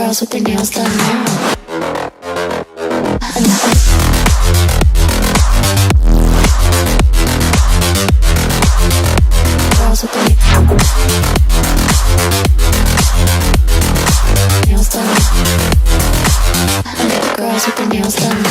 girls with their nails done now. Girls with their nails done. Girls with their nails done.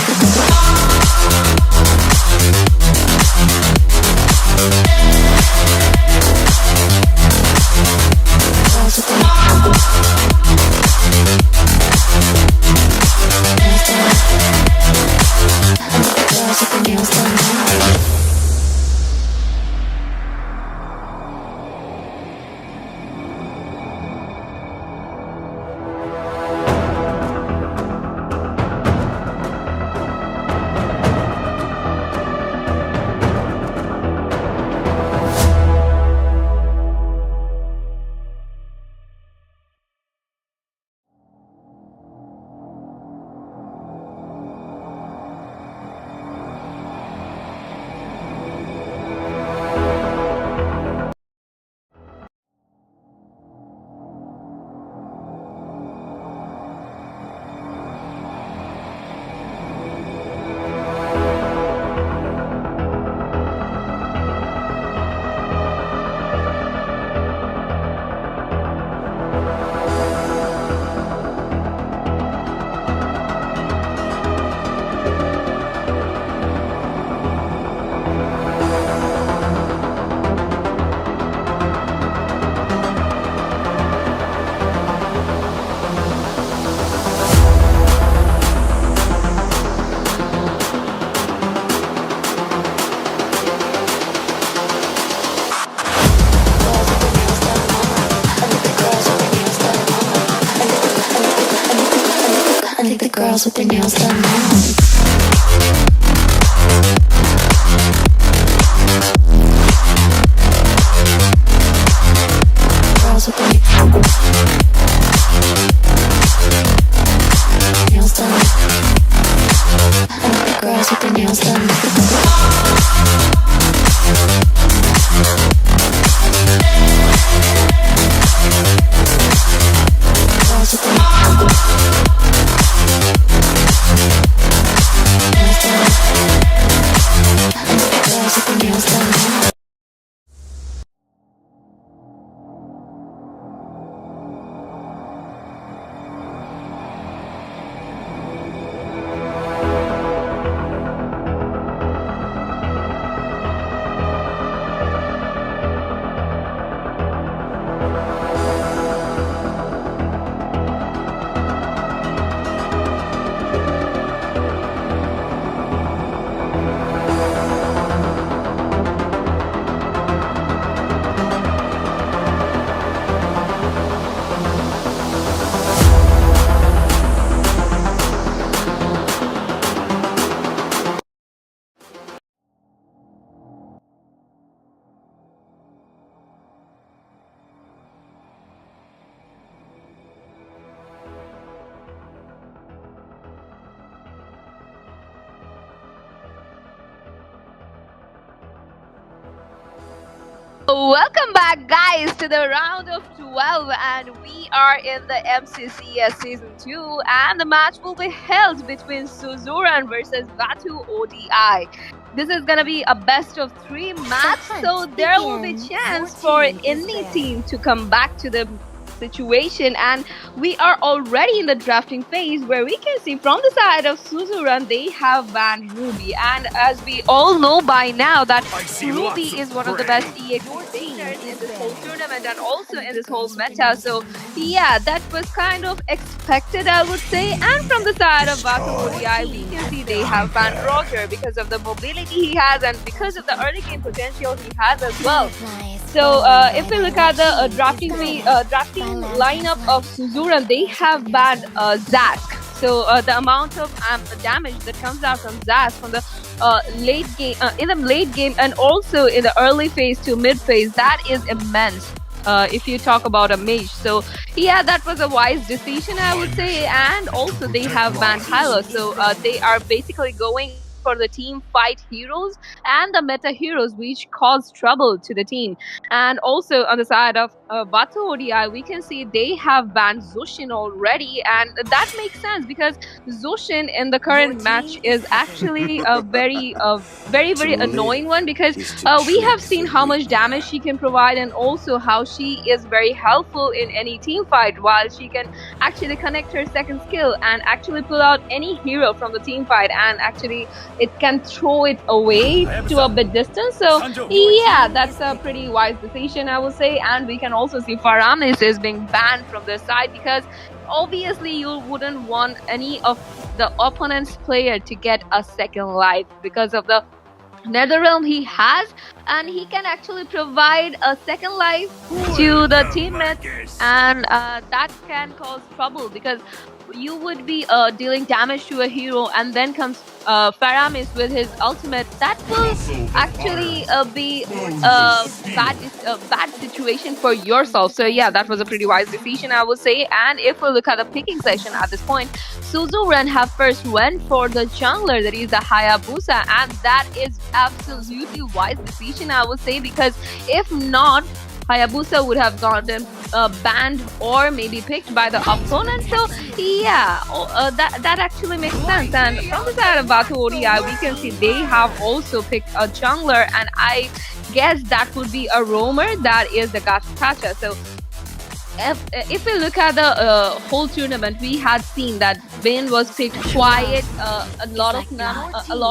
Girls with their nails done now. Girls with their nails done now. Girls with their nails done. Girls with their nails done. Girls with their Welcome back, guys, to the round of 12, and we are in the MCCS Season 2, and the match will be held between Suzuran versus Batu ODI. This is going to be a best of 3 match, so there will be chance for any team to come back to the situation, and we are already in the drafting phase where we can see from the side of Suzuran they have banned Ruby, and as we all know by now that Ruby is one of the best EA containers in this whole tournament and also in this whole meta, so yeah, that was kind of expected, I would say. And from the side of Batu ODI we can see they have banned Roger because of the mobility he has and because of the early game potential he has as well. So if we look at the drafting lineup of Suzuran, they have banned Zac. So the amount of damage that comes out from Zac from the late game, in the late game, and also in the early phase to mid phase, that is immense. If you talk about a mage, so yeah, that was a wise decision, I would say. And also they have banned Hylos, so they are basically going for the team fight heroes and the meta heroes which cause trouble to the team. And also on the side of Batu ODI, we can see they have banned Zushin already, and that makes sense because Zushin in the current match is actually a very annoying one because we have seen how much damage she can provide and also how she is very helpful in any team fight, while she can actually connect her second skill and actually pull out any hero from the team fight, and actually it can throw it away to a bit distance. So yeah, that's a pretty wise decision, I would say. And we can also see Faramis is being banned from the side because obviously you wouldn't want any of the opponent's player to get a second life because of the Netherrealm he has, and he can actually provide a second life to the teammates, and that can cause trouble because you would be dealing damage to a hero, and then comes Faramis with his ultimate. That will actually be a bad situation for yourself. So yeah, that was a pretty wise decision, I would say. And if we look at the picking session at this point, Suzuran have first went for the jungler, that is the Hayabusa, and that is absolutely wise decision, I would say, because if not, Hayabusa would have gotten banned or maybe picked by the opponent. So yeah, that actually makes sense. And from the side of Batu ODI, we can see they have also picked a jungler, and I guess that would be a roamer, that is the Gacha. So if we look at the whole tournament, we had seen that Vayne was picked quiet a lot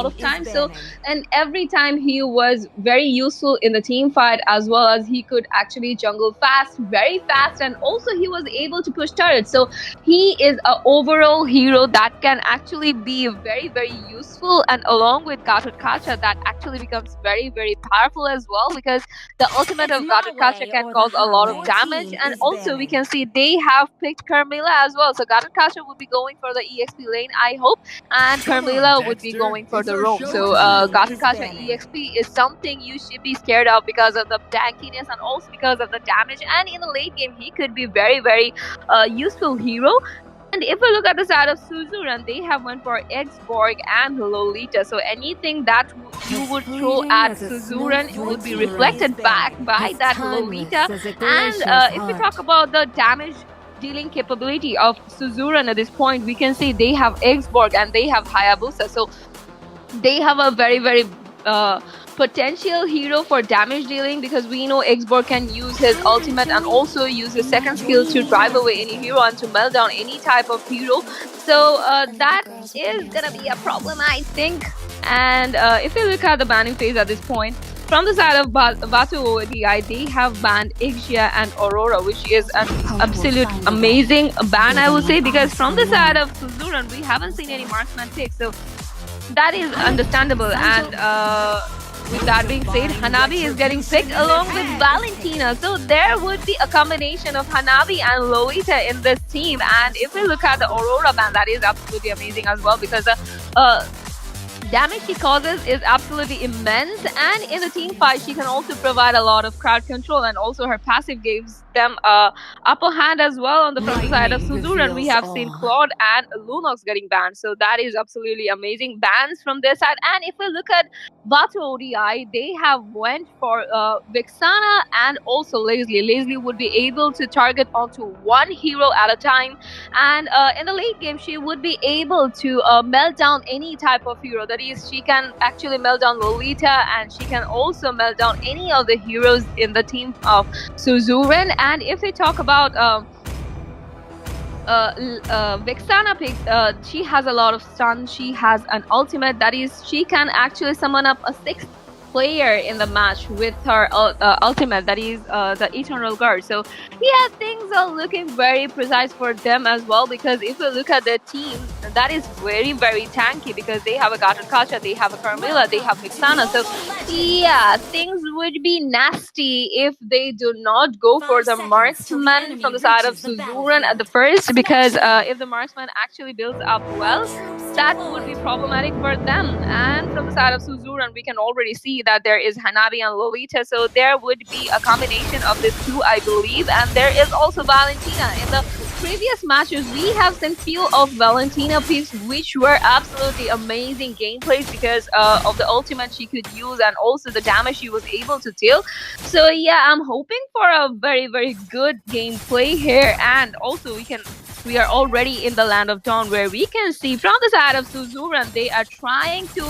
of times. So, and every time he was very useful in the team fight, as well as he could actually jungle fast, very fast, and also he was able to push turrets. So he is an overall hero that can actually be very useful, and along with Gatut Kacha, that actually becomes very powerful as well, because the ultimate of Gatut Kacha can cause a lot of damage. And also we can see they have picked Carmilla as well. So Gatut Kacha would be going for the EXP lane, I hope, and Carmilla would be going for the roam. So Gatut Kacha EXP is something you should be scared of because of the tankiness and also because of the damage. And in the late game, he could be very useful hero. And if we look at the side of Suzuran, they have went for Exborg and Lolita. So anything that you would throw at Suzuran would be reflected back by that Lolita. And if we talk about the damage dealing capability of Suzuran at this point, we can see they have Exborg and they have Hayabusa. So they have a very potential hero for damage dealing, because we know Exborg can use his ultimate and also use his second skill to drive away any hero and to melt down any type of hero. So that is gonna be a problem, I think. And if we look at the banning phase at this point, from the side of Batu ODI, they have banned Ixia and Aurora, which is an absolute amazing ban, I would say, because from the side of Suzuran, we haven't seen any marksman pick. So that is understandable. And with that being said, Hanabi is getting picked along with Valentina. So there would be a combination of Hanabi and Lolita in this team. And if we look at the Aurora ban, that is absolutely amazing as well, because the damage she causes is absolutely immense, and in the team fight she can also provide a lot of crowd control, and also her passive gives them a upper hand as well. On the front side of Suzuran, we have seen Claude and Lunox getting banned, so that is absolutely amazing bans from their side. And if we look at Batu ODI, they have went for Vixana and also Leslie would be able to target onto one hero at a time, and in the late game she would be able to melt down any type of hero. That is, she can actually melt down Lolita, and she can also melt down any of the heroes in the team of Suzuran. And if we talk about Vixana pick, she has a lot of stun, she has an ultimate, that is, she can actually summon up a 6th player in the match with her ultimate, that is the Eternal Guard. So yeah, things are looking very precise for them as well, because if we look at their team, that is very tanky, because they have a Gatut Kacha, they have a Carmilla, they have Vixana. So yeah, things would be nasty if they do not go for the marksman from the side of Suzuran at the first, because if the marksman actually builds up well, that would be problematic for them. And from the side of Suzuran, we can already see that there is Hanabi and Lolita, so there would be a combination of these two, I believe. And there is also Valentina in the previous matches, we have seen few of Valentina picks which were absolutely amazing gameplays because of the ultimate she could use and also the damage she was able to deal. So yeah, I'm hoping for a very good gameplay here, and also we are already in the land of dawn where we can see from the side of Suzuran they are trying to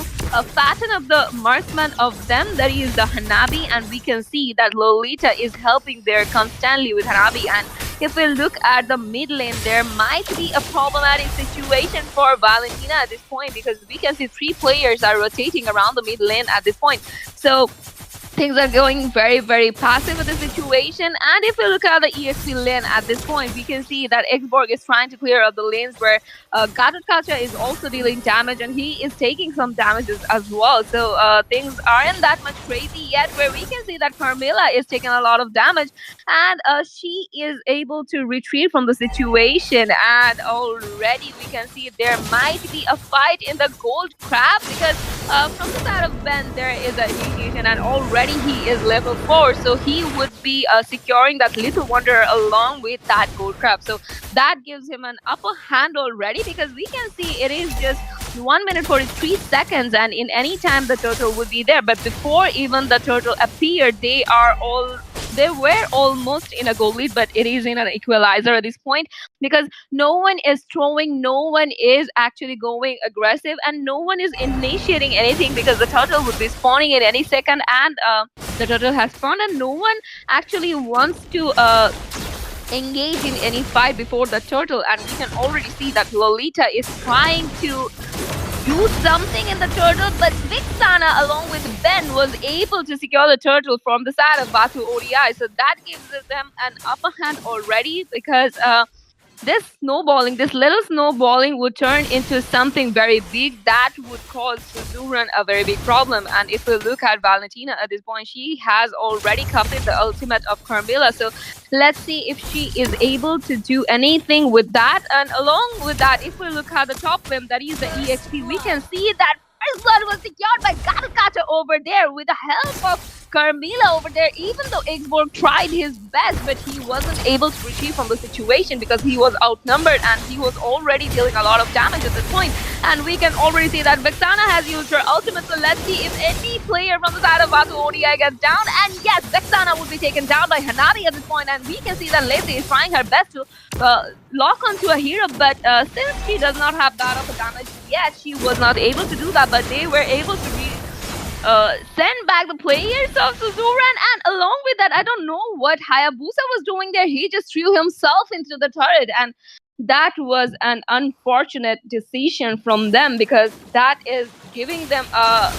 fatten up the marksman of them, that is the Hanabi, and we can see that Lolita is helping there constantly with Hanabi. And if we look at the mid lane, there might be a problematic situation for Valentina at this point because we can see 3 players are rotating around the mid lane at this point. So things are going very passive with the situation. And if we look at the EXP lane at this point, we can see that Xborg is trying to clear up the lanes where Gatotkacha is also dealing damage and he is taking some damages as well. So things aren't that much crazy yet, where we can see that Carmilla is taking a lot of damage and she is able to retreat from the situation. And already we can see there might be a fight in the gold crab because from the side of Ben there is a initiation and already he is level 4, so he would be securing that little wonder along with that gold crab. So that gives him an upper hand already because we can see it is just 1 minute 43 seconds and in any time the turtle would be there. But before even the turtle appeared, they were almost in a goal lead, but it is in an equalizer at this point because no one is throwing, no one is actually going aggressive, and no one is initiating anything because the turtle would be spawning at any second. And the turtle has spawned and no one actually wants to engage in any fight before the turtle. And we can already see that Lolita is trying to do something in the turtle, but Vixana along with Ben was able to secure the turtle from the side of Batu ODI. So that gives them an upper hand already because this little snowballing would turn into something very big that would cause Suzuran a very big problem. And if we look at Valentina at this point, she has already copied the ultimate of Carmilla. So let's see if she is able to do anything with that. And along with that, if we look at the top limb, that is the EXP, we can see that first blood was secured by Gatotkacha over there with the help of Carmilla over there, even though Xborg tried his best, but he wasn't able to retrieve from the situation because he was outnumbered and he was already dealing a lot of damage at this point. And we can already see that Vexana has used her ultimate, so let's see if any player from the side of Batu ODI gets down. And yes, Vexana would be taken down by Hanabi at this point, and we can see that Lacey is trying her best to lock onto a hero, but since she does not have that of a damage yet, she was not able to do that, but they were able to send back the players of Suzuran. And along with that, I don't know what Hayabusa was doing there. He just threw himself into the turret, and that was an unfortunate decision from them because that is giving them a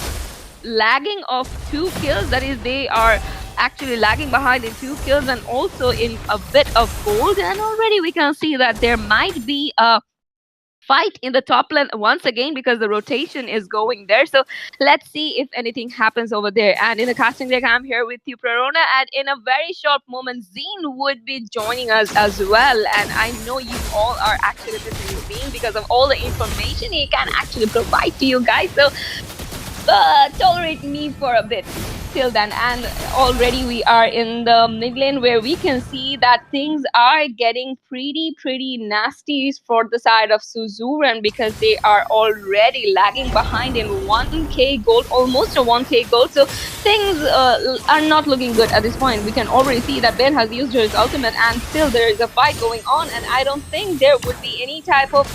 lagging of 2 kills. That is, they are actually lagging behind in 2 kills and also in a bit of gold. And already we can see that there might be a fight in the top lane once again because the rotation is going there. So let's see if anything happens over there. And in the casting deck, I'm here with you, Prarona, and in a very short moment, Zine would be joining us as well. And I know you all are actually missing Zine because of all the information he can actually provide to you guys. So tolerate me for a bit till then. And already we are in the mid lane where we can see that things are getting pretty nasty for the side of Suzuran because they are already lagging behind in 1k gold, almost a 1k gold. So things are not looking good at this point. We can already see that Ben has used his ultimate and still there is a fight going on, and I don't think there would be any type of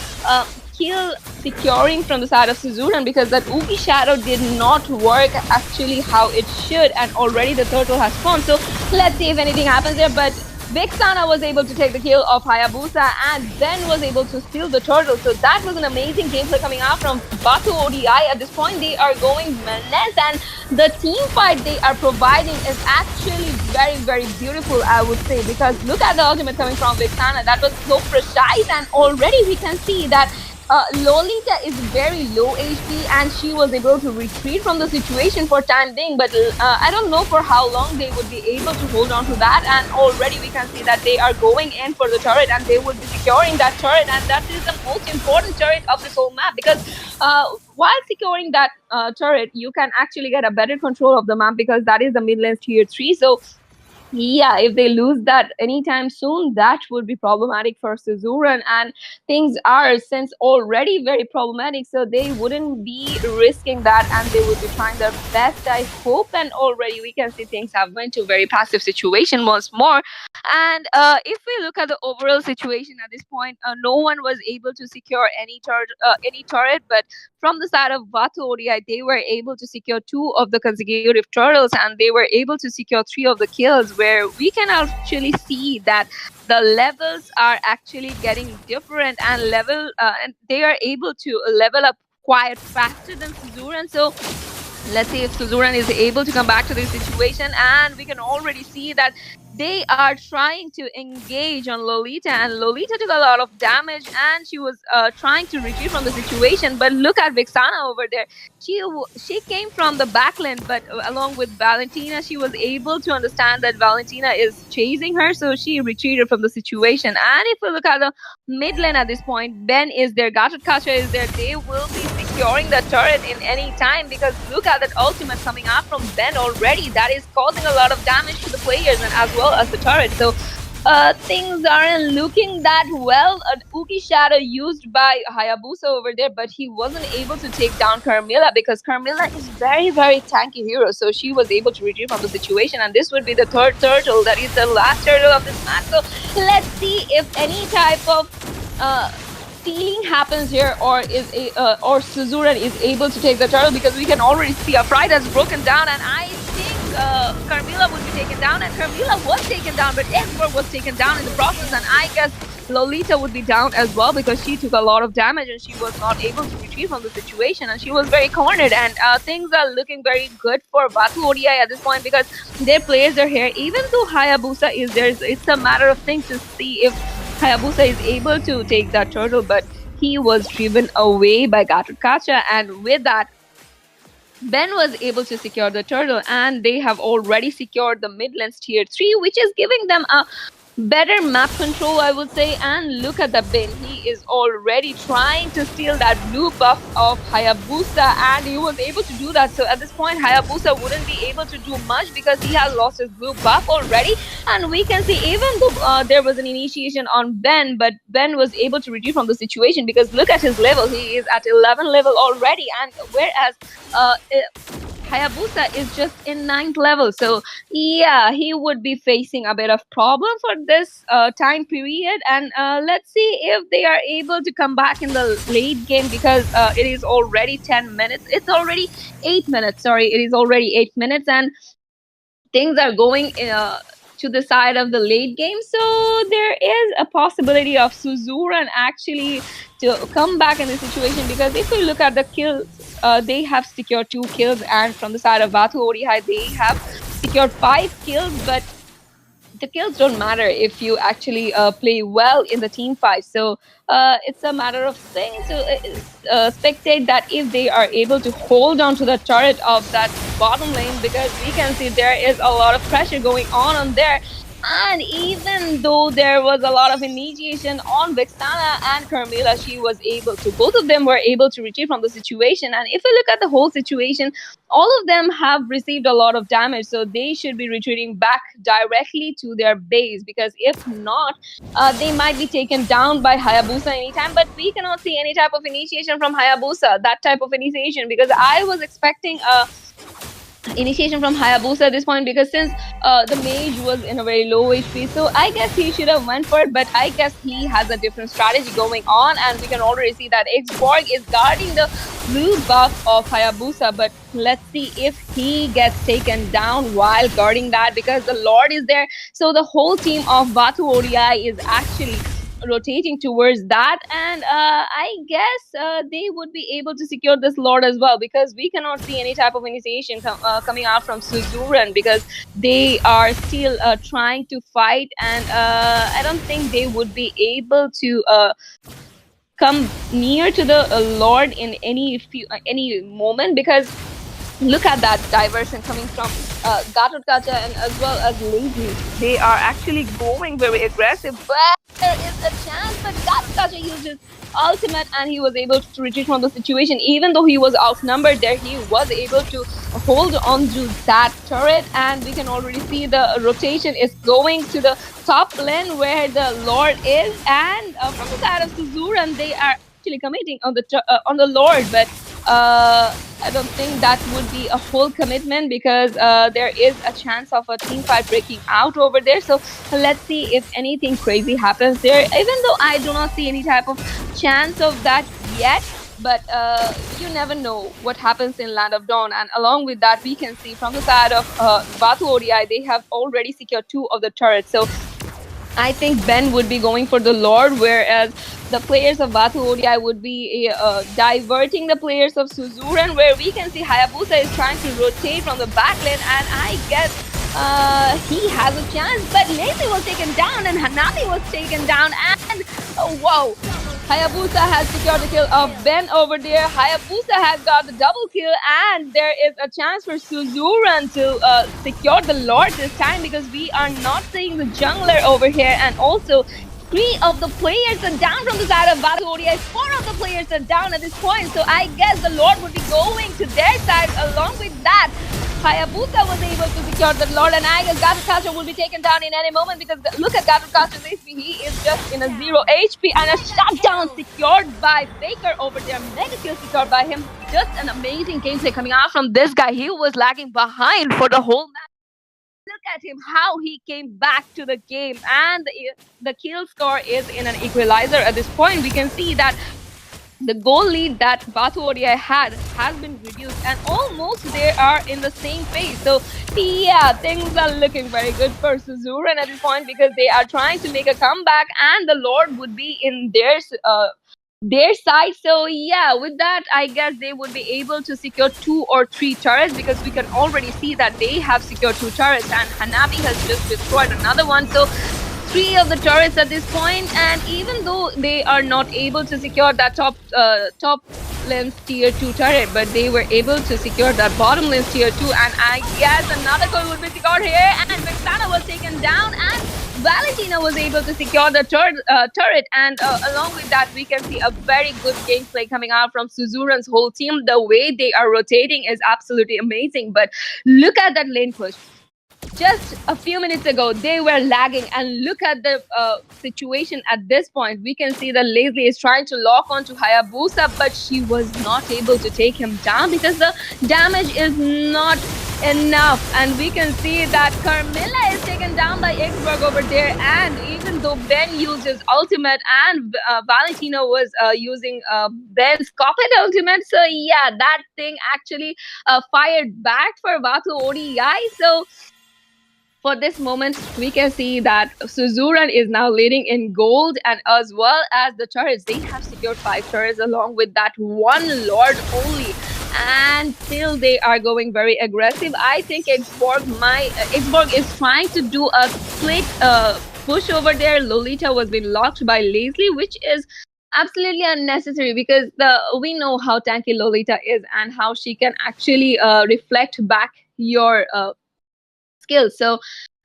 kill securing from the side of Suzuran because that Ubi Shadow did not work actually how it should, and already the turtle has spawned. So let's see if anything happens there. But Vixana was able to take the kill of Hayabusa and Ben was able to steal the turtle. So that was an amazing gameplay coming out from Batu ODI. At this point, they are going menace, and the team fight they are providing is actually very beautiful, I would say, because look at the ultimate coming from Vixana. That was so precise, and already we can see that Lolita is very low HP and she was able to retreat from the situation for time being, but I don't know for how long they would be able to hold on to that. And already we can see that they are going in for the turret and they would be securing that turret, and that is the most important turret of this whole map because while securing that turret you can actually get a better control of the map because that is the mid lane tier 3. So Yeah, if they lose that anytime soon, that would be problematic for Suzuran, and things are since already very problematic, so they wouldn't be risking that, and they would be trying their best, I hope. And already we can see things have went to very passive situation once more. And if we look at the overall situation at this point, no one was able to secure any turret, but from the side of Vatu ODI, they were able to secure two of the consecutive turtles, and they were able to secure three of the kills, where we can actually see that the levels are actually getting different, and they are able to level up quite faster than Suzuran. So let's see if Suzuran is able to come back to this situation. And we can already see that they are trying to engage on Lolita, and Lolita took a lot of damage, and she was trying to retreat from the situation. But look at Vixana over there. She came from the backline, but along with Valentina, she was able to understand that Valentina is chasing her, so she retreated from the situation. And if we look at the mid lane at this point, Ben is there, Gatot Kacha is there. They will be securing the turret in any time, because look at that ultimate coming out from Ben already. That is causing a lot of damage to the players and as well as the turret. So things aren't looking that well. An Uki Shadow used by Hayabusa over there, but he wasn't able to take down Carmilla, because Carmilla is very, very tanky hero. So she was able to retrieve from the situation, and this would be the third turtle, that is the last turtle of this match. So let's see if any type of stealing happens here, or Suzuran is able to take the turtle, because we can already see a Pride has broken down, and I think Carmilla would be taken down, and Carmilla was taken down, but Expert was taken down in the process, and I guess Lolita would be down as well, because she took a lot of damage and she was not able to retrieve from the situation, and she was very cornered. And things are looking very good for Batu ODI at this point, because their players are here. Even though Hayabusa is there, it's a matter of things to see if Hayabusa is able to take that turtle, but he was driven away by Gatot Kacha, and with that, Ben was able to secure the turtle, and they have already secured the Midlands Tier 3, which is giving them a better map control, I would say. And look at the bin. He is already trying to steal that blue buff of Hayabusa, and he was able to do that. So at this point, Hayabusa wouldn't be able to do much, because he has lost his blue buff already. And we can see, even though there was an initiation on Ben, but Ben was able to retrieve from the situation, because look at his level. He is at 11 level already, and whereas Hayabusa is just in 9th level. So yeah, he would be facing a bit of problem for this time period. And let's see if they are able to come back in the late game, because it is already 10 minutes. It's already 8 minutes. Sorry, it is already 8 minutes, and things are going to the side of the late game. So there is a possibility of Suzuran actually to come back in this situation, because if we look at the kills, they have secured 2 kills, and from the side of Batu ODI, they have secured 5 kills. But the kills don't matter if you actually play well in the team fight. So it's a matter of saying to spectate that if they are able to hold on to the turret of that bottom lane, because we can see there is a lot of pressure going on there. And even though there was a lot of initiation on Vixana and Carmilla, she was able to, both of them were able to retrieve from the situation. And if we look at the whole situation, all of them have received a lot of damage, so they should be retreating back directly to their base, because if not, they might be taken down by Hayabusa anytime. But we cannot see any type of initiation from Hayabusa, that type of initiation, because I was expecting a initiation from Hayabusa at this point, because since the mage was in a very low HP, so I guess he should have went for it. But I guess he has a different strategy going on, and we can already see that Xborg is guarding the blue buff of Hayabusa. But let's see if he gets taken down while guarding that, because the Lord is there. So the whole team of Batu ODI is actually rotating towards that, and I guess they would be able to secure this Lord as well, because we cannot see any type of initiation coming out from Suzuran, because they are still trying to fight, and I don't think they would be able to come near to the Lord in any moment, because look at that diversion coming from Gatot Kacha and as well as Lazy. They are actually going very aggressive, but there is a chance, but Gattaca used his ultimate and he was able to retreat from the situation. Even though he was outnumbered there, he was able to hold on to that turret, and we can already see the rotation is going to the top lane where the Lord is, and from the side of Suzuran, they are actually committing on the Lord, but I don't think that would be a whole commitment because there is a chance of a team fight breaking out over there. So let's see if anything crazy happens there. Even though I do not see any type of chance of that yet, but you never know what happens in Land of Dawn. And along with that, we can see from the side of Batu ODI, they have already secured 2 of the turrets. So I think Ben would be going for the Lord, whereas the players of Batu ODI would be diverting the players of Suzuran, where we can see Hayabusa is trying to rotate from the back lane, and I guess he has a chance, but Lazy was taken down and Hanabi was taken down, and whoa! Hayabusa has secured the kill of Ben over there. Hayabusa has got the double kill, and there is a chance for Suzuran to secure the Lord this time, because we are not seeing the jungler over here, and also 3 of the players are down from the side of Batu ODI. 4 of the players are down at this point, so I guess the Lord would be going to their side. Along with that, Hayabusa was able to secure the Lord, and I guess Gattaca will be taken down in any moment, because look at Gattaca's HP. He is just in a 0 HP, and a shutdown secured by Faker over there. Mega kill secured by him. Just an amazing gameplay coming out from this guy. He was lagging behind for the whole match. Look at him, how he came back to the game, and the kill score is in an equalizer at this point. We can see that the goal lead that Batu ODI has been reduced, and almost they are in the same phase. So yeah, things are looking very good for Suzuran at this point, because they are trying to make a comeback, and the Lord would be in their side. So yeah, with that, I guess they would be able to secure 2 or 3 turrets, because we can already see that they have secured 2 turrets, and Hanabi has just destroyed another one. So 3 of the turrets at this point, and even though they are not able to secure that top lane's tier 2 turret, but they were able to secure that bottom lane's tier 2, and I guess another goal would be secured here, and Vexana was taken down, and Valentina was able to secure the turret, and along with that, we can see a very good gameplay coming out from Suzuran's whole team. The way they are rotating is absolutely amazing, but look at that lane push. Just a few minutes ago, they were lagging, and look at the situation at this point. We can see that Leslie is trying to lock onto Hayabusa, but she was not able to take him down because the damage is not enough. And we can see that Carmilla is taken down by Xborg over there, and even though Ben used his ultimate and Valentina was using Ben's copied ultimate, so yeah, that thing actually fired back for Batu ODI. So for this moment, we can see that Suzuran is now leading in gold, and as well as the turrets. They have secured 5 turrets along with that 1 Lord only. And still they are going very aggressive. I think Xborg is trying to do a split push over there. Lolita was being locked by Leslie, which is absolutely unnecessary, because we know how tanky Lolita is and how she can actually reflect back your skills. So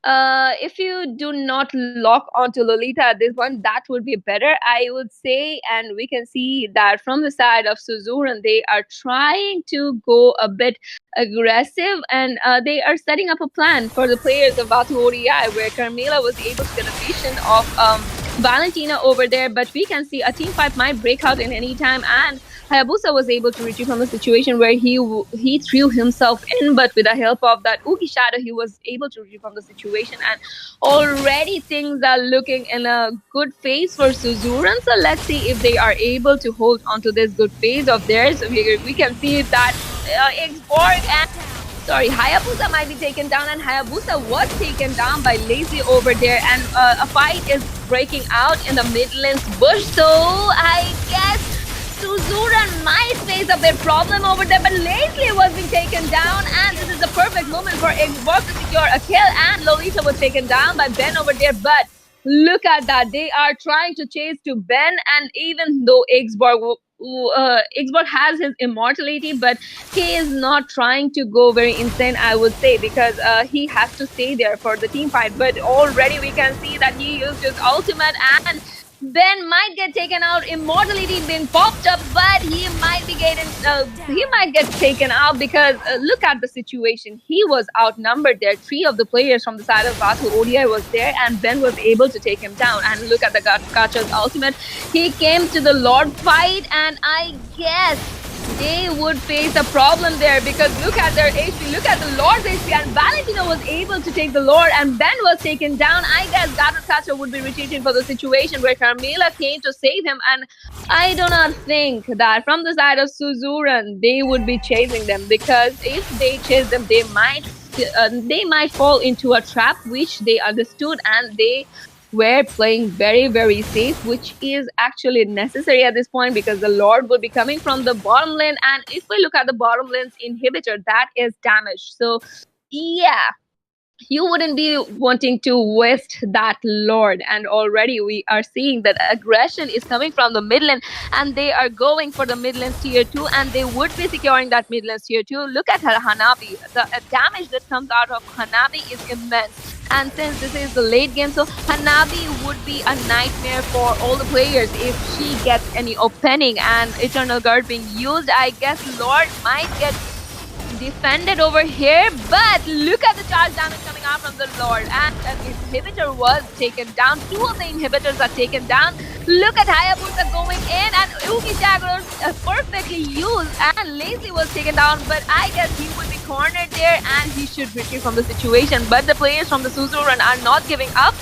if you do not lock onto Lolita at this point, that would be better, I would say. And we can see that from the side of Suzuran, they are trying to go a bit aggressive, and they are setting up a plan for the players of Batu ODI, where Carmilla was able to get a vision of Valentina over there, but we can see a team fight might break out in any time, and Hayabusa was able to retrieve from the situation where he threw himself in, but with the help of that Oogie Shadow, he was able to retrieve from the situation, and already things are looking in a good phase for Suzuran. So let's see if they are able to hold onto this good phase of theirs. We can see that Xborg and Hayabusa might be taken down, and Hayabusa was taken down by Lazy over there, and a fight is breaking out in the mid lane's bush. So I guess Suzuran might face a bit problem over there, but Lazy was being taken down, and this is the perfect moment for Xborg to secure a kill, and Lolita was taken down by Ben over there. But look at that, they are trying to chase to Ben, and even though Xborg has his immortality, but he is not trying to go very insane, I would say, because he has to stay there for the team fight. But already we can see that he used his ultimate, and Ben might get taken out. Immortality being popped up, but he might get taken out because look at the situation. He was outnumbered there. Three of the players from the side of Batu ODI was there, and Ben was able to take him down. And look at the Gacha's ultimate. He came to the Lord fight, and I guess they would face a problem there because look at their HP, look at the Lord's HP, and Valentino was able to take the Lord and Ben was taken down. I guess Gacha would be retreating for the situation where Carmela came to save him, and I do not think that from the side of Suzuran they would be chasing them, because if they chase them they might fall into a trap which they understood, and they were playing very, very safe, which is actually necessary at this point because the Lord will be coming from the bottom lane. And if we look at the bottom lane's inhibitor, that is damaged. So yeah, you wouldn't be wanting to waste that Lord. And already we are seeing that aggression is coming from the mid lane, and they are going for the mid lane tier 2, and they would be securing that mid lane tier 2. Look at her Hanabi. The damage that comes out of Hanabi is immense. And since this is the late game, so Hanabi would be a nightmare for all the players if she gets any opening and Eternal Guard being used. I guess Lord might get defended over here, but look at the charge damage coming out from the Lord, and an inhibitor was taken down. Two of the inhibitors are taken down. Look at Hayabusa going in, and Uki Jagger perfectly used, and Lazy was taken down, but I guess he would be cornered there and he should retreat from the situation. But the players from the Suzuran are not giving up.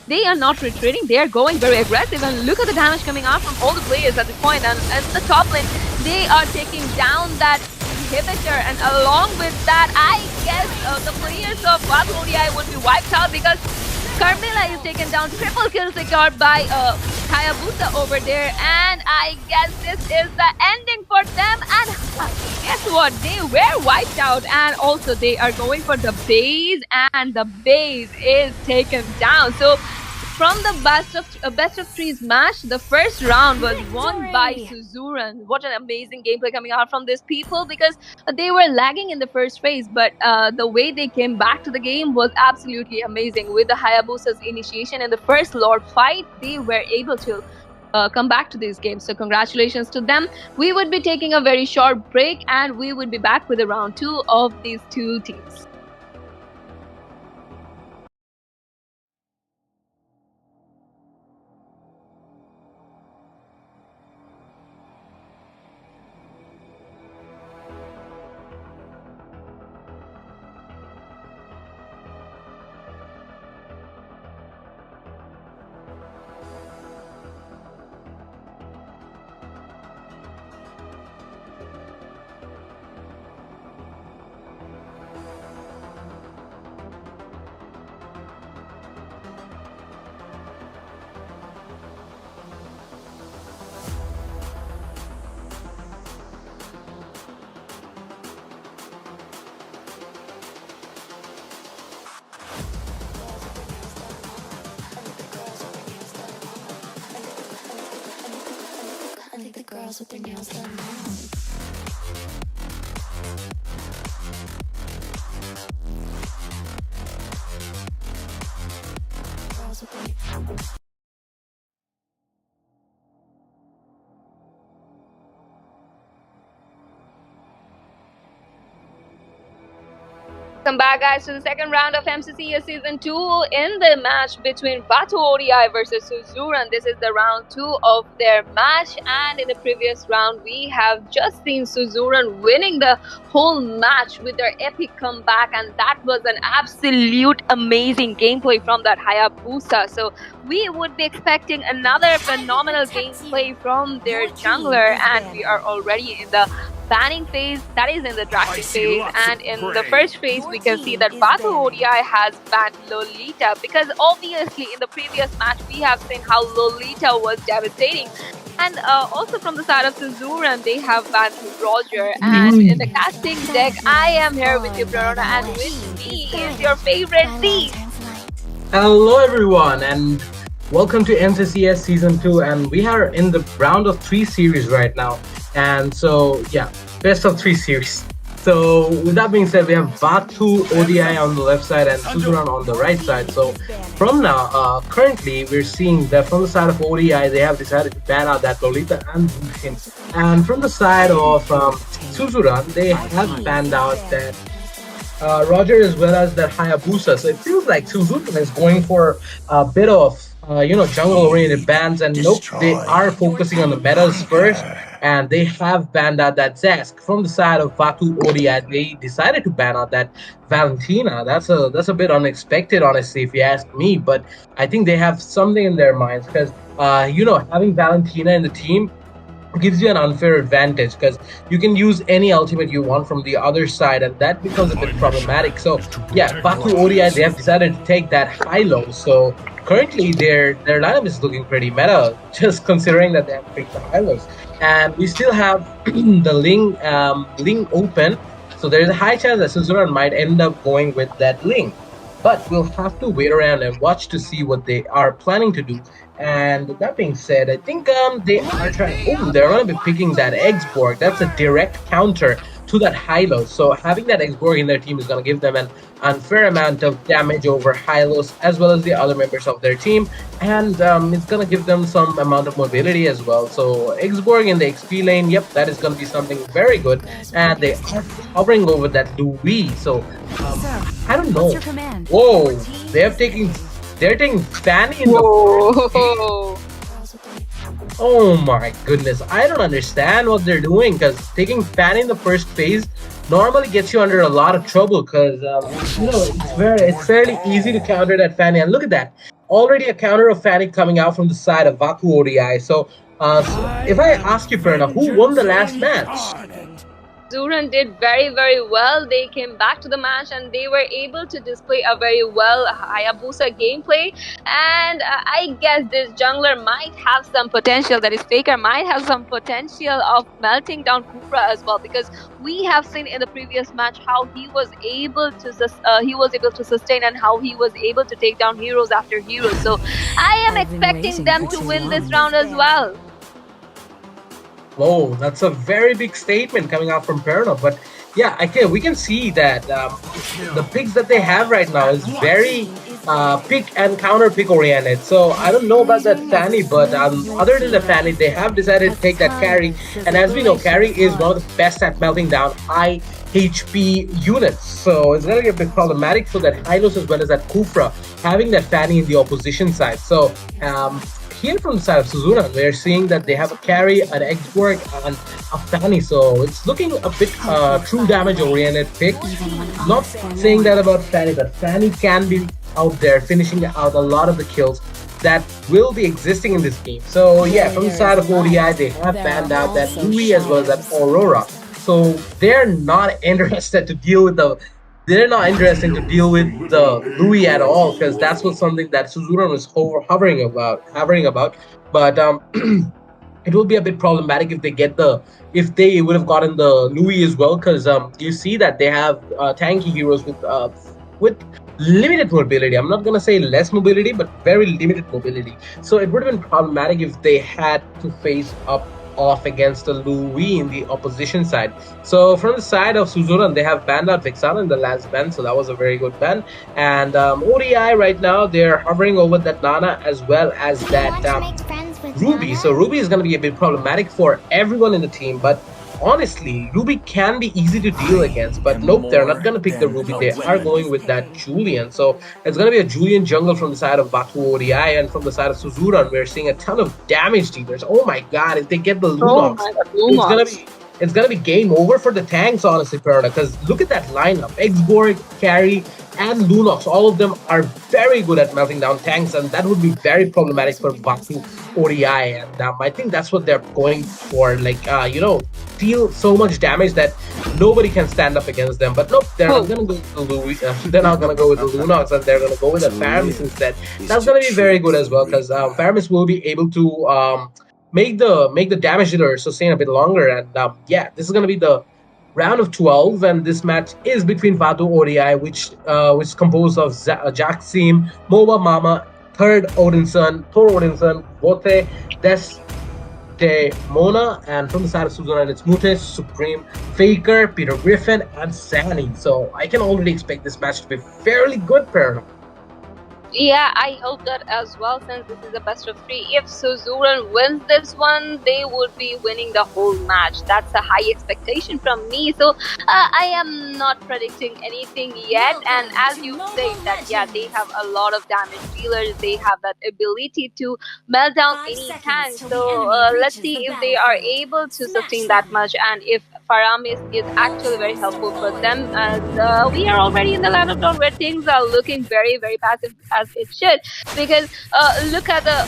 They are not retreating, they are going very aggressive, and look at the damage coming out from all the players at this point. And at the top lane, they are taking down that inhibitor, and along with that, I guess the players of Batu ODI would be wiped out because Carmela is taken down. Triple kill secured by Hayabusa over there, and I guess this is the ending for them. And guess what? They were wiped out, and also they are going for the base, and the base is taken down. So from the best of threes match, the first round was won by Suzuran. What an amazing gameplay coming out from these people, because they were lagging in the first phase, but the way they came back to the game was absolutely amazing. With the Hayabusa's initiation in the first Lord fight, they were able to come back to this game. So congratulations to them. We would be taking a very short break, and we would be back with the round 2 of these two teams. The girls with their nails done now. Girls with their Welcome back, guys, to the second round of MCCS Season 2 in the match between Batu ODI versus Suzuran. This is the round 2 of their match, and in the previous round we have just seen Suzuran winning the whole match with their epic comeback, and that was an absolute amazing gameplay from that Hayabusa. So we would be expecting another phenomenal gameplay from their jungler, and we are already in the banning phase, that is in the drafting phase, and in the first phase we can see that Batu ODI has banned Lolita, because obviously in the previous match we have seen how Lolita was devastating. And also from the side of Suzuran, they have banned Roger. And in the casting deck, I am here with you, Brona, and with me is your favorite Z. Hello everyone, and welcome to MCCS Season 2, and we are in the round of 3 series right now. And so, yeah, best of 3 series. So with that being said, we have Batu ODI on the left side and Suzuran on the right side. So from now, currently we're seeing that from the side of ODI, they have decided to ban out that Lolita and Bushin. And from the side of Suzuran, they have banned out that Roger as well as that Hayabusa. So it feels like Suzuki is going for a bit of jungle-oriented bans, and nope, they are focusing on the metas first, and they have banned out that Zask. From the side of Batu ODI, they decided to ban out that Valentina. That's a bit unexpected, honestly, if you ask me. But I think they have something in their minds because having Valentina in the team gives you an unfair advantage because you can use any ultimate you want from the other side, and that becomes a bit problematic. So yeah, Batu ODI, they have decided to take that high-low. So currently their lineup is looking pretty meta, just considering that they have picked the high-lows. And we still have the Ling open, so there's a high chance that Suzuran might end up going with that Ling. But we'll have to wait around and watch to see what they are planning to do. And with that being said, I think they are trying. Oh, they're going to be picking that Exborg. That's a direct counter to that Hylos. So having that Exborg in their team is going to give them an unfair amount of damage over Hylos as well as the other members of their team, and it's going to give them some amount of mobility as well. So Exborg in the XP lane, yep, that is going to be something very good. And they are hovering over that Louis. So I don't know. Whoa, they're taking Fanny in the Oh my goodness, I don't understand what they're doing, because taking Fanny in the first phase normally gets you under a lot of trouble, because it's fairly easy to counter that Fanny. And look at that, already a counter of Fanny coming out from the side of Baku ODI. So if I ask you, Perna, who won the last match? Suzuran did very, very well. They came back to the match and they were able to display a very well Hayabusa gameplay. And I guess this jungler might have some potential, that is Faker might have some potential of melting down Kufra as well, because we have seen in the previous match how he was able to sustain and how he was able to take down heroes after heroes. So I am expecting them to win this round as well. Whoa, that's a very big statement coming out from Perno. But yeah, we can see that the picks that they have right now is very pick and counter pick oriented. So I don't know about that Fanny, but other than the Fanny, they have decided to take that carry. And as we know, carry is one of the best at melting down high HP units. So it's going to get a bit problematic for that Hylos as well as that Kufra having that Fanny in the opposition side. So here from the side of Suzuran, we're seeing that they have a carry, an Exborg, and a Fanny. So it's looking a bit true damage oriented pick. Not saying that about Fanny, but Fanny can be out there finishing out a lot of the kills that will be existing in this game. So yeah, from the side of ODI, they have banned out that Louis as well as that Aurora. So they're not interested to deal with the Louis at all, because that's what something that Suzuran was hovering about. But it will be a bit problematic if they would have gotten the Louis as well, because you see that they have tanky heroes with limited mobility. I'm not gonna say less mobility, but very limited mobility. So it would have been problematic if they had to face off against the Louis in the opposition side. So from the side of Suzuran, they have banned out Vixana in the last ban, so that was a very good ban. And ODI right now, they're hovering over that Nana as well as that Ruby. So Ruby is going to be a bit problematic for everyone in the team, but honestly, Ruby can be easy to deal against, but nope, they're not going to pick the Ruby. They are going with that Julian. So it's going to be a Julian jungle from the side of Batu ODI, and from the side of Suzuran, we're seeing a ton of damage dealers. Oh my god, if they get the Lunox, it's going to be game over for the tanks, honestly, Perna, because look at that lineup. Exborg, Carry, and Lunox, all of them are very good at melting down tanks, and that would be very problematic for Batu ODI. And I think that's what they're going for, deal so much damage that nobody can stand up against them. But nope, they're not gonna go with the Louis, they're not gonna go with the Lunox, and they're gonna go with the Faramis instead. That's gonna be very good as well, because Faramis will be able to make the damage dealer sustain a bit longer. And yeah, this is gonna be the round of 12, and this match is between Batu ODI, which is composed of Jaxim, Moba Mama, Thor Odinson, Vote, Des Mona, and from the side of Suzuran, it's Mute, Supreme, Faker, Peter Griffin, and Sani. So I can already expect this match to be fairly good, Parallel. Yeah, I hope that as well, since this is a best of three. If Suzuran wins this one, they would be winning the whole match. That's a high expectation from me. So I am not predicting anything yet. And as you say that, yeah, they have a lot of damage dealers. They have that ability to melt down any tank. So let's see if they are able to sustain that much, and if Faramis is actually very helpful for them, as we are already in the land of dawn where things are looking very, very passive as it should. Because look at the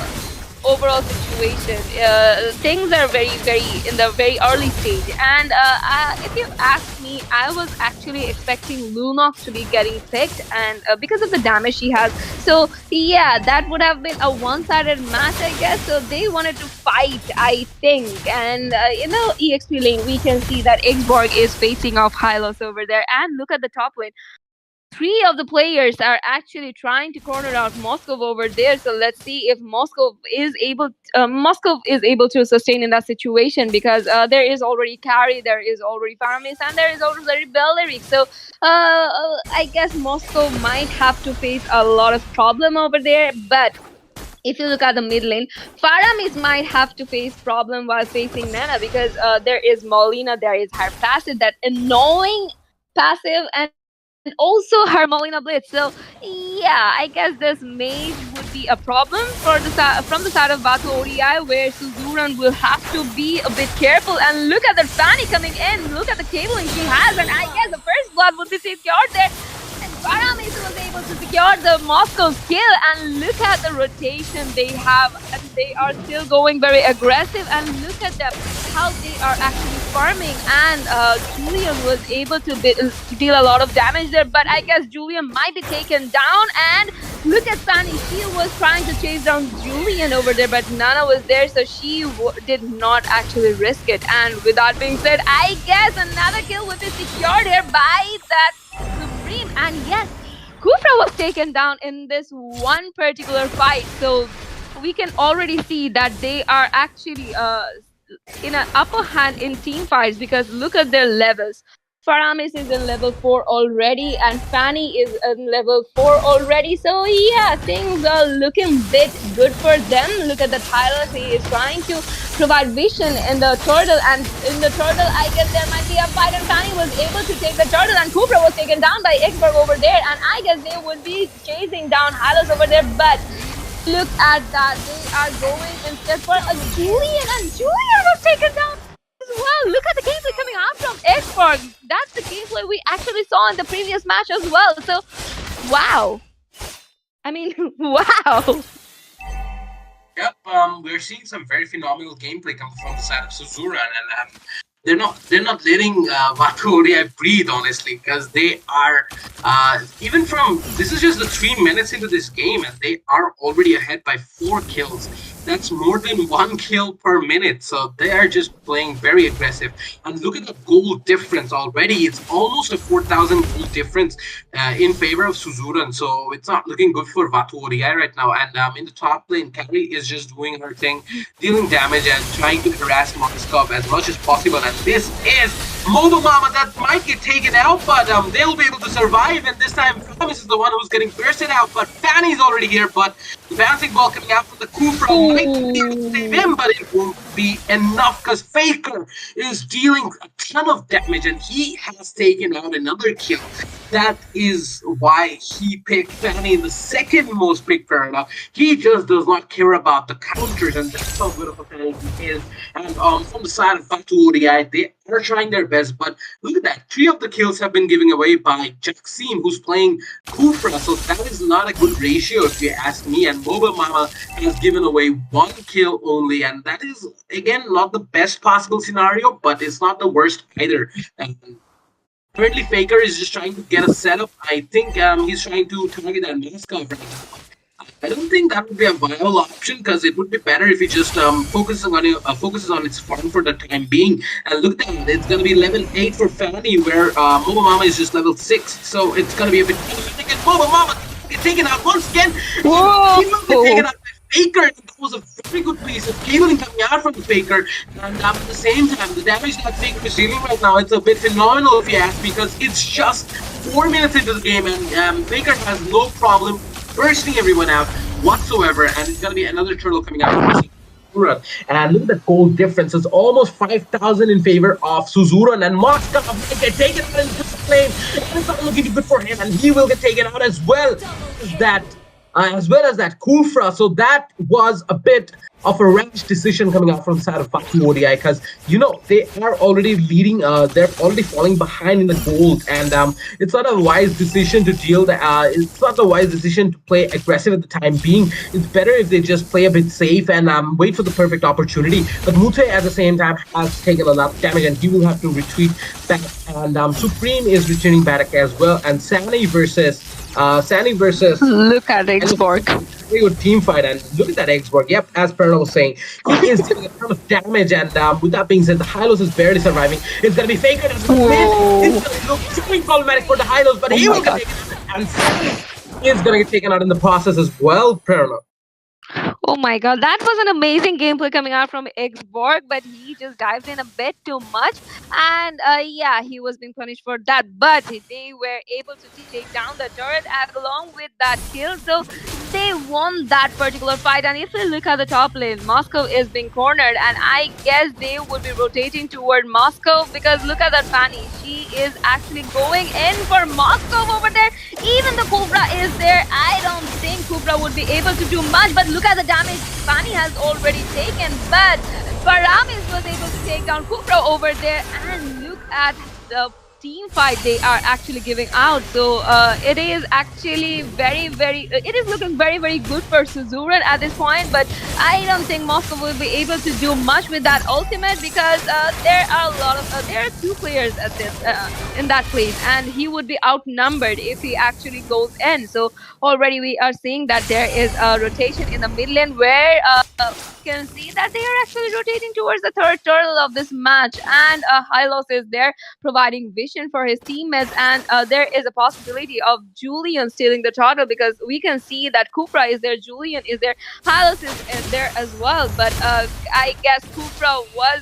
overall situation. Things are very, very in the very early stage, and if you ask me, I was actually expecting Lunox to be getting picked, and because of the damage she has. So yeah, that would have been a one-sided match, I guess. So they wanted to fight, I think, and in the EXP lane, we can see that Xborg is facing off Hylos over there, and look at the top lane. Three of the players are actually trying to corner out Moscow over there. So let's see if Moscow is able to sustain in that situation, because there is already Carry, there is already Faramis, and there is already Belleric. So I guess Moscow might have to face a lot of problem over there. But if you look at the mid lane, Faramis might have to face problem while facing Nana, because there is Molina, there is her passive, that annoying passive, and also her Molina Blitz. So yeah, I guess this mage would be a problem for from the side of Batu ODI, where Suzuran will have to be a bit careful. And look at the Fanny coming in, look at the cabling she has, and I guess the first blood would be secured there. Faramis was able to secure the Moscow kill, and look at the rotation they have, and they are still going very aggressive, and look at them, how they are actually farming, and Julian was able to deal a lot of damage there, but I guess Julian might be taken down, and look at Fanny, she was trying to chase down Julian over there, but Nana was there, so she did not actually risk it. And with that being said, I guess another kill would be secured here by that Supreme, and yes, Kufra was taken down in this one particular fight. So we can already see that they are actually in an upper hand in team fights, because look at their levels. Faramis is in level 4 already, and Fanny is in level 4 already. So yeah, things are looking bit good for them. Look at the Tyler, he is trying to provide vision in the turtle, and in the turtle, I guess there might be a fight, and Fanny was able to take the turtle, and Cooper was taken down by Xberg over there, and I guess they would be chasing down Hylos over there, but look at that, they are going instead for a Julian, and Julian was taken down as well. Look at the gameplay coming out from Xborg. That's the gameplay we actually saw in the previous match as well. So, wow. I mean, wow. Yep, we're seeing some very phenomenal gameplay coming from the side of Suzuran, and they're not letting Batu ODI breathe, honestly, because they are even from this is just the 3 minutes into this game, and they are already ahead by 4 kills. That's more than 1 kill per minute, so they are just playing very aggressive. And look at the goal difference already. It's almost a 4,000 goal difference in favor of Suzuran, so it's not looking good for Batu ODI right now. And in the top lane, Carry is just doing her thing, dealing damage and trying to harass Moskov as much as possible. And this is Mobile Mama that might get taken out, but they'll be able to survive. And this time, Promise is the one who's getting bursted out, but Fanny's already here. But the bouncing ball coming out from the Kufra might be able to save him, but it won't be enough, because Faker is dealing a ton of damage, and he has taken out another kill. That is why he picked Fanny in the second most picked Parallel. He just does not care about the counters, and that's how good of a player he is. And from the side of Batu ODI, they are trying their best, but look at that. 3 of the kills have been given away by Jacksim, who's playing Kufra, so that is not a good ratio if you ask me. And Mobile Mama has given away 1 kill only, and that is, again, not the best possible scenario, but it's not the worst either. Currently, Faker is just trying to get a setup. I think he's trying to target that Moskov right now. I don't think that would be a viable option, because it would be better if he just focuses on its farm for the time being. And look at that, it's going to be level 8 for Fanny, where Mobile Mama is just level 6. So it's going to be a bit problematic, and Mobile Mama get taken out once again. Whoa. He will be taken out by Faker. That was a very good piece of cabling coming out from the Faker. And at the same time, the damage that Faker is dealing right now, it's a bit phenomenal if you ask, because it's just 4 minutes into the game and Faker has no problem bursting everyone out whatsoever. And it's going to be another turtle coming out from the Suzuran. And look at the goal difference. It's almost 5,000 in favor of Suzuran, and Moscow might get taken out into the flame. And it's not looking good for him, and he will get taken out as well as that Kufra. So that was a bit of a rash decision coming out from the side of Batu ODI, because they are already leading. They're already falling behind in the gold, and it's not a wise decision to deal. It's not a wise decision to play aggressive at the time being. It's better if they just play a bit safe and wait for the perfect opportunity. But Mute at the same time has taken a lot of damage, and he will have to retreat back. And Supreme is returning back as well. And Sani versus. Look at Xborg. Very good team fight, and look at that Xborg. Yep, as Perla was saying, he is dealing a ton of damage, and with that being said, the Hylos is barely surviving. It's gonna be Faker as well. It's gonna look very problematic for the Hylos, but he will get taken out, and Sani is gonna get taken out in the process as well, Perla. Oh my god, that was an amazing gameplay coming out from Xborg, but he just dived in a bit too much. And yeah, he was being punished for that. But they were able to take down the turret along with that kill. So they won that particular fight. And if we look at the top lane, Moscow is being cornered. And I guess they would be rotating toward Moscow, because look at that Fanny. She is actually going in for Moscow over there. Even the Cobra is there. I don't think Cobra would be able to do much. But look at the damage Fanny has already taken. But Paramis was able to take down Cobra over there. And look at the team fight they are actually giving out. So it is actually it is looking very good for Suzuran at this point, but I don't think Moscow will be able to do much with that ultimate, because there are two players at this in that place, and he would be outnumbered if he actually goes in. So already we are seeing that there is a rotation in the mid lane, where you can see that they are actually rotating towards the third turtle of this match, and Hylos is there providing vision for his teammates, and there is a possibility of Julian stealing the turtle, because we can see that Kupra is there, Julian is there, Hylos is there as well. But I guess Kupra was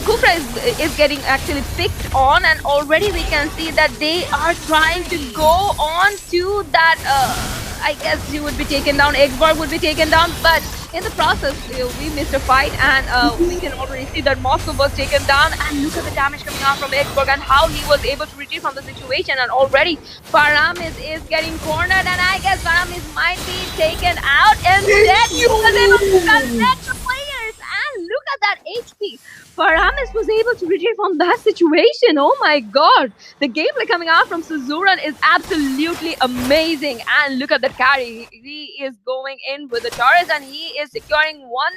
Kufra is getting actually picked on, and already we can see that they are trying to go on to that. I guess he would be taken down, Xborg would be taken down, but in the process we missed a fight, and we can already see that Moscow was taken down. And look at the damage coming out from Xborg and how he was able to retreat from the situation. And already Paramis is getting cornered, and I guess Paramis might be taken out instead. He was able to connect the players, and look at that HP. Paramis was able to retreat from that situation. Oh my god. The gameplay coming out from Suzuran is absolutely amazing. And look at that carry. He is going in with the turrets, and he is securing one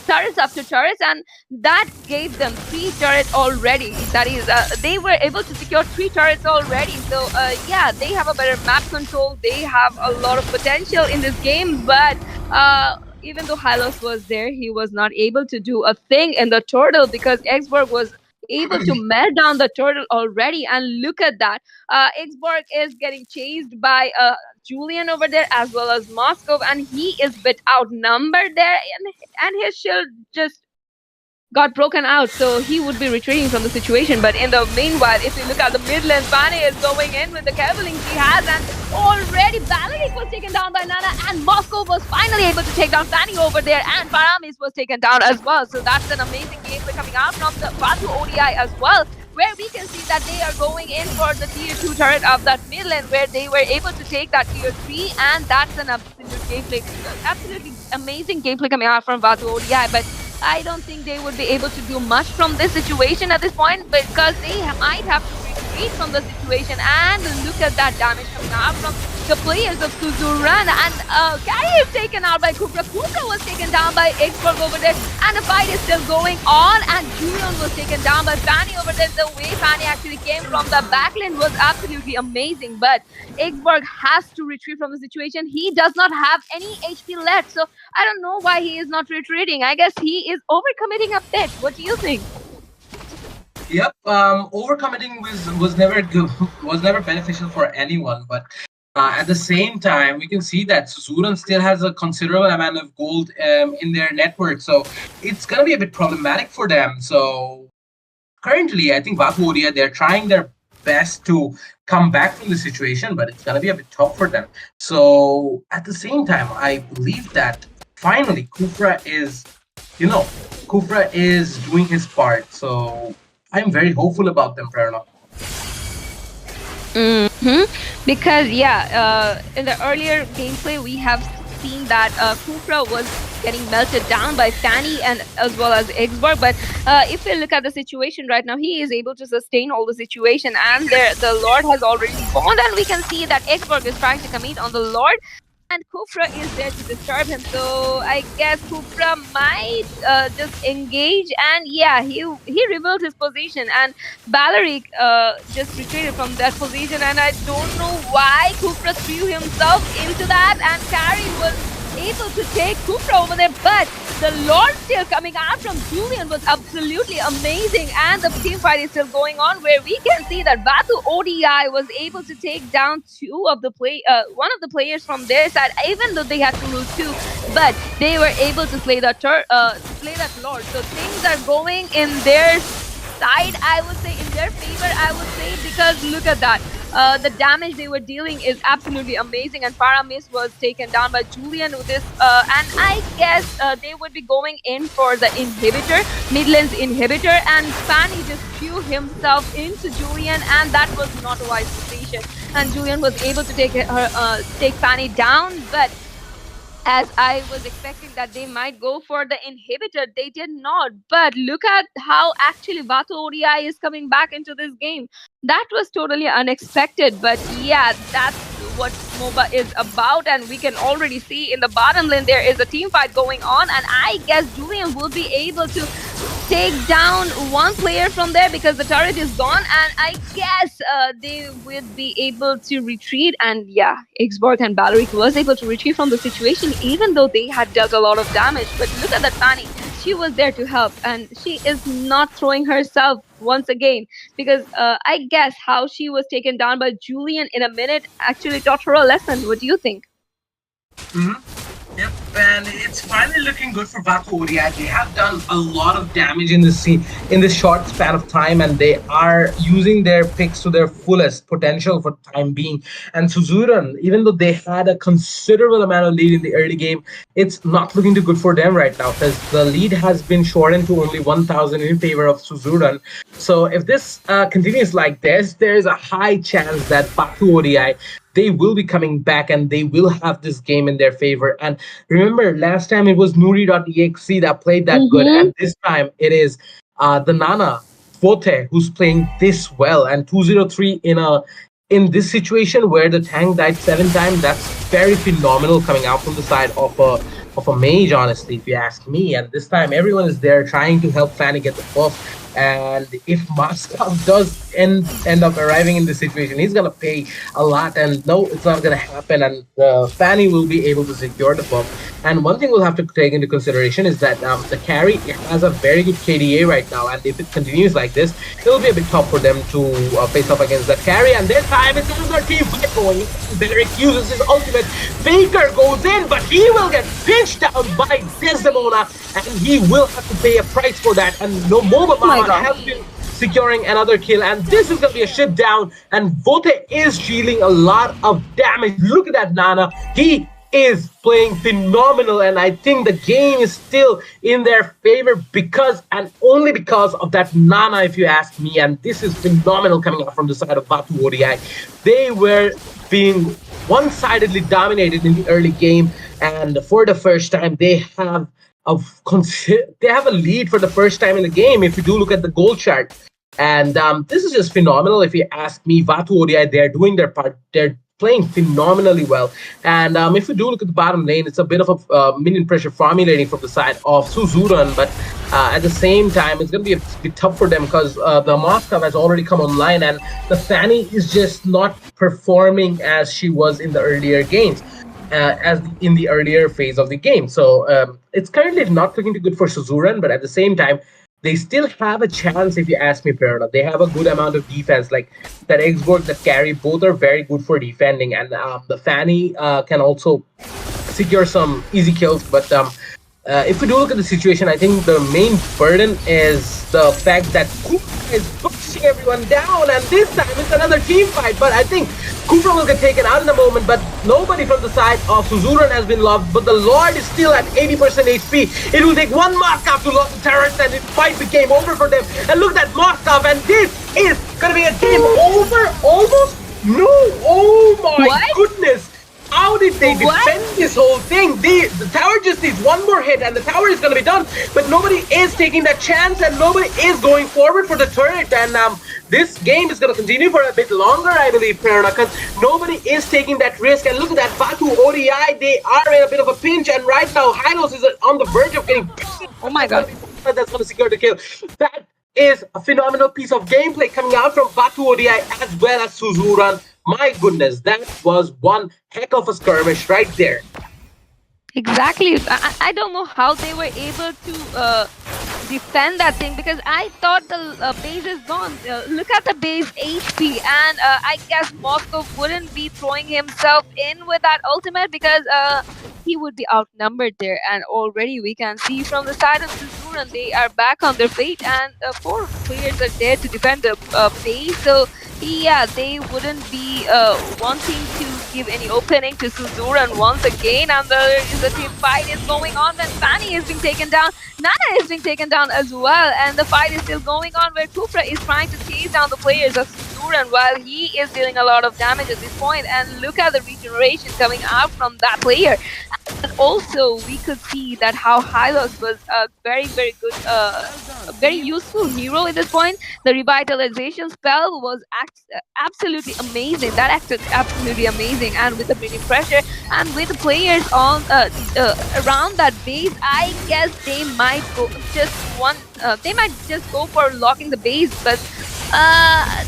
turrets after turrets, and that gave them 3 turrets already. That is, they were able to secure 3 turrets already. So yeah, they have a better map control. They have a lot of potential in this game, but even though Hylos was there, he was not able to do a thing in the turtle, because Xborg was able to melt down the turtle already. And look at that. Xborg is getting chased by Julian over there, as well as Moscow, and he is a bit outnumbered there, and his shield just got broken out, so he would be retreating from the situation. But in the meanwhile, if you look at the mid lane, Fanny is going in with the cabling she has, and already Balaric was taken down by Nana, and Moscow was finally able to take down Fanny over there, and Paramis was taken down as well. So that's an amazing gameplay coming out from the Batu ODI as well, where we can see that they are going in for the tier 2 turret of that mid lane, where they were able to take that tier 3, and that's an absolutely amazing gameplay coming out from Batu ODI. But I don't think they would be able to do much from this situation at this point, because they might have to retreat from the situation. And look at that damage coming out from the players of Suzuran, and Carry is taken out by Kupra. Kupra was taken down by Xborg over there, and the fight is still going on, and Julian was taken down by Fanny over there. The way Fanny actually came from the backlane was absolutely amazing, but Xborg has to retreat from the situation. He does not have any HP left, so I don't know why he is not retreating. I guess he is overcommitting a bit. What do you think? Yep, overcommitting was never good, was never beneficial for anyone. But At the same time, we can see that Suzuran still has a considerable amount of gold in their network, so it's gonna be a bit problematic for them. So currently, I think Vapu Odia, they're trying their best to come back from the situation, but it's gonna be a bit tough for them. So at the same time, I believe that finally Kufra is, you know, Kufra is doing his part. So I'm very hopeful about them, Prerna. Hmm. Because in the earlier gameplay we have seen that Kufra was getting melted down by Fanny and as well as Xborg. But if we look at the situation right now, he is able to sustain all the situation, and the Lord has already spawned, and we can see that Xborg is trying to commit on the Lord. And Kufra is there to disturb him, so I guess Kufra might just engage, and he revealed his position, and Balaric just retreated from that position, and I don't know why Kufra threw himself into that, and Carrie was able to take Kufra over there, but the Lord still coming out from Julian was absolutely amazing, and the team fight is still going on, where we can see that Batu ODI was able to take down one of the players from their side, even though they had to lose two, but they were able to slay that Lord. So things are going in their side, I would say, in their favor, I would say, because look at that. The damage they were dealing is absolutely amazing, and Paramis was taken down by Julian with this, and I guess they would be going in for the inhibitor, Midlands inhibitor, and Fanny just threw himself into Julian, and that was not a wise decision. And Julian was able to take Fanny down, but as I was expecting that they might go for the inhibitor, they did not. But look at how actually Vato ODI is coming back into this game. That was totally unexpected, but yeah, that's what MOBA is about, and we can already see in the bottom lane there is a team fight going on, and I guess Julian will be able to take down one player from there because the turret is gone, and I guess they would be able to retreat. And yeah, Xborg and Balaric was able to retreat from the situation even though they had dealt a lot of damage. But look at that Fanny. She was there to help, and she is not throwing herself once again, because I guess how she was taken down by Julian in a minute actually taught her a lesson. What do you think? Yep, and it's finally looking good for Vaku ODI. They have done a lot of damage in this short span of time, and they are using their picks to their fullest potential for the time being. And Suzuran, even though they had a considerable amount of lead in the early game, it's not looking too good for them right now, because the lead has been shortened to only 1,000 in favor of Suzuran. So if this continues like this, there is a high chance that Vaku ODI, they will be coming back and they will have this game in their favor. And remember, last time it was Nuri.exe that played that good, and this time it is the Nana Vote who's playing this well. And 203 in this situation where the tank died 7 times, that's very phenomenal coming out from the side of a mage, honestly, if you ask me. And this time everyone is there trying to help Fanny get the buff. And if Moscow does end up arriving in this situation, he's gonna pay a lot. And no, it's not gonna happen. And Fanny will be able to secure the buff. And one thing we'll have to take into consideration is that the carry has a very good KDA right now. And if it continues like this, it'll be a bit tough for them to face off against that carry. And this time it's another team fight going. Belleric uses his ultimate. Faker goes in, but he will get pinched down by Desdemona, and he will have to pay a price for that. And no MOBA Mama has been securing another kill, and this is gonna be a ship down, and Vote is dealing a lot of damage. Look at that Nana. He is playing phenomenal, and I think the game is still in their favor because and only because of that Nana, if you ask me. And this is phenomenal coming out from the side of Batu ODI. They were being one-sidedly dominated in the early game, and for the first time they have a lead for the first time in the game if you do look at the goal chart. And this is just phenomenal if you ask me. Vatu ODI, they're doing their part. They're playing phenomenally well. And if we do look at the bottom lane, it's a bit of a minion pressure formulating from the side of Suzuran, but at the same time, it's going to be a bit tough for them because the Moscow has already come online, and the Fanny is just not performing as she was in the earlier games. In the earlier phase of the game. So it's currently not looking too good for Suzuran, but at the same time, they still have a chance if you ask me, Perna. They have a good amount of defense, like that Xborg, that carry, both are very good for defending, and the Fanny can also secure some easy kills. But if we do look at the situation, I think the main burden is the fact that Kupra is pushing everyone down, and this time it's another team fight. But I think Kupra will get taken out in a moment, but nobody from the side of Suzuran has been locked. But the Lord is still at 80% HP. It will take one Moskov to lock the turrets, and the fight became over for them. And look at Moskov, and this is gonna be a game over almost. No, oh my What? goodness. How did they What? defend this whole thing? The tower just needs one more hit and the tower is going to be done. But nobody is taking that chance and nobody is going forward for the turret. And this game is going to continue for a bit longer, I believe, Prerna, because nobody is taking that risk. And look at that Batu ODI. They are in a bit of a pinch. And right now, Hylos is on the verge of getting... Oh my god. That's going to secure the kill. That is a phenomenal piece of gameplay coming out from Batu ODI as well as Suzuran. My goodness, that was one heck of a skirmish right there. Exactly. I don't know how they were able to defend that thing, because I thought the base is gone. Look at the base HP, and I guess Moscow wouldn't be throwing himself in with that ultimate, because he would be outnumbered there. And already we can see from the side of Suzuran, they are back on their feet, and 4 players are there to defend the base. So yeah, they wouldn't be wanting to give any opening to Suzuran once again, and the team fight is going on when Fanny is being taken down. Nana is being taken down as well, and the fight is still going on where Kupra is trying to chase down the players of Suzuran while he is dealing a lot of damage at this point. And look at the regeneration coming out from that player. And also, we could see that how Hylos was a very, very good, a very useful hero at this point. The revitalization spell was absolutely amazing. That acted absolutely amazing, and with the mini pressure and with the players on around that base, I guess they might go just one. They might just go for locking the base, but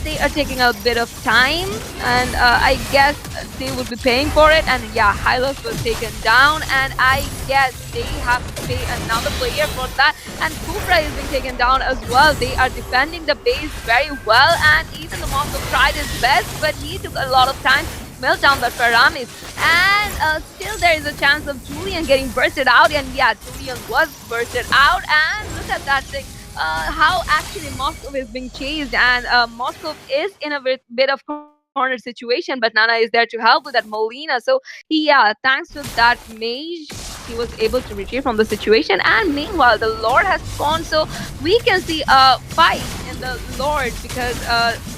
they are taking a bit of time, and I guess they would be paying for it. And yeah, Hylos was taken down, and I guess they have to pay another player for that. And Kupra is being taken down as well. They are defending the base very well, and even the Moscow tried his best, but he took a lot of time to melt down the pyramid. And still there is a chance of Julian getting bursted out, and yeah, Julian was bursted out. And look at that thing. How actually Moscow is being chased, and Moscow is in a bit of corner situation, but Nana is there to help with that Molina. So yeah, thanks to that mage, he was able to retrieve from the situation. And meanwhile, the Lord has spawned, so we can see a fight in the Lord, because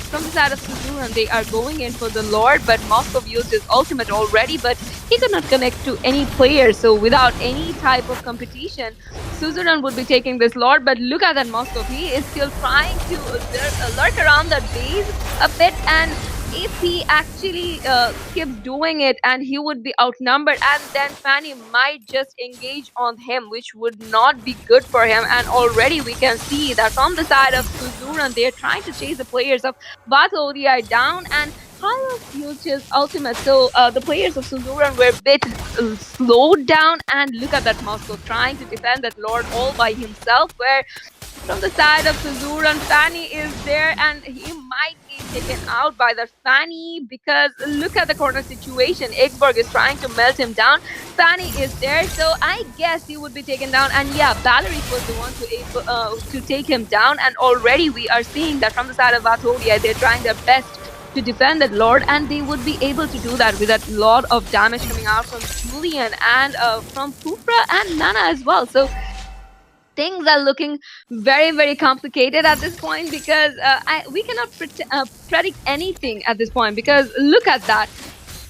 from the side of Suzuran, they are going in for the Lord, but Moscow used his ultimate already, but he could not connect to any player. So without any type of competition, Suzuran would be taking this Lord. But look at that Moscow, he is still trying to lurk around that base a bit, and if he actually keeps doing it, and he would be outnumbered, and then Fanny might just engage on him, which would not be good for him. And already we can see that from the side of Suzuran, they are trying to chase the players of Batu ODI down, and Hylos used his ultimate, so the players of Suzuran were a bit slowed down. And look at that Moscow trying to defend that Lord all by himself, where from the side of Suzuran, Fanny is there, and he might be taken out by the Fanny, because look at the corner situation. Ekborg is trying to melt him down. Fanny is there, so I guess he would be taken down. And yeah, Balaric was the one to take him down. And already we are seeing that from the side of Vatodia, they're trying their best to defend that Lord, and they would be able to do that with that lot of damage coming out from Julian and from Kupra and Nana as well. So things are looking very, very complicated at this point, because we cannot predict anything at this point, because look at that.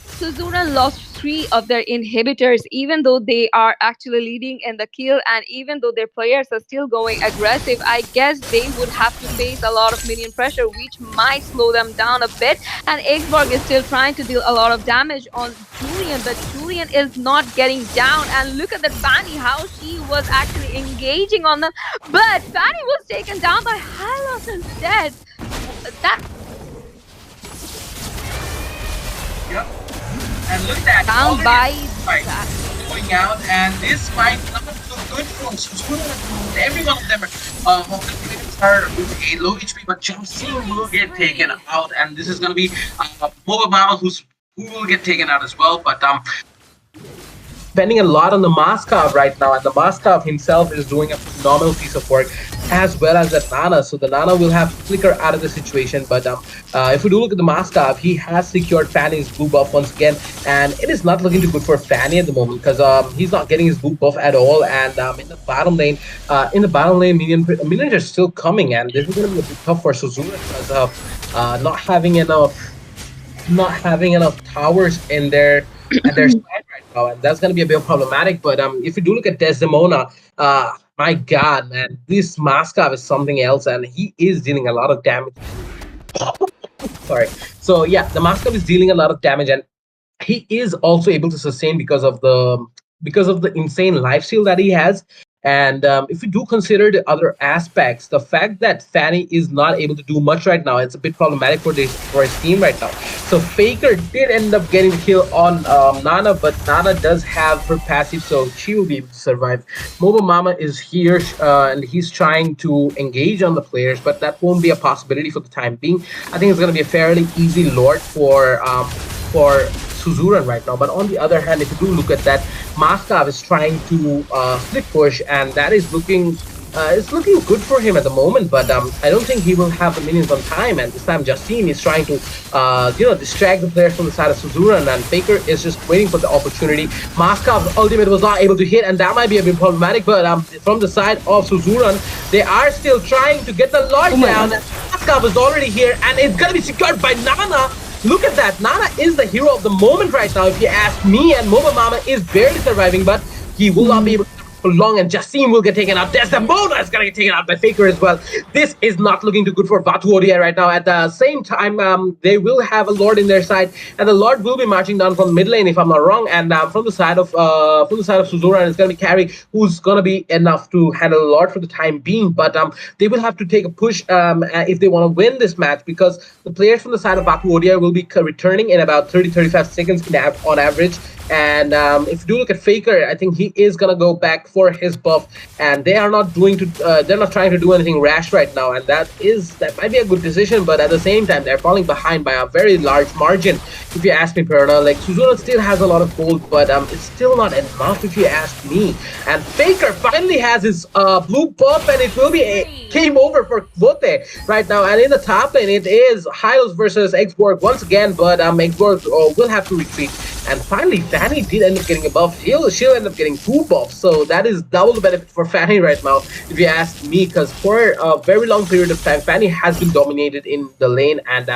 Suzuran lost 3 of their inhibitors, even though they are actually leading in the kill, and even though their players are still going aggressive. I guess they would have to face a lot of minion pressure, which might slow them down a bit. And Ekborg is still trying to deal a lot of damage on Julian, but Julian is not getting down. And look at that Fanny, how she was actually engaging on them, but Fanny was taken down by Hylos instead. That... Yep. And look at that, down by going out, and this might not look good for Suzuran. Every one of them of the players are with a low HP, but Jamsing will get taken out, and this is going to be Mobamama who will get taken out as well. But spending a lot on the Maskov right now, and the Maskov himself is doing a phenomenal piece of work, as well as the Nana. So the Nana will have to flicker out of the situation. But if we do look at the Maskov, he has secured Fanny's blue buff once again, and it is not looking too good for Fanny at the moment because he's not getting his blue buff at all. And in the bottom lane, minions are still coming, and this is going to be a bit tough for Suzuran because of not having enough towers in their at their side right now, and that's going to be a bit problematic. But if you do look at Desdemona, my God, man, this Maskov is something else, and he is dealing a lot of damage. Sorry. So yeah, the Maskov is dealing a lot of damage, and he is also able to sustain because of the insane lifesteal that he has. And if we do consider the other aspects, the fact that Fanny is not able to do much right now, it's a bit problematic for his team right now. So Faker did end up getting the kill on Nana, but Nana does have her passive, so she will be able to survive. Moba Mama is here, and he's trying to engage on the players, but that won't be a possibility for the time being. I think it's going to be a fairly easy lord for Suzuran right now. But on the other hand, if you do look at that, Maskov is trying to split push, and that is looking it's looking good for him at the moment. But I don't think he will have the minions on time. And this time, Justine is trying to distract the players from the side of Suzuran, and Faker is just waiting for the opportunity. Maskov's ultimate was not able to hit, and that might be a bit problematic. But from the side of Suzuran, they are still trying to get the Lord down. Maskov is already here, and it's gonna be secured by Nana. Look at that. Nana is the hero of the moment right now, if you ask me, and Moba Mama is barely surviving, but he will not be able to for long, and Jassim will get taken out. Desdemona is going to get taken out by Faker as well. This is not looking too good for Vatu ODI right now. At the same time, they will have a Lord in their side, and the Lord will be marching down from mid lane, if I'm not wrong. And from the side of Suzuran, it's going to be Carry, who's going to be enough to handle the Lord for the time being. But they will have to take a push if they want to win this match, because the players from the side of Vatu ODI will be returning in about 30-35 seconds on average. And if you do look at Faker, I think he is gonna go back for his buff, and they are not they're not trying to do anything rash right now, and that might be a good decision. But at the same time, they're falling behind by a very large margin, if you ask me, Perna. Like, Suzuran still has a lot of gold, but it's still not enough, if you ask me. And Faker finally has his blue buff, and it will be a game over for Vote right now. And in the top lane, it is Hylos versus Xborg once again, but Xborg will have to retreat. And finally, Fanny did end up getting a buff. She'll end up getting 2 buffs. So that is double the benefit for Fanny right now, if you ask me, because for a very long period of time, Fanny has been dominated in the lane, and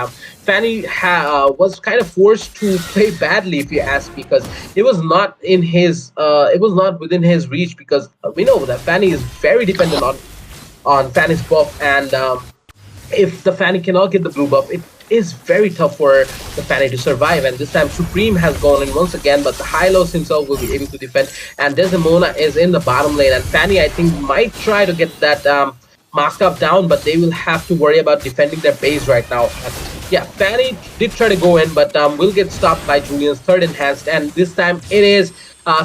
Fanny was kind of forced to play badly, if you ask me, because it was not within his reach, because we know that Fanny is very dependent on Fanny's buff, and if the Fanny cannot get the blue buff, it is very tough for the Fanny to survive. And this time Supreme has gone in once again, but the Hylos himself will be able to defend, and Desdemona is in the bottom lane, and Fanny, I think, might try to get that Maskov down, but they will have to worry about defending their base right now. And yeah, Fanny did try to go in, but will get stopped by Julian's third enhanced, and this time it is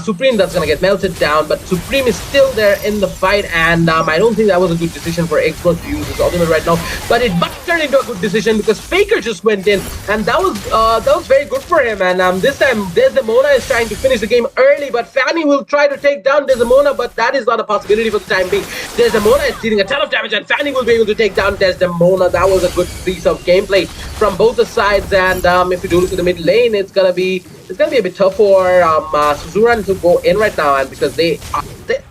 Supreme that's gonna get melted down, but Supreme is still there in the fight, and I don't think that was a good decision for Xbox to use his ultimate right now, but it might turn into a good decision because Faker just went in, and that was very good for him. And this time Desdemona is trying to finish the game early, but Fanny will try to take down Desdemona, but that is not a possibility for the time being. Desdemona is dealing a ton of damage, and Fanny will be able to take down Desdemona. That was a good piece of gameplay from both the sides. And if you do look at the mid lane, it's gonna be a bit tough for Suzuran to go in right now, and because they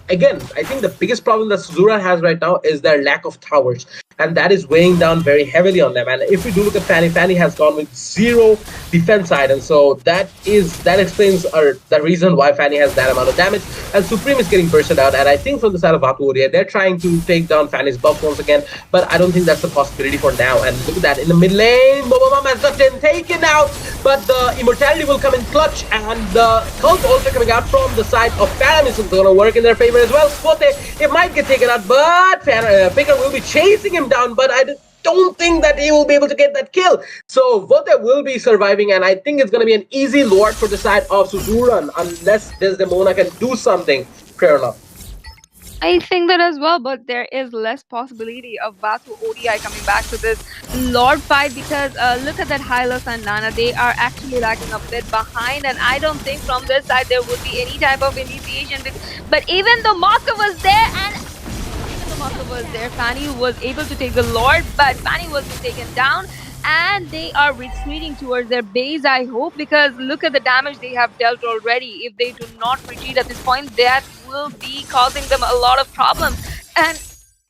again, I think the biggest problem that Suzuran has right now is their lack of towers, and that is weighing down very heavily on them. And if we do look at Fanny has gone with 0 defense side, and so that explains the reason why Fanny has that amount of damage, and Supreme is getting bursted out. And I think from the side of Vatu, they're trying to take down Fanny's buff once again, but I don't think that's a possibility for now. And look at that, in the mid lane, Mobamam has not been taken out, but the immortality will come in clutch, and the cult also coming out from the side of Paramis is going to work in their favor as well. Spote, it might get taken out, but Faker will be chasing him down, but I don't think that he will be able to get that kill. So Vote will be surviving, and I think it's going to be an easy lord for the side of Suzuran, unless Desdemona can do something. Fair enough. I think that as well, but there is less possibility of Batu ODI coming back to this Lord fight because look at that Hylos and Nana. They are actually lagging a bit behind, and I don't think from this side there would be any type of initiation. But even though Moscow was there, and even though Moscow was there, Fanny was able to take the Lord, but Fanny was taken down. And they are retreating towards their base, I hope, because look at the damage they have dealt already. If they do not retreat at this point, that will be causing them a lot of problems. And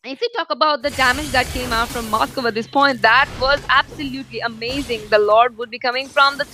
if you talk about the damage that came out from Moscow at this point, that was absolutely amazing. The Lord would be coming from the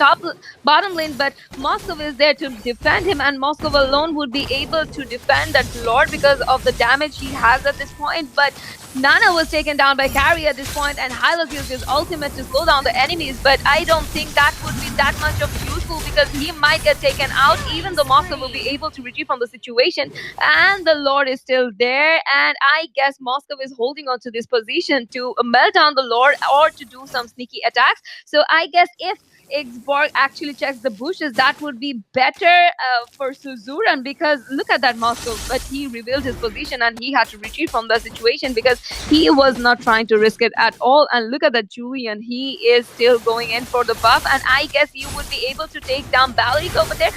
bottom lane, but Moscow is there to defend him, and Moscow alone would be able to defend that Lord because of the damage he has at this point. But Nana was taken down by Carry at this point, and Hylos used his ultimate to slow down the enemies, but I don't think that would be that much of useful because he might get taken out, even though Moscow will be able to retrieve from the situation, and the Lord is still there, and I guess Moscow is holding on to this position to melt down the Lord or to do some sneaky attacks. So I guess if Xborg actually checks the bushes, that would be better for Suzuran because look at that Moscow, but he revealed his position and he had to retreat from the situation because he was not trying to risk it at all. And look at that Julian, he is still going in for the buff, and I guess you would be able to take down Balric over there.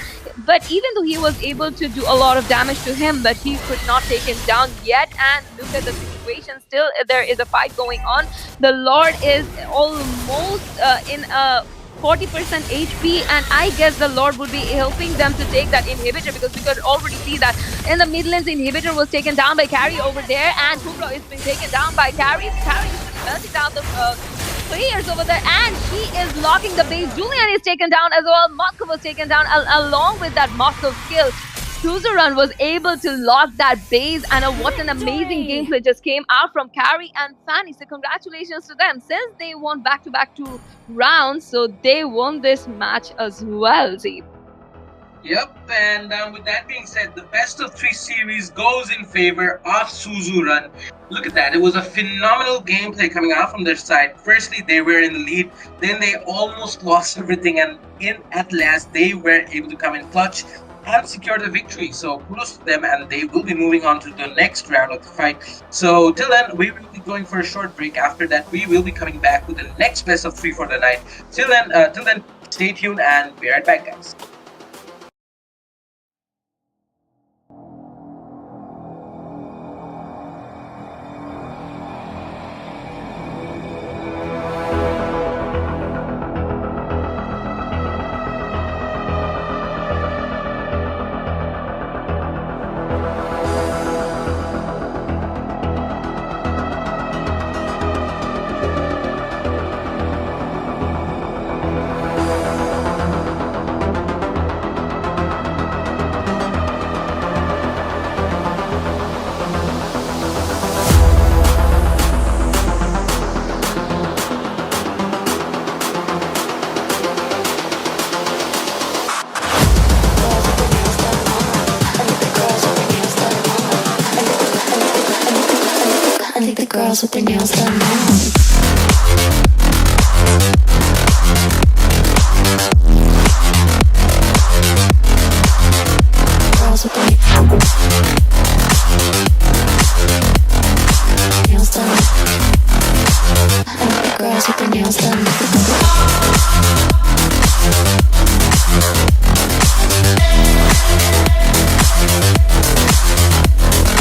But even though he was able to do a lot of damage to him, but he could not take him down yet. And look at the situation, still there is a fight going on. The Lord is almost in a 40% HP, and I guess the Lord would be helping them to take that inhibitor because we could already see that in the mid lanes, the inhibitor was taken down by Carry over there, and Hubra is being taken down by Carry. Carry is melting down the players over there, and she is locking the base. Julian is taken down as well. Moscow was taken down along with that Moscow skill. Suzuran was able to lock that base, and what an amazing gameplay just came out from Carry and Fanny. So congratulations to them since they won back-to-back 2 rounds. So they won this match as well, Z. Yep, and with that being said, the best of 3 series goes in favor of Suzuran. Look at that, it was a phenomenal gameplay coming out from their side. Firstly, they were in the lead, then they almost lost everything, and at last they were able to come in clutch and secure the victory. So kudos to them, and they will be moving on to the next round of the fight. So till then, we will be going for a short break. After that, we will be coming back with the next best of 3 for the night. Till then, stay tuned, and be right back, guys. I think the girls with their nails done now. Girls with their nails done. I think the girls with their nails done.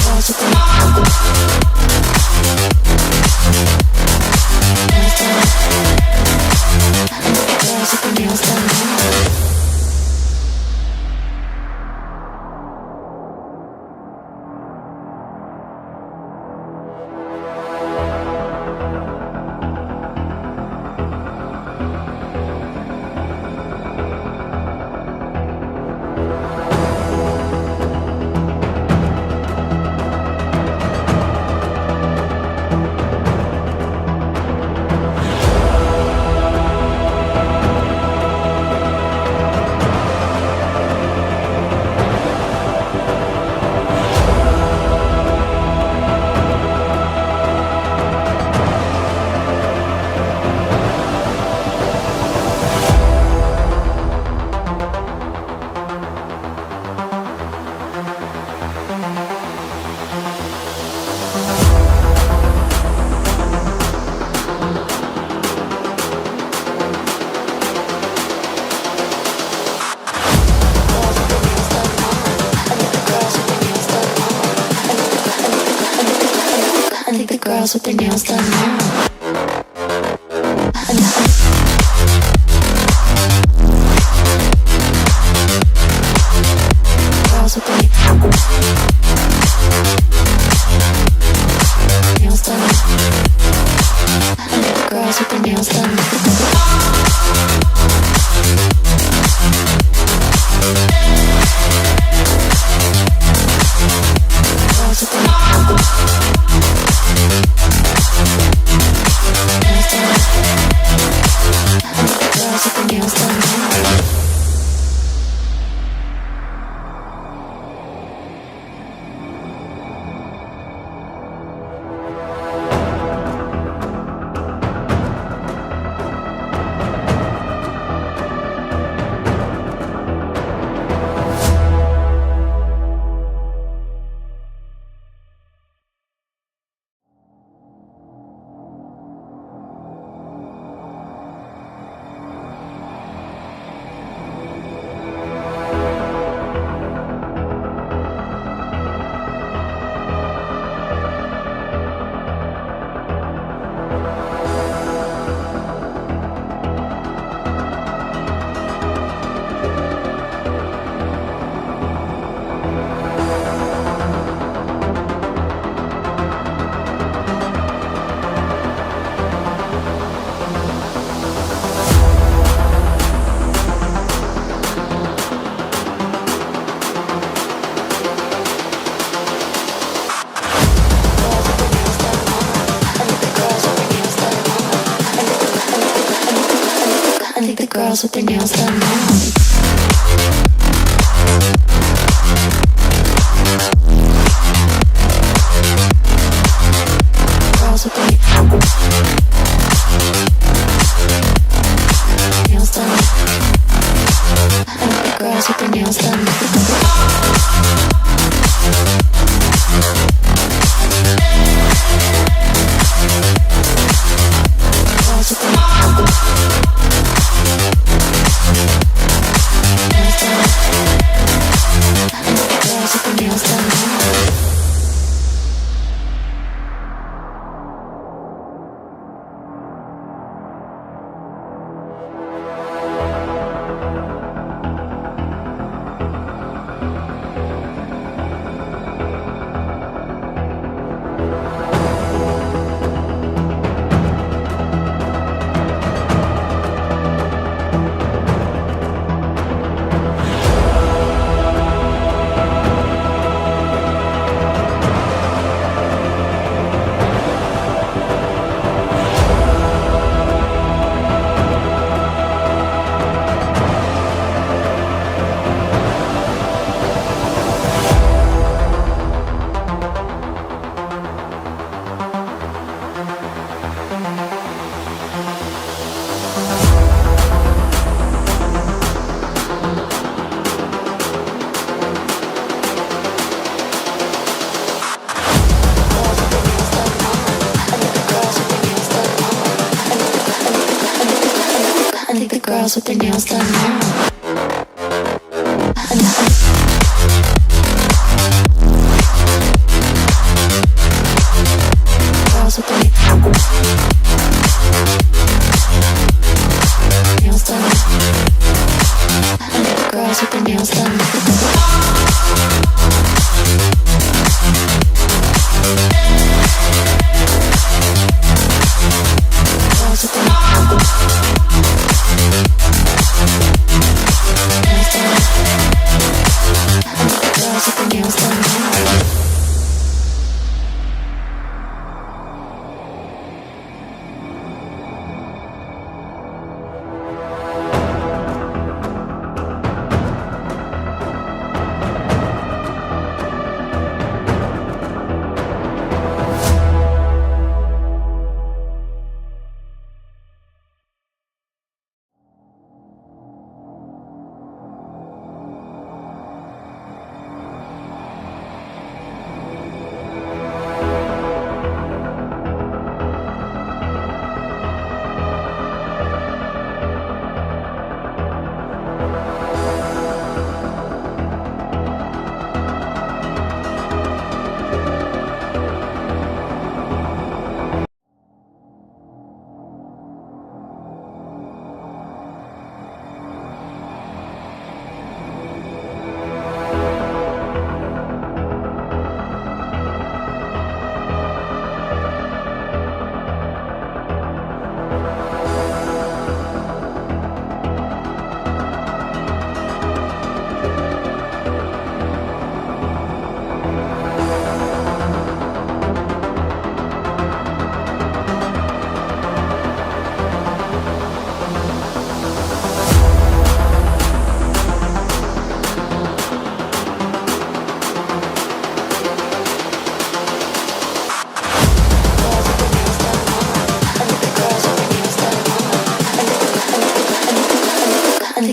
Girls with their nails done. girls with their nails done now. Girls with their nails done. Girls with their nails done. Girls with their nails done. I think the girls with their nails done now. Girls with their nails done. I think the girls with their nails done. Girls with their nails done now. I think the girls with their nails done now. Girls with their nails done. I think the girls with their nails done. Girls with their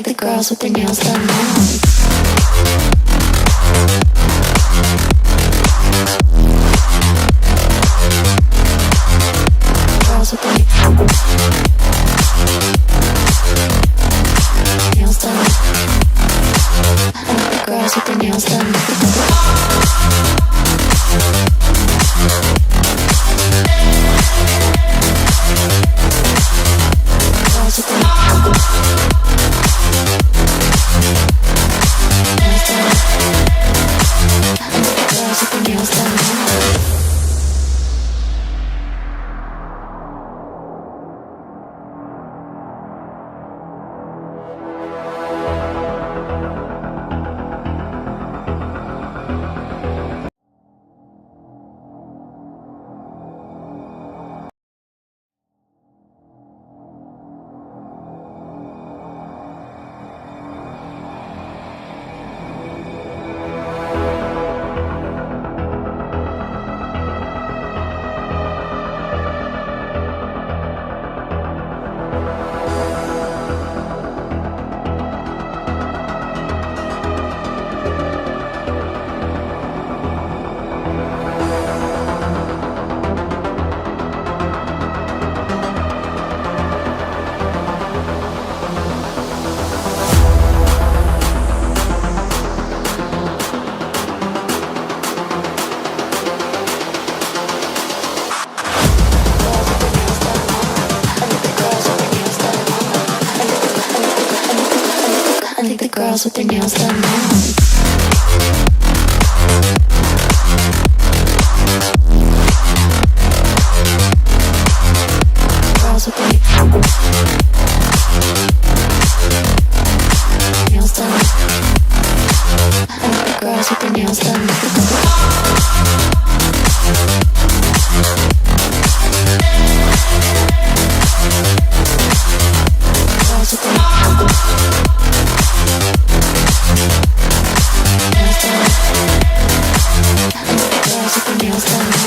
think the girls with their nails done now. Girls with their nails done. I think the girls with their nails done. Girls with their nails done. I think the girls with their nails done now. I think the girls with their nails done now. Girls with their nails done. I think the girls with their nails done. Girls with their nails done. I think the girls with their nails done now.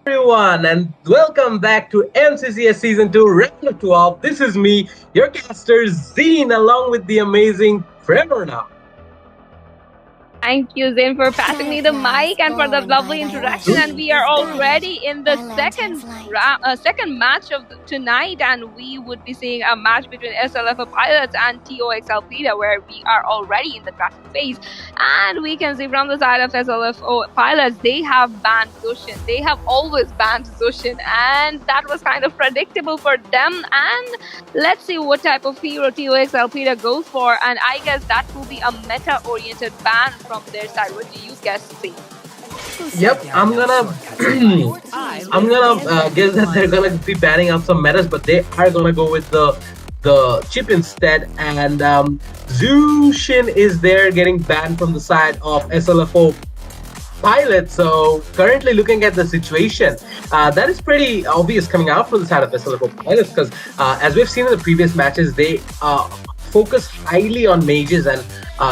Everyone, and welcome back to MCCS Season 2, Round of 12. This is me, your caster Zine, along with the amazing Prerna. Thank you, Zain, for passing me the mic and for the lovely introduction. And we are already in the second match of tonight, and we would be seeing a match between SLF Pilots and TOXL Pita, where we are already in the crafting phase. And we can see from the side of SLF Pilots, they have banned Zushin. They have always banned Zushin, and that was kind of predictable for them. And let's see what type of hero TOXL Pita goes for, and I guess that will be a meta-oriented ban from their side. What do you guys think? Yep, I'm gonna guess that they're gonna be banning out some metas, but they are gonna go with the chip instead. And Zushin is there getting banned from the side of SLFO Pilot. So currently looking at the situation, that is pretty obvious coming out from the side of SLFO Pilots, because as we've seen in the previous matches, they focus highly on mages, and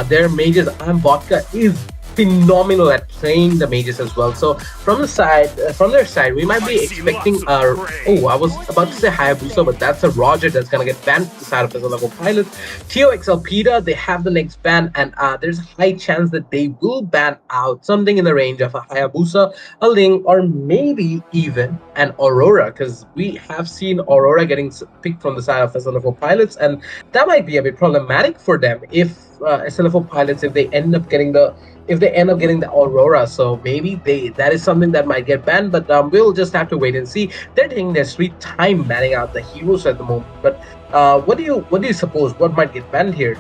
their mages Vodka is phenomenal at playing the mages as well. So from their side, we might be expecting oh, I was about to say Hayabusa, but that's a Roger that's gonna get banned from the side of the level pilot. TOX Alpida, they have the next ban, and there's a high chance that they will ban out something in the range of a Hayabusa, a Ling, or maybe even an Aurora, because we have seen Aurora getting picked from the side of SLFO pilots, and that might be a bit problematic for them if SLFO pilots, if they end up getting the Aurora. So maybe that is something that might get banned, but we'll just have to wait and see. They're taking their sweet time banning out the heroes at the moment. But what do you suppose what might get banned here?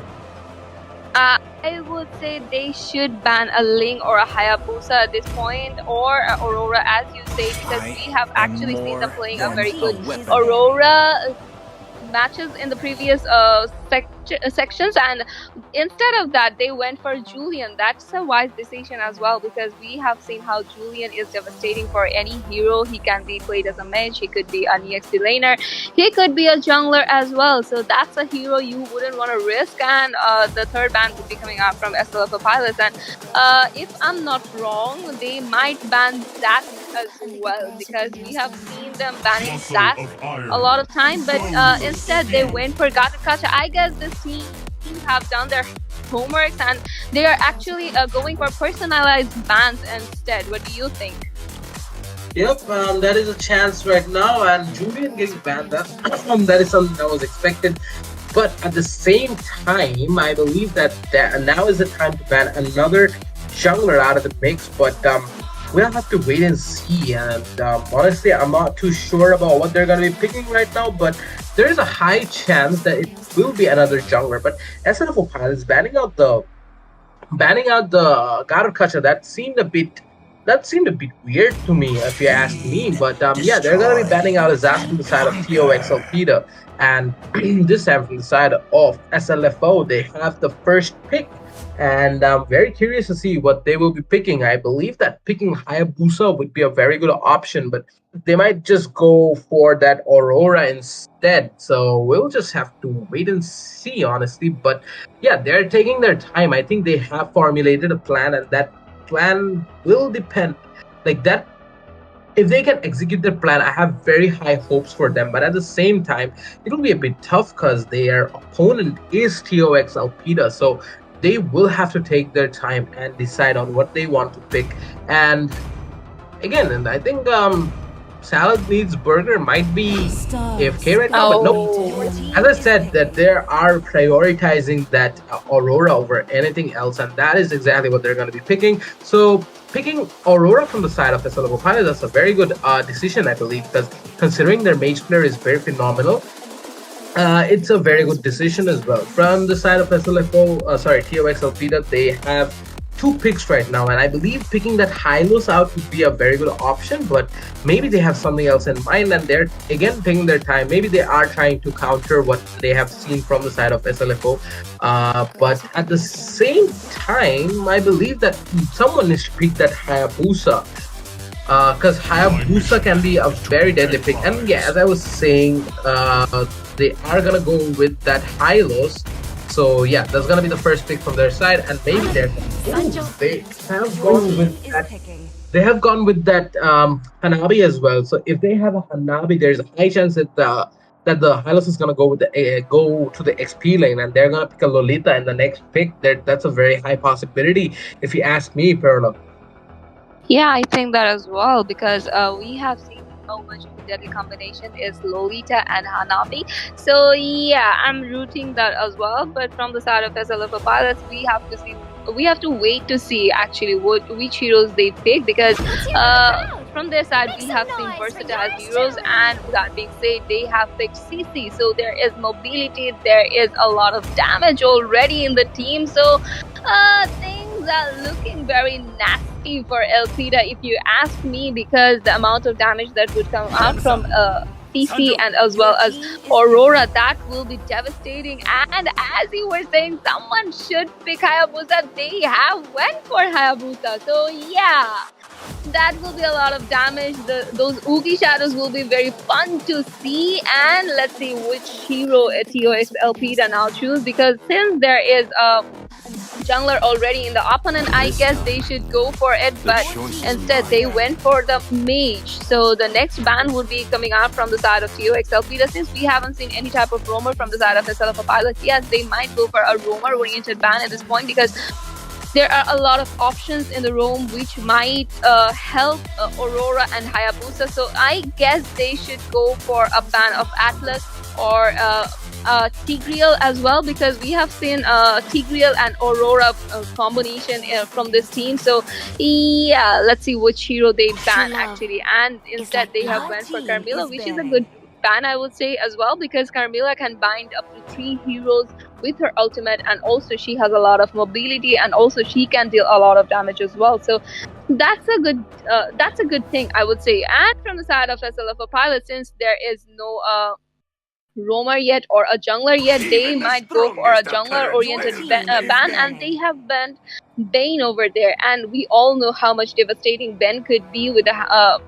I would say they should ban a Ling or a Hayabusa at this point, or a Aurora, as you say, because we have actually seen them playing a very good Aurora matches in the previous sections, and instead of that they went for Julian. That's a wise decision as well, because we have seen how Julian is devastating for any hero. He can be played as a mage, he could be an EXP laner, he could be a jungler as well, so that's a hero you wouldn't want to risk. And the third ban would be coming out from SLFO pilots, and if I'm not wrong, they might ban that as well, because we have seen them banning that a lot of time, but instead they went for Gattacacha. I guess this team have done their homeworks and they are actually going for personalized bans instead. What do you think? Yep, that is a chance right now, and Julian getting banned, that is something that was expected. But at the same time, I believe that now is the time to ban another jungler out of the mix, but we'll have to wait and see. And honestly, I'm not too sure about what they're going to be picking right now, but there is a high chance that it will be another jungler. But SNFO pilots banning out the Garukacha, that seemed a bit weird to me, if you ask me. But yeah, they're gonna be banning out Azaz from the side of TOX Alpida, and this time from the side of SLFO, they have the first pick. And I'm very curious to see what they will be picking. I believe that picking Hayabusa would be a very good option, but they might just go for that Aurora instead. So we'll just have to wait and see, honestly. But yeah, they're taking their time. I think they have formulated a plan, and that plan will depend. Like that, if they can execute their plan, I have very high hopes for them. But at the same time, it'll be a bit tough because their opponent is TOX Alpida. So they will have to take their time and decide on what they want to pick. And again, and I think salad needs burger might be AFK right now, but nope. As I said, that they are prioritizing that Aurora over anything else, and that is exactly what they're going to be picking. So picking Aurora from the side of SLFO Pilot, that's a very good decision, I believe, because considering their mage player is very phenomenal, it's a very good decision as well. From the side of SLFO, TOX Alpida, they have 2 picks right now, and I believe picking that Hylos out would be a very good option, but maybe they have something else in mind, and they're again taking their time. Maybe they are trying to counter what they have seen from the side of SLFO, but at the same time, I believe that someone needs to pick that Hayabusa, because Hayabusa can be a very deadly pick. And yeah, as I was saying, they are gonna go with that Hylos. So yeah, that's gonna be the first pick from their side, and maybe they have gone with that. They have gone with that Hanabi as well. So if they have a Hanabi, there's a high chance that the Hylos is gonna go with go to the XP lane, and they're gonna pick a Lolita in the next pick. That's a very high possibility, if you ask me, Perla. Yeah, I think that as well, because we have seen how much of a deadly combination is Lolita and Hanabi. So yeah, I'm rooting that as well. But from the side of SLFO pilots, we have to wait to see actually which heroes they pick, because from their side we have seen versatile heroes, and that being said, they have picked CC, so there is mobility, there is a lot of damage already in the team. So things are looking very nasty for Elpida, if you ask me, because the amount of damage that would come out from CC and as well as Aurora, that will be devastating. And as you were saying, someone should pick Hayabusa. They have went for Hayabusa. So yeah, that will be a lot of damage. Those Oogie shadows will be very fun to see, and let's see which hero TOX Elpida now choose, because since there is jungler already in the opponent, I guess they should go for it, but instead they went for the mage. So the next ban would be coming out from the side of TOXLP. Since we haven't seen any type of roamer from the side of SLF Pilot, yes, they might go for a roamer-oriented ban at this point, because there are a lot of options in the roam which might help Aurora and Hayabusa. So I guess they should go for a ban of Atlas or Tigreal as well, because we have seen Tigreal and Aurora combination from this team. So yeah, let's see which hero they ban actually. And instead they have went for Carmilla, which is a good ban, I would say, as well, because Carmilla can bind up to 3 heroes with her ultimate, and also she has a lot of mobility, and also she can deal a lot of damage as well. So that's a good thing, I would say. And from the side of SLF Pilot, since there is no roamer yet or a jungler yet, they might go for a jungler oriented ban, and they have banned Bane over there. And we all know how much devastating Ben could be with the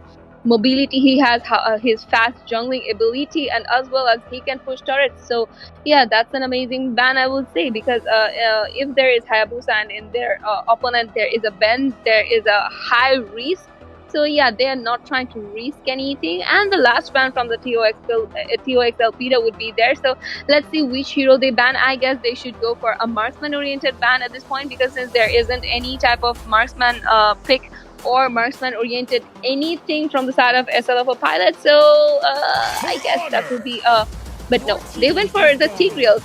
mobility he has, his fast jungling ability, and as well as he can push turrets. So yeah, that's an amazing ban, I would say, because if there is Hayabusa and in their opponent there is a Ben, there is a high risk. So yeah, they are not trying to risk anything. And the last ban from the TOXLP would be there. So let's see which hero they ban. I guess they should go for a marksman oriented ban at this point, because since there isn't any type of marksman pick or marksman oriented anything from the side of SLF Pilot, so I guess that would be but no, they went for the Tigreal.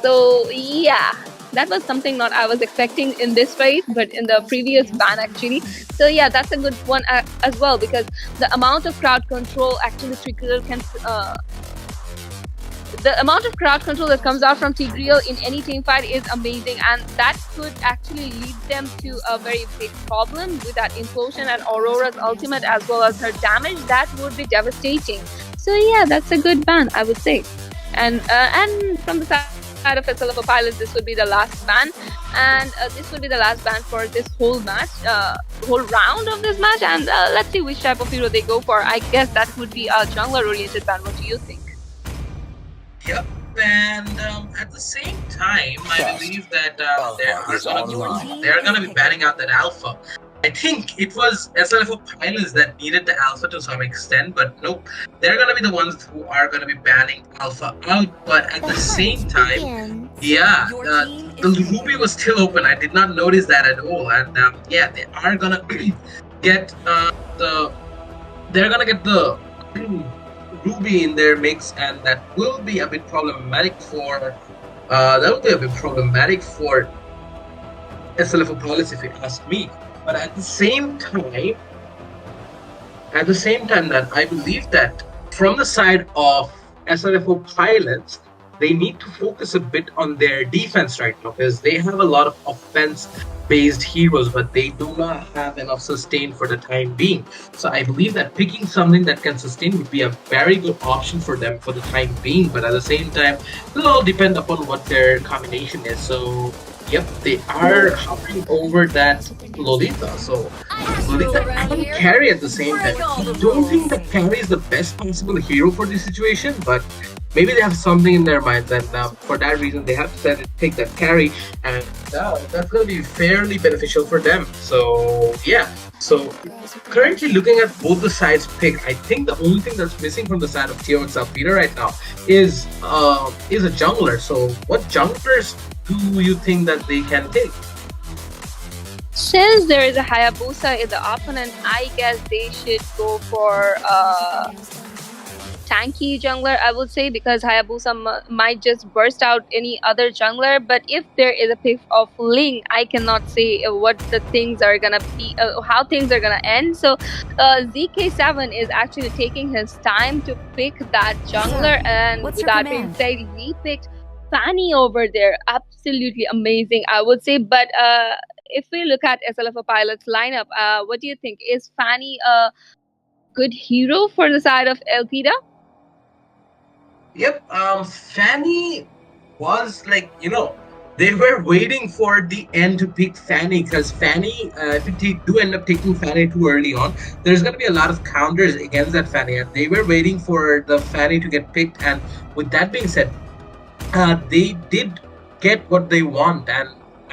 So yeah, that was something not I was expecting in this phase, but in the previous ban actually. So yeah, that's a good one as well, because the amount of crowd control actually Tigreal can the amount of crowd control that comes out from Tigreal in any team fight is amazing, and that could actually lead them to a very big problem with that implosion and Aurora's ultimate as well as her damage. That would be devastating. So yeah, that's a good ban, I would say. And from the side of SLF Pilot, this would be the last ban, and this would be the last ban for this whole match, whole round of this match. And let's see which type of hero they go for. I guess that would be a jungler oriented ban. What do you think? Yep, and at the same time, I believe that they're gonna be banning out that alpha. I think it was SLF pilots that needed the alpha to some extent, but nope, they're gonna be the ones who are gonna be banning alpha out. But at the same time, yeah, the ruby was still open. I did not notice that at all, and yeah, they are gonna get the ruby in their mix, and that will be a bit problematic for SLF pilots, if you ask me. But at the same time that I believe that from the side of SLFO pilots, they need to focus a bit on their defense right now, because they have a lot of offense-based heroes, but they do not have enough sustain for the time being. So I believe that picking something that can sustain would be a very good option for them for the time being. But at the same time, it will all depend upon what their combination is. So yep, they are hovering over that Lolita. So Lolita can carry at the same time. I don't think that carry is the best possible hero for this situation, but maybe they have something in their minds, and for that reason they have decided to take that carry, and that's going to be fairly beneficial for them. So yeah, so currently looking at both the sides pick, I think the only thing that's missing from the side of TOXLP right now is a jungler. So what junglers do you think that they can take? Since there is a Hayabusa in the opponent, I guess they should go for tanky jungler, I would say, because Hayabusa might just burst out any other jungler. But if there is a pick of Ling, I cannot say what the things are gonna be, how things are gonna end. So ZK7 is actually taking his time to pick that jungler, and with that being said, he picked Fanny over there. Absolutely amazing, I would say. But if we look at SLF Pilot's lineup, what do you think? Is Fanny a good hero for the side of Elpida? Yep, Fanny was like, they were waiting for the end to pick Fanny, because Fanny, if you do end up taking Fanny too early on, there's going to be a lot of counters against that Fanny, and they were waiting for the Fanny to get picked. And with that being said, they did get what they want, and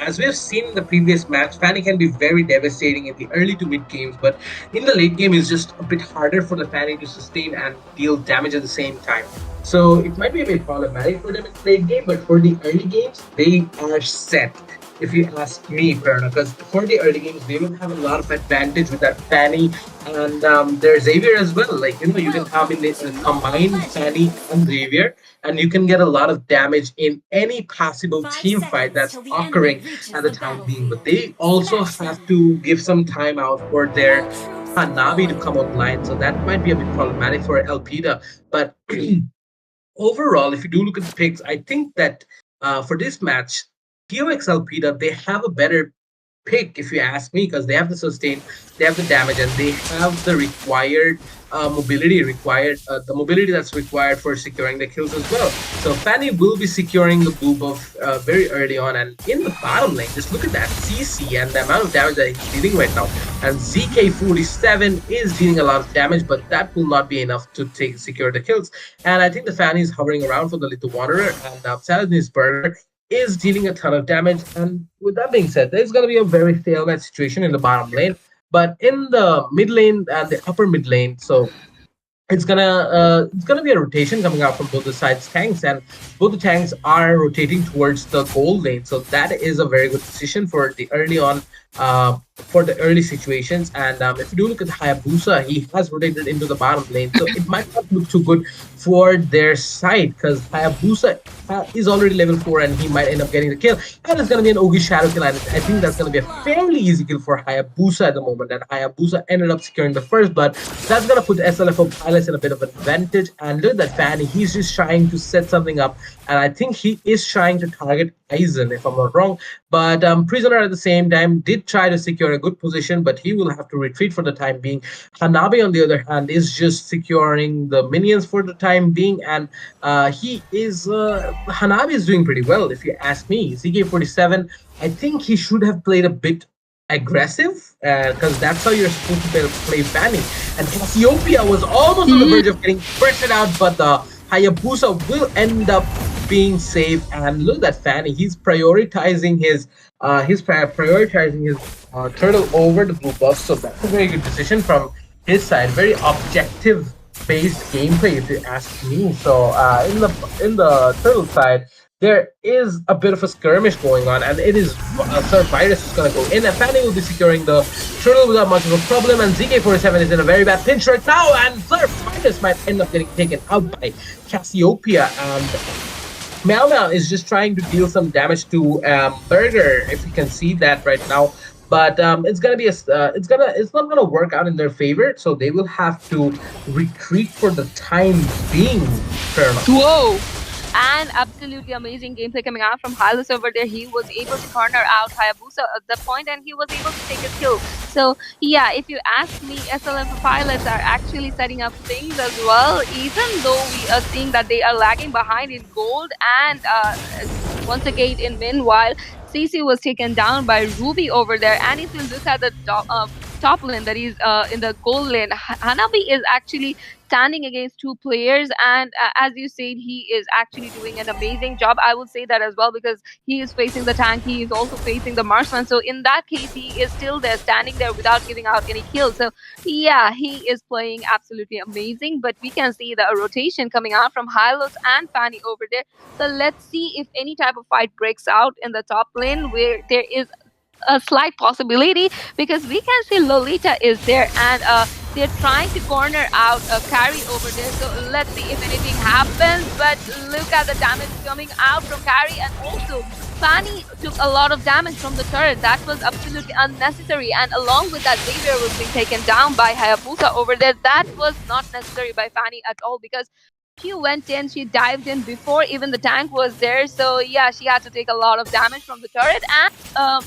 as we have seen in the previous match, Fanny can be very devastating in the early to mid games, but in the late game, it's just a bit harder for the Fanny to sustain and deal damage at the same time. So it might be a bit problematic for them in the late game, but for the early games, they are set. If you ask me, Perna, because for the early games, they will have a lot of advantage with that Fanny and there's Xavier as well. Like, you can have in the combined Fanny and Xavier, and you can get a lot of damage in any possible team fight that's occurring at the time being. But they also have to give some time out for their Hanabi to come online, so that might be a bit problematic for Elpida. But overall, if you do look at the picks, I think that for this match, TOX Alpida, they have a better pick, if you ask me, because they have the sustain, they have the damage, and they have the required the mobility that's required for securing the kills as well. So Fanny will be securing the blue buff very early on, and in the bottom lane, just look at that CC and the amount of damage that he's dealing right now. And ZK47 is dealing a lot of damage, but that will not be enough to secure the kills. And I think the Fanny is hovering around for the Little Wanderer, and Saladin's Burger is dealing a ton of damage. And with that being said, there's going to be a very stalemate situation in the bottom lane. But in the mid lane and the upper mid lane, so it's gonna be a rotation coming out from both the sides tanks, and both the tanks are rotating towards the gold lane. So that is a very good position for the early on for the early situations. And if you do look at Hayabusa, he has rotated into the bottom lane, so it might not look too good for their side because Hayabusa is already level 4 and he might end up getting the kill. And it's going to be an Ogi Shadow kill, and I think that's going to be a fairly easy kill for Hayabusa at the moment. And Hayabusa ended up securing the first blood. That's going to put the SLFO pilots in a bit of an advantage. And look at that Fanny, he's just trying to set something up, and I think he is trying to target Aizen, if I'm not wrong. But Prisoner at the same time did try to secure a good position, but he will have to retreat for the time being. Hanabi, on the other hand, is just securing the minions for the time being, and Hanabi is doing pretty well, if you ask me. CK47, I think he should have played a bit aggressive because that's how you're supposed to play Fanny. And Cassiopeia was almost on the verge of getting pressured out, but the Hayabusa will end up being safe. And look at that Fanny, he's prioritizing his turtle over the blue buff. So that's a very good decision from his side. Very objective based gameplay, if you ask me. So in the turtle side, there is a bit of a skirmish going on, and it is Sir Virus is going to go in, and Fanny will be securing the turtle without much of a problem, and ZK47 is in a very bad pinch right now, and Sir Virus might end up getting taken out by Cassiopeia, and Meow is just trying to deal some damage to Burger, if you can see that right now. But it's not gonna work out in their favor, so they will have to retreat for the time being. Fair enough. Whoa! And absolutely amazing gameplay coming out from Hylos over there. He was able to corner out Hayabusa at the point, and he was able to take a kill. So yeah, if you ask me, SLM pilots are actually setting up things as well, even though we are seeing that they are lagging behind in gold and once again in min, while CC was taken down by Ruby over there. And if you look at the top lane, that is in the gold lane, Hanabi is actually standing against two players, and as you said, he is actually doing an amazing job. I would say that as well, because he is facing the tank, he is also facing the marksman. So in that case, he is still there, standing there without giving out any kills. So yeah, he is playing absolutely amazing. But we can see the rotation coming out from Hylos and Fanny over there. So let's see if any type of fight breaks out in the top lane, where there is a slight possibility, because we can see Lolita is there, and they're trying to corner out a carry over there. So let's see if anything happens. But look at the damage coming out from carry, and also Fanny took a lot of damage from the turret. That was absolutely unnecessary, and along with that, Xavier was being taken down by Hayabusa over there. That was not necessary by Fanny at all, because she went in, she dived in before even the tank was there. So yeah, she had to take a lot of damage from the turret, and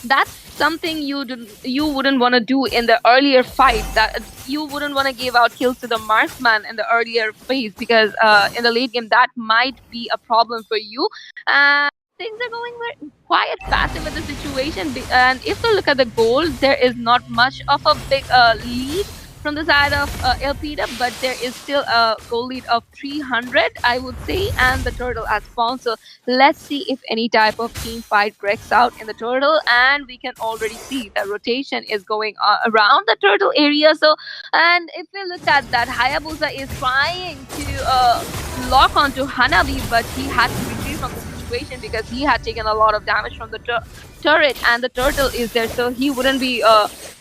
that's something you wouldn't want to do in the earlier fight. That you wouldn't want to give out kills to the marksman in the earlier phase, because in the late game that might be a problem for you. And things are going quite passive with the situation. And if you look at the gold, there is not much of a big lead from the side of LPW, but there is still a goal lead of 300, I would say, and the turtle has spawned. So let's see if any type of team fight breaks out in the turtle, and we can already see the rotation is going around the turtle area. So, and if we look at that, Hayabusa is trying to lock onto Hanabi, but he had to retreat from the situation because he had taken a lot of damage from the turret, and the turtle is there, so he wouldn't be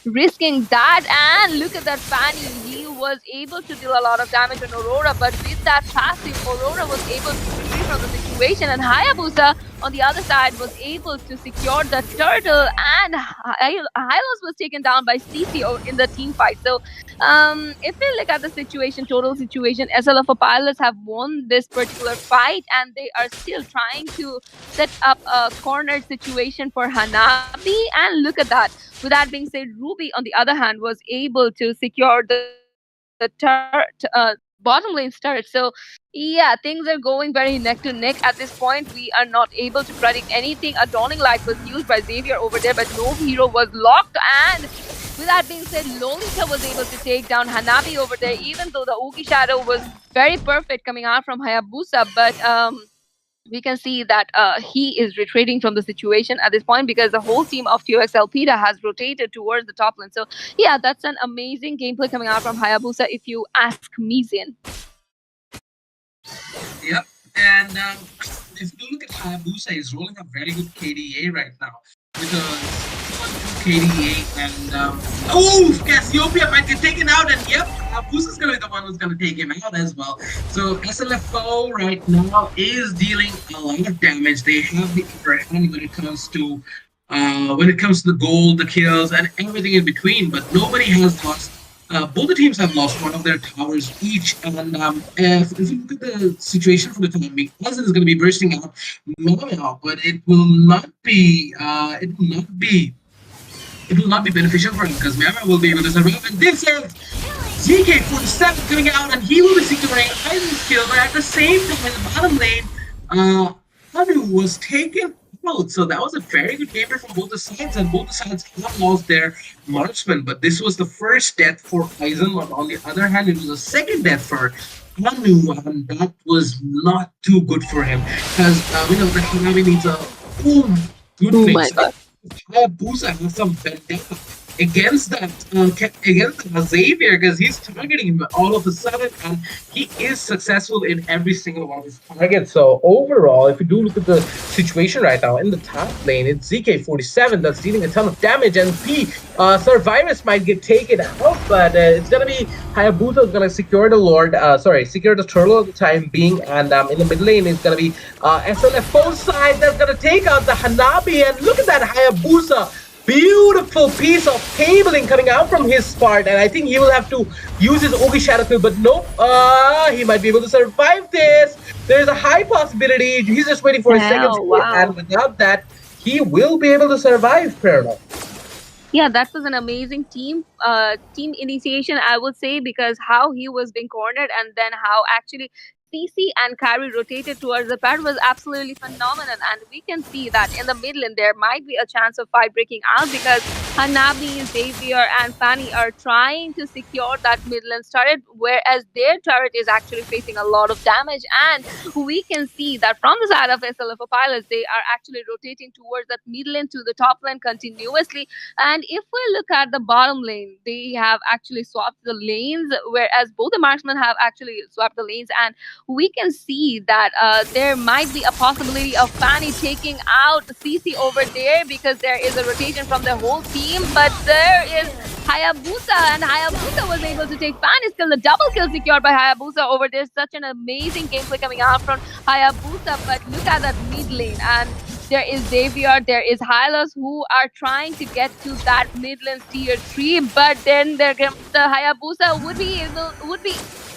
risking that. And look at that Fanny, he was able to deal a lot of damage on Aurora, but with that passive, Aurora was able to retreat from the situation, and Hayabusa on the other side was able to secure the turtle, and Hylos was taken down by CC in the team fight. So if we look at the situation, total situation, SLF pilots have won this particular fight, and they are still trying to set up a cornered situation for Hanabi. And look at that. With that being said, Ruby, on the other hand, was able to secure the bottom lane turret. So, yeah, things are going very neck to neck at this point. We are not able to predict anything. A Dawning Light was used by Xavier over there, but no hero was locked. And with that being said, Lolita was able to take down Hanabi over there, even though the Uki Shadow was very perfect coming out from Hayabusa. But we can see that he is retreating from the situation at this point because the whole team of TOXL PETA has rotated towards the top lane. So yeah, that's an amazing gameplay coming out from Hayabusa, if you ask me, Zin. Yep. And if you look at Hayabusa, he's rolling a very good KDA right now. Because 1-2 KDA and oh, Cassiopeia might get taken out, and yep, Hayabusa's gonna be the one who's gonna take him out as well. So SLFO right now is dealing a lot of damage. They have the upper hand when it comes to the gold, the kills, and everything in between. But nobody has lost. Both the teams have lost one of their towers each, and if you look at the situation for the time being, Pleasant is going to be bursting out Meow, but it will not be beneficial for him because Meow will be able to survive. And this is ZK47 coming out, and he will be securing Aizen's kill, but at the same time in the bottom lane, Hanu was taken out. So that was a very good gameplay from both the sides, and both the sides have lost their marksman. But this was the first death for Aizen, but on the other hand, it was a second death for Hanu, and that was not too good for him because we know that Hanabi needs a Oh my god. Hayabusa has some vendetta against that Xavier because he's targeting him all of a sudden, and he is successful in every single one of his targets. So overall, if you do look at the situation right now in the top lane, it's ZK47 that's dealing a ton of damage, and Survivors might get taken out, but it's gonna be Hayabusa is gonna secure secure the turtle at the time being, and in the mid lane it's gonna be SLFO side that's gonna take out the Hanabi, and look at that Hayabusa. Beautiful piece of cabling coming out from his part, and I think he will have to use his Ogi Shadow Kill, but nope, he might be able to survive this. There's a high possibility. He's just waiting for a second, and without that, he will be able to survive, Prerna. Yeah, that was an amazing team initiation, I would say, because how he was being cornered and then how actually CC and Kyrie rotated towards the pad was absolutely phenomenal. And we can see that in the mid lane there might be a chance of fight breaking out because Hanabi, Xavier, and Fanny are trying to secure that mid lane turret, whereas their turret is actually facing a lot of damage. And we can see that from the side of SLFO pilots, they are actually rotating towards that mid lane to the top lane continuously. And if we look at the bottom lane, they have actually swapped the lanes, whereas both the marksmen have actually swapped the lanes. And we can see that there might be a possibility of Fanny taking out CC over there because there is a rotation from the whole team. But there is Hayabusa, and Hayabusa was able to take Fanny. Still, the double kill secured by Hayabusa over there. Such an amazing gameplay coming out from Hayabusa. But look at that mid lane, and there is Xavier, there is Hylos who are trying to get to that mid lane tier 3. But then the Hayabusa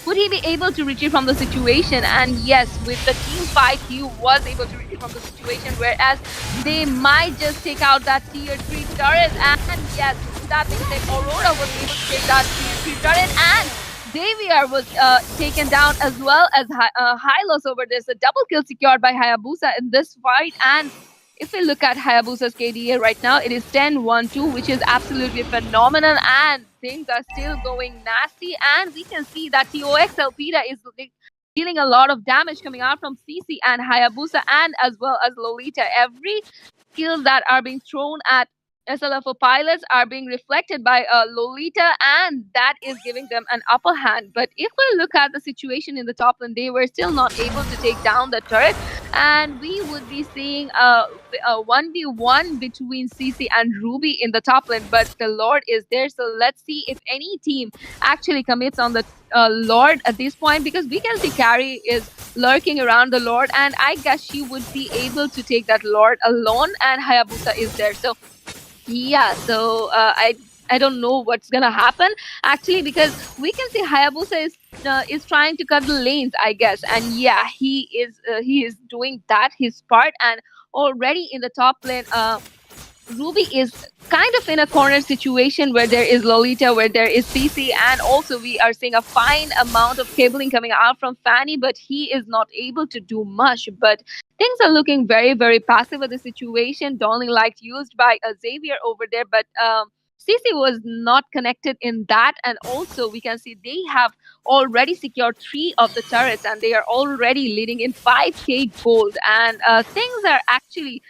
would he be able to retrieve from the situation? And yes, with the team fight, he was able to retrieve from the situation, whereas they might just take out that tier 3 turret. And yes, with that being said, Aurora was able to take that tier 3 turret, and Xavier was taken down as well as Hylos over there. So double kill secured by Hayabusa in this fight. And if we look at Hayabusa's KDA right now, it is 10-1-2, which is absolutely phenomenal, and things are still going nasty. And we can see that TOX Elpida is dealing a lot of damage coming out from CC and Hayabusa, and as well as Lolita. Every skills that are being thrown at SLFO pilots are being reflected by Lolita, and that is giving them an upper hand. But if we look at the situation in the top lane, they were still not able to take down the turret, and we would be seeing a 1v1 between CC and Ruby in the top lane. But the Lord is there, so let's see if any team actually commits on the Lord at this point, because we can see Carrie is lurking around the Lord, and I guess she would be able to take that Lord alone, and Hayabusa is there. So yeah, so I don't know what's gonna happen actually, because we can see Hayabusa is trying to cut the lanes, I guess, and yeah, he is doing that his part, and already in the top lane, Ruby is kind of in a corner situation where there is Lolita, where there is CC, and also we are seeing a fine amount of cabling coming out from Fanny, but he is not able to do much. But things are looking very, very passive at the situation. Dawning Light used by Xavier over there, but CC was not connected in that, and also we can see they have already secured 3 of the turrets, and they are already leading in 5k gold, and things are actually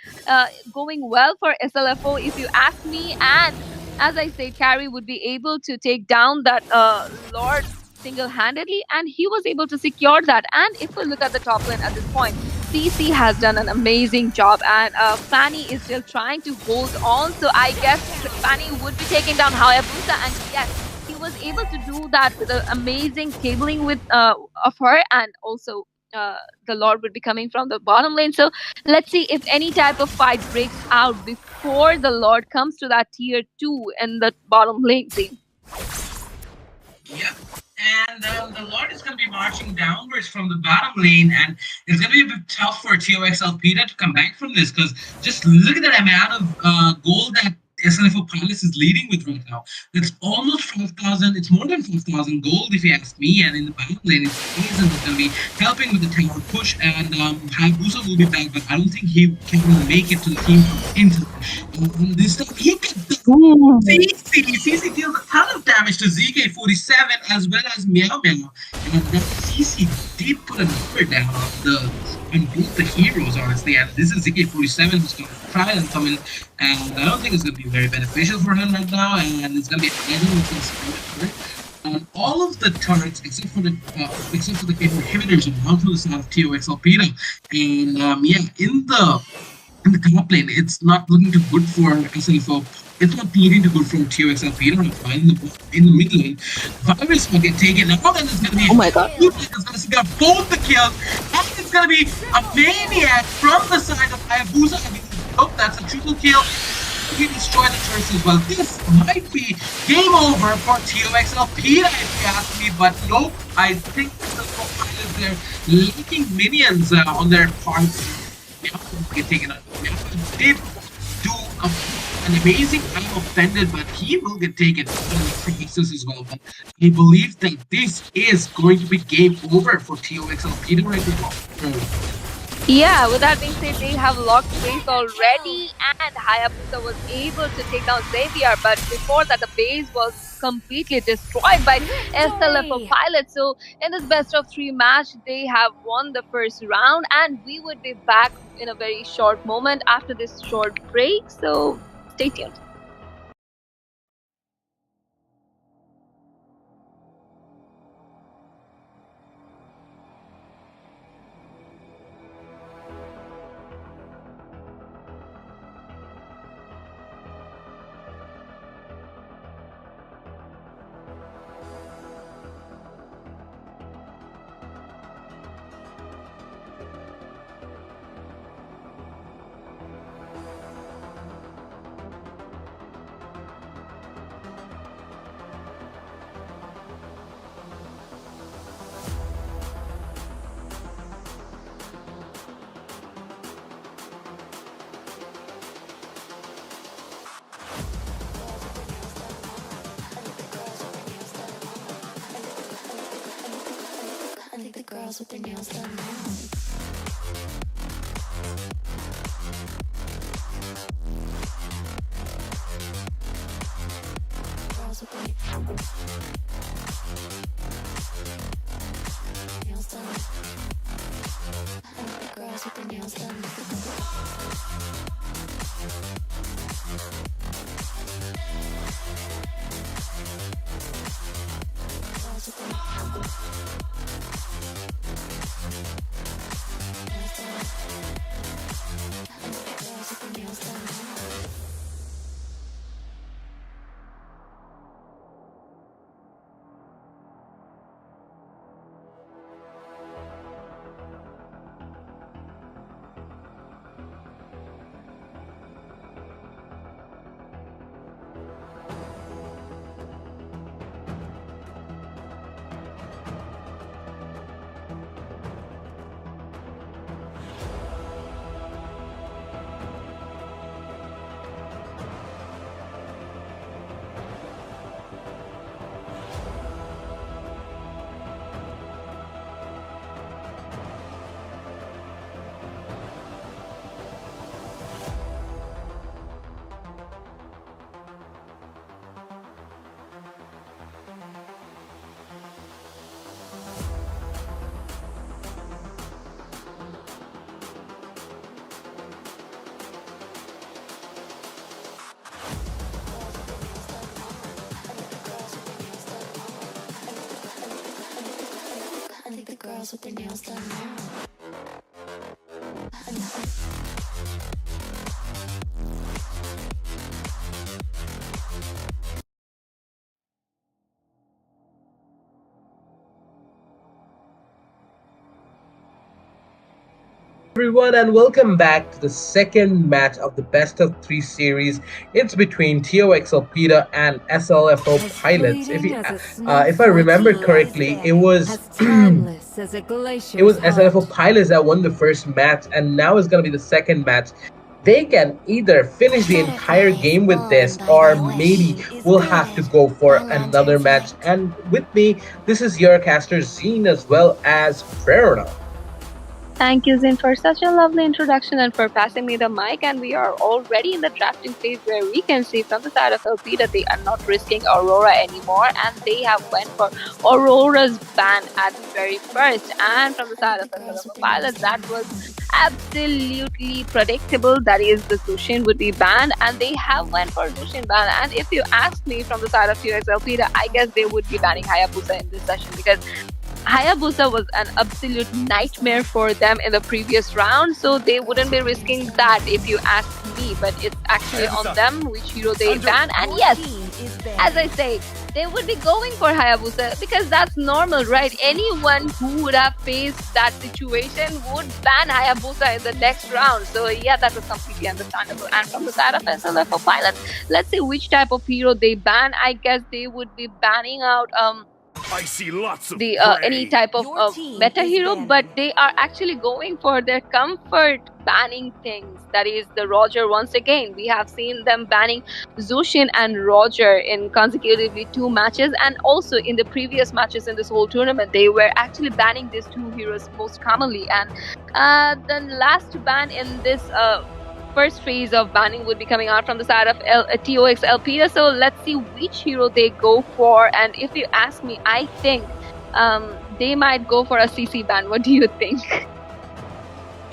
going well for SLFO, if you ask me. And as I said, Carrie would be able to take down that Lord single-handedly, and he was able to secure that. And if we look at the top lane at this point, CC has done an amazing job, and Fanny is still trying to hold on. So I guess Fanny would be taking down Hayabusa, and yes, he was able to do that with an amazing cabling with of her, and also the Lord would be coming from the bottom lane. So let's see if any type of fight breaks out before the Lord comes to that tier 2 in the bottom lane scene. Yeah. And the Lord is going to be marching downwards from the bottom lane, and it's going to be a bit tough for TOX Alpida to come back from this, because just look at that amount of gold that SLFO Palace is leading with right now. It's almost 5,000. It's more than 5,000 gold if you ask me. And in the bottom lane, it's Hazen that's going to be helping with the tower push, and Hayabusa will be back, but I don't think he can make it to the team into this time. He can CC deals a ton of damage to ZK47 as well as Meow Meow, and that CC did put a number down on both the heroes, honestly. And this is ZK47 who's going to try and come in, and I don't think it's going to be very beneficial for him right now. And it's going to be a item that's going to spam it. And all of the turrets except for the inhibitors are down to the side of TOX Alpida, and yeah, in the top lane, it's not looking too good for SLFO. It's not looking too good for TOX Alpida in the mid lane. Virus will get taken out, and it's going to be it's going to secure both the kills, and it's going to be a Maniac from the side of Hayabusa. I mean, oh, that's a triple kill. He destroyed the turrets as well. This might be game over for TOX Alpida if you ask me, but nope. I think the pilots they're leaking minions on their parts. Get taken out. Did do an amazing time offended, but he will get taken in the process as well. But I believe that this is going to be game over for TOX Alpida right now. Yeah, with that being said, they have locked base already, and Hayabusa was able to take down Xavier, but before that, the base was completely destroyed by SLFO Pilot. So in this best of 3 match, they have won the first round, and we would be back in a very short moment after this short break. So stay tuned. The girls with their nails done now. girls with the nails done. I like the girls with the nails done. Girls with the nails done. I like the girls with the nails done. I think the girls with their nails done now. Everyone, and welcome back to the second match of the best of three series. It's between TOXL PETA and SLFO Pilots. If I remember correctly, it was it was SLFO Pilots that won the first match, and now it's gonna be the second match. They can either finish the entire game with this, or maybe we'll have to go for another match. And with me, this is your caster Zine as well as Prerna. Thank you, Zin, for such a lovely introduction and for passing me the mic. And we are already in the drafting phase where we can see from the side of LP that they are not risking Aurora anymore, and they have went for Aurora's ban at the very first. And from the side of the Pilot, that was absolutely predictable. That is, the Zushin would be banned, and they have went for Zushin ban. And if you ask me from the side of TXLP, I guess they would be banning Hayabusa in this session, because Hayabusa was an absolute nightmare for them in the previous round, so they wouldn't be risking that if you ask me. But it's actually on them which hero they ban. And yes, as I say, they would be going for Hayabusa because that's normal, right? Anyone who would have faced that situation would ban Hayabusa in the next round. So yeah, that was completely understandable. And from the side of SLFO Pilot, let's see which type of hero they ban. I guess they would be banning out I see lots of the any type of meta hero, but they are actually going for their comfort banning things. That is the Roger. Once again, we have seen them banning Zushin and Roger in consecutively 2 matches, and also in the previous matches in this whole tournament, they were actually banning these 2 heroes most commonly. And the last ban in this first phase of banning would be coming out from the side of TOXL PETA. So let's see which hero they go for. And if you ask me, I think they might go for a CC ban. What do you think?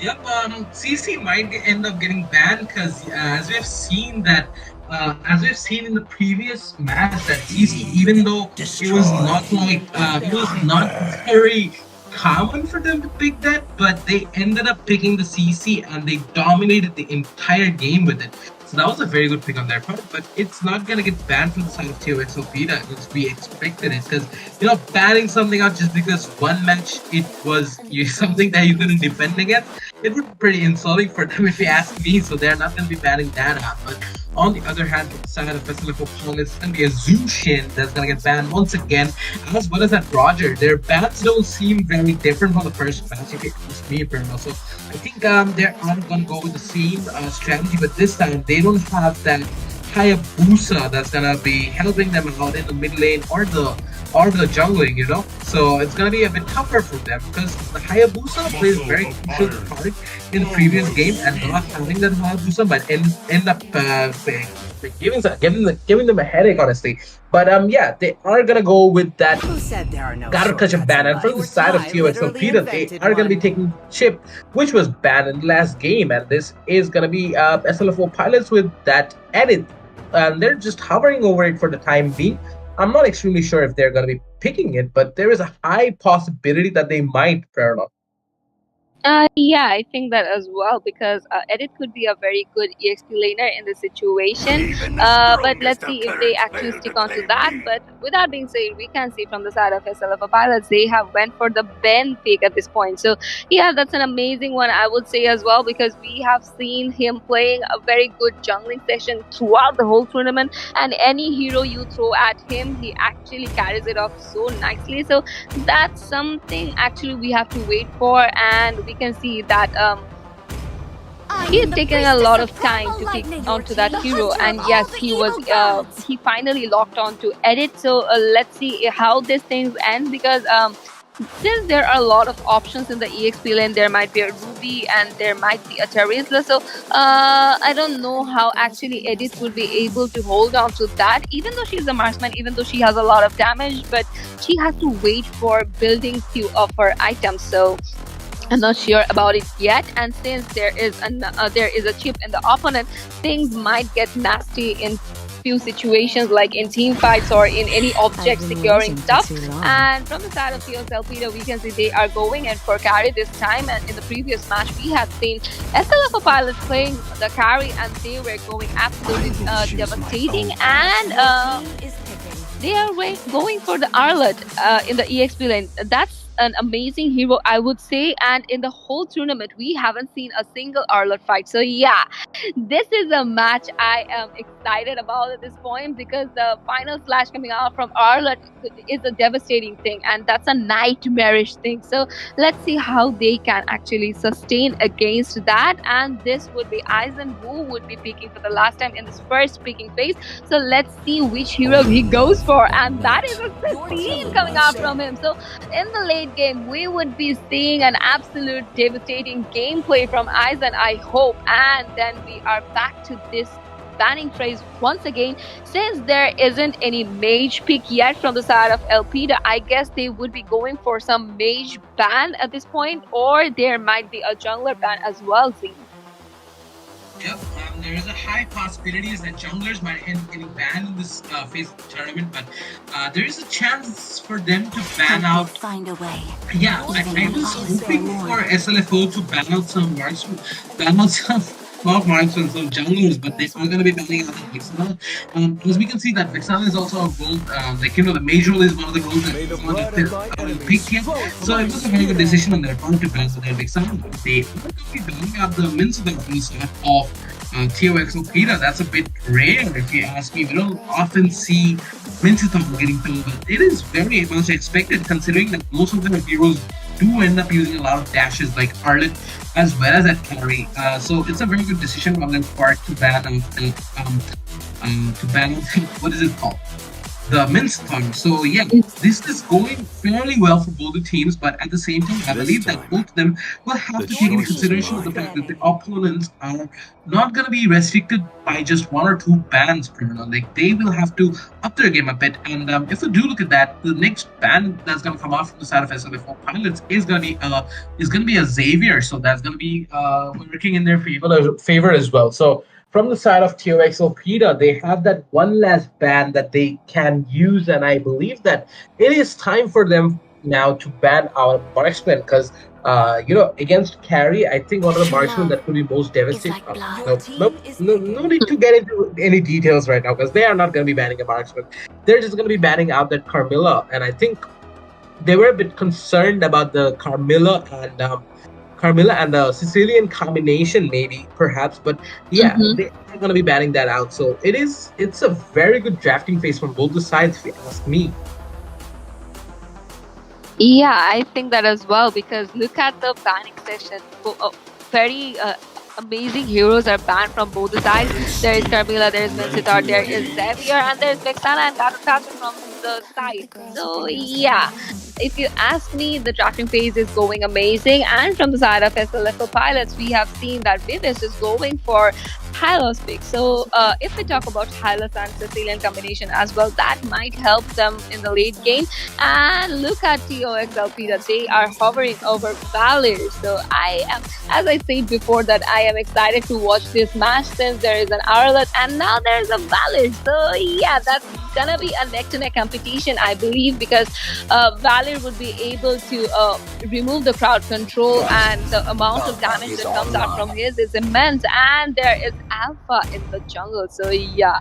Yep, CC might end up getting banned because as we've seen in the previous match, that CC, even though it was not like it was not very common for them to pick that, but they ended up picking the CC and they dominated the entire game with it. So that was a very good pick on their part, but it's not gonna get banned from the side of TOXL PETA as we expected it, because banning something out just because one match it was something that you couldn't defend against, it would be pretty insulting for them if you ask me. So they're not gonna be banning that out. But on the other hand, from the side of SLFO Pilot, it's gonna be a Zushin that's gonna get banned once again, as well as that Roger. Their bans don't seem very different from the first match, if you ask me, Perno. So I think they're gonna go with the same strategy, but this time they don't have that Hayabusa that's gonna be helping them out in the mid lane or the jungling, So it's gonna be a bit tougher for them because the Hayabusa plays very crucial part in the previous game, and not having that Hayabusa might end up giving them a headache, honestly. But yeah, they are gonna go with that Who said there are no gotta catch a shortcuts ban. in And from the life? side of I TOXL literally Peter, they invented are gonna be one. taking Chip, which was banned in the last game, and this is gonna be SLFO pilots with that edit, and they're just hovering over it for the time being. I'm not extremely sure if they're gonna be picking it, but there is a high possibility that they might, Prerna. Yeah, I think that as well because Edit could be a very good EXP laner in this situation. Even the But let's strongest see if they occurrence actually failed stick to on to claim that. me. But with that being said, we can see from the side of SLF pilots, they have went for the Ben pick at this point. So yeah, that's an amazing one I would say as well because we have seen him playing a very good jungling session throughout the whole tournament. And any hero you throw at him, he actually carries it off so nicely. So that's something actually we have to wait for, and we can see that he's taking a lot of time to kick onto that hero, and yes, he finally locked on to Edit. So let's see how these things end because since there are a lot of options in the EXP lane, there might be a Ruby and there might be a Terizla. So I don't know how actually Edith will be able to hold on to that, even though she's a marksman, even though she has a lot of damage, but she has to wait for building few of her items. So I'm not sure about it yet, and since there is a chip in the opponent, things might get nasty in few situations like in team fights or in any object securing stuff. And from the side of TSL Peter, we can see they are going in for carry this time. And in the previous match, we had seen SLF pilots playing the carry, and they were going absolutely devastating. And they are going for the Arlet in the EXP lane. That's an amazing hero, I would say. And in the whole tournament, we haven't seen a single Arlet fight. So yeah, this is a match I am excited about at this point because the final slash coming out from Arlet is a devastating thing, and that's a nightmarish thing. So let's see how they can actually sustain against that. And this would be Aizen who would be picking for the last time in this first picking phase. So let's see which hero he goes for, and that is a Cecile coming out from him. So in the late game, we would be seeing an absolute devastating gameplay from Aizen, I hope. And then we are back to this banning phase once again. Since there isn't any mage pick yet from the side of Elpida, I guess they would be going for some mage ban at this point, or there might be a jungler ban as well, Z. Yep, there is a high possibility that junglers might end getting banned in this phase of the tournament, but there is a chance for them to ban out. Find a way. Yeah, I was hoping for SLFO to ban out some marksmen, ban out some not marksmen, some junglers, but they are going to be banning out Vixana. As we can see that Vixana is also a gold, the mage role is one of the goals that is not picked yet. So it was a very good decision on their part to ban their Vixana. They are going to be banning out the Mince of TOXL Peter. That's a bit rare if you ask me. We don't often see Minceton getting killed, but it is very much expected considering that most of their heroes do end up using a lot of dashes like Arlet as well as that carry. So it's a very good decision on their part to ban what is it called? The Mince tongue. So yeah, this is going fairly well for both the teams, but at the same time, I believe that both of them will have to take into consideration of the fact that the opponents are not going to be restricted by just one or two bans per round. Like they will have to up their game a bit. And if we do look at that, the next ban that's going to come out from the side of SLF4 pilots is going to be a Xavier. So that's going to be working in their favor as well. So from the side of TOXL PETA, they have that one last ban that they can use, and I believe that it is time for them now to ban our marksman because, against carry, I think one of the marksmen that could be most devastating. No need to get into any details right now because they are not going to be banning a marksman. They're just going to be banning out that Carmilla, and I think they were a bit concerned about the Carmilla and the Sicilian combination, maybe, perhaps, but yeah, they are going to be banning that out. So it's a very good drafting phase from both the sides, if you ask me. Yeah, I think that as well because look at the banning session. Very amazing heroes are banned from both the sides. There is Carmilla, there is Vincitar, there is Xavier, and there is Vexana and Gatotatu from the side. So yeah, if you ask me, the drafting phase is going amazing. And from the side of SLFO pilots, we have seen that Vivis is going for Hylos pick. So, if we talk about Hylos and Sicilian combination as well, that might help them in the late game. And look at TOXLP that they are hovering over Valor. So, I am, as I said before, that I am excited to watch this match since there is an Arlet and now there's a Valor. So, yeah, that's gonna be a neck to neck competition, I believe, because Valor would be able to remove the crowd control, and the amount of damage that comes out from his is immense. And there is Alpha in the jungle. So, yeah.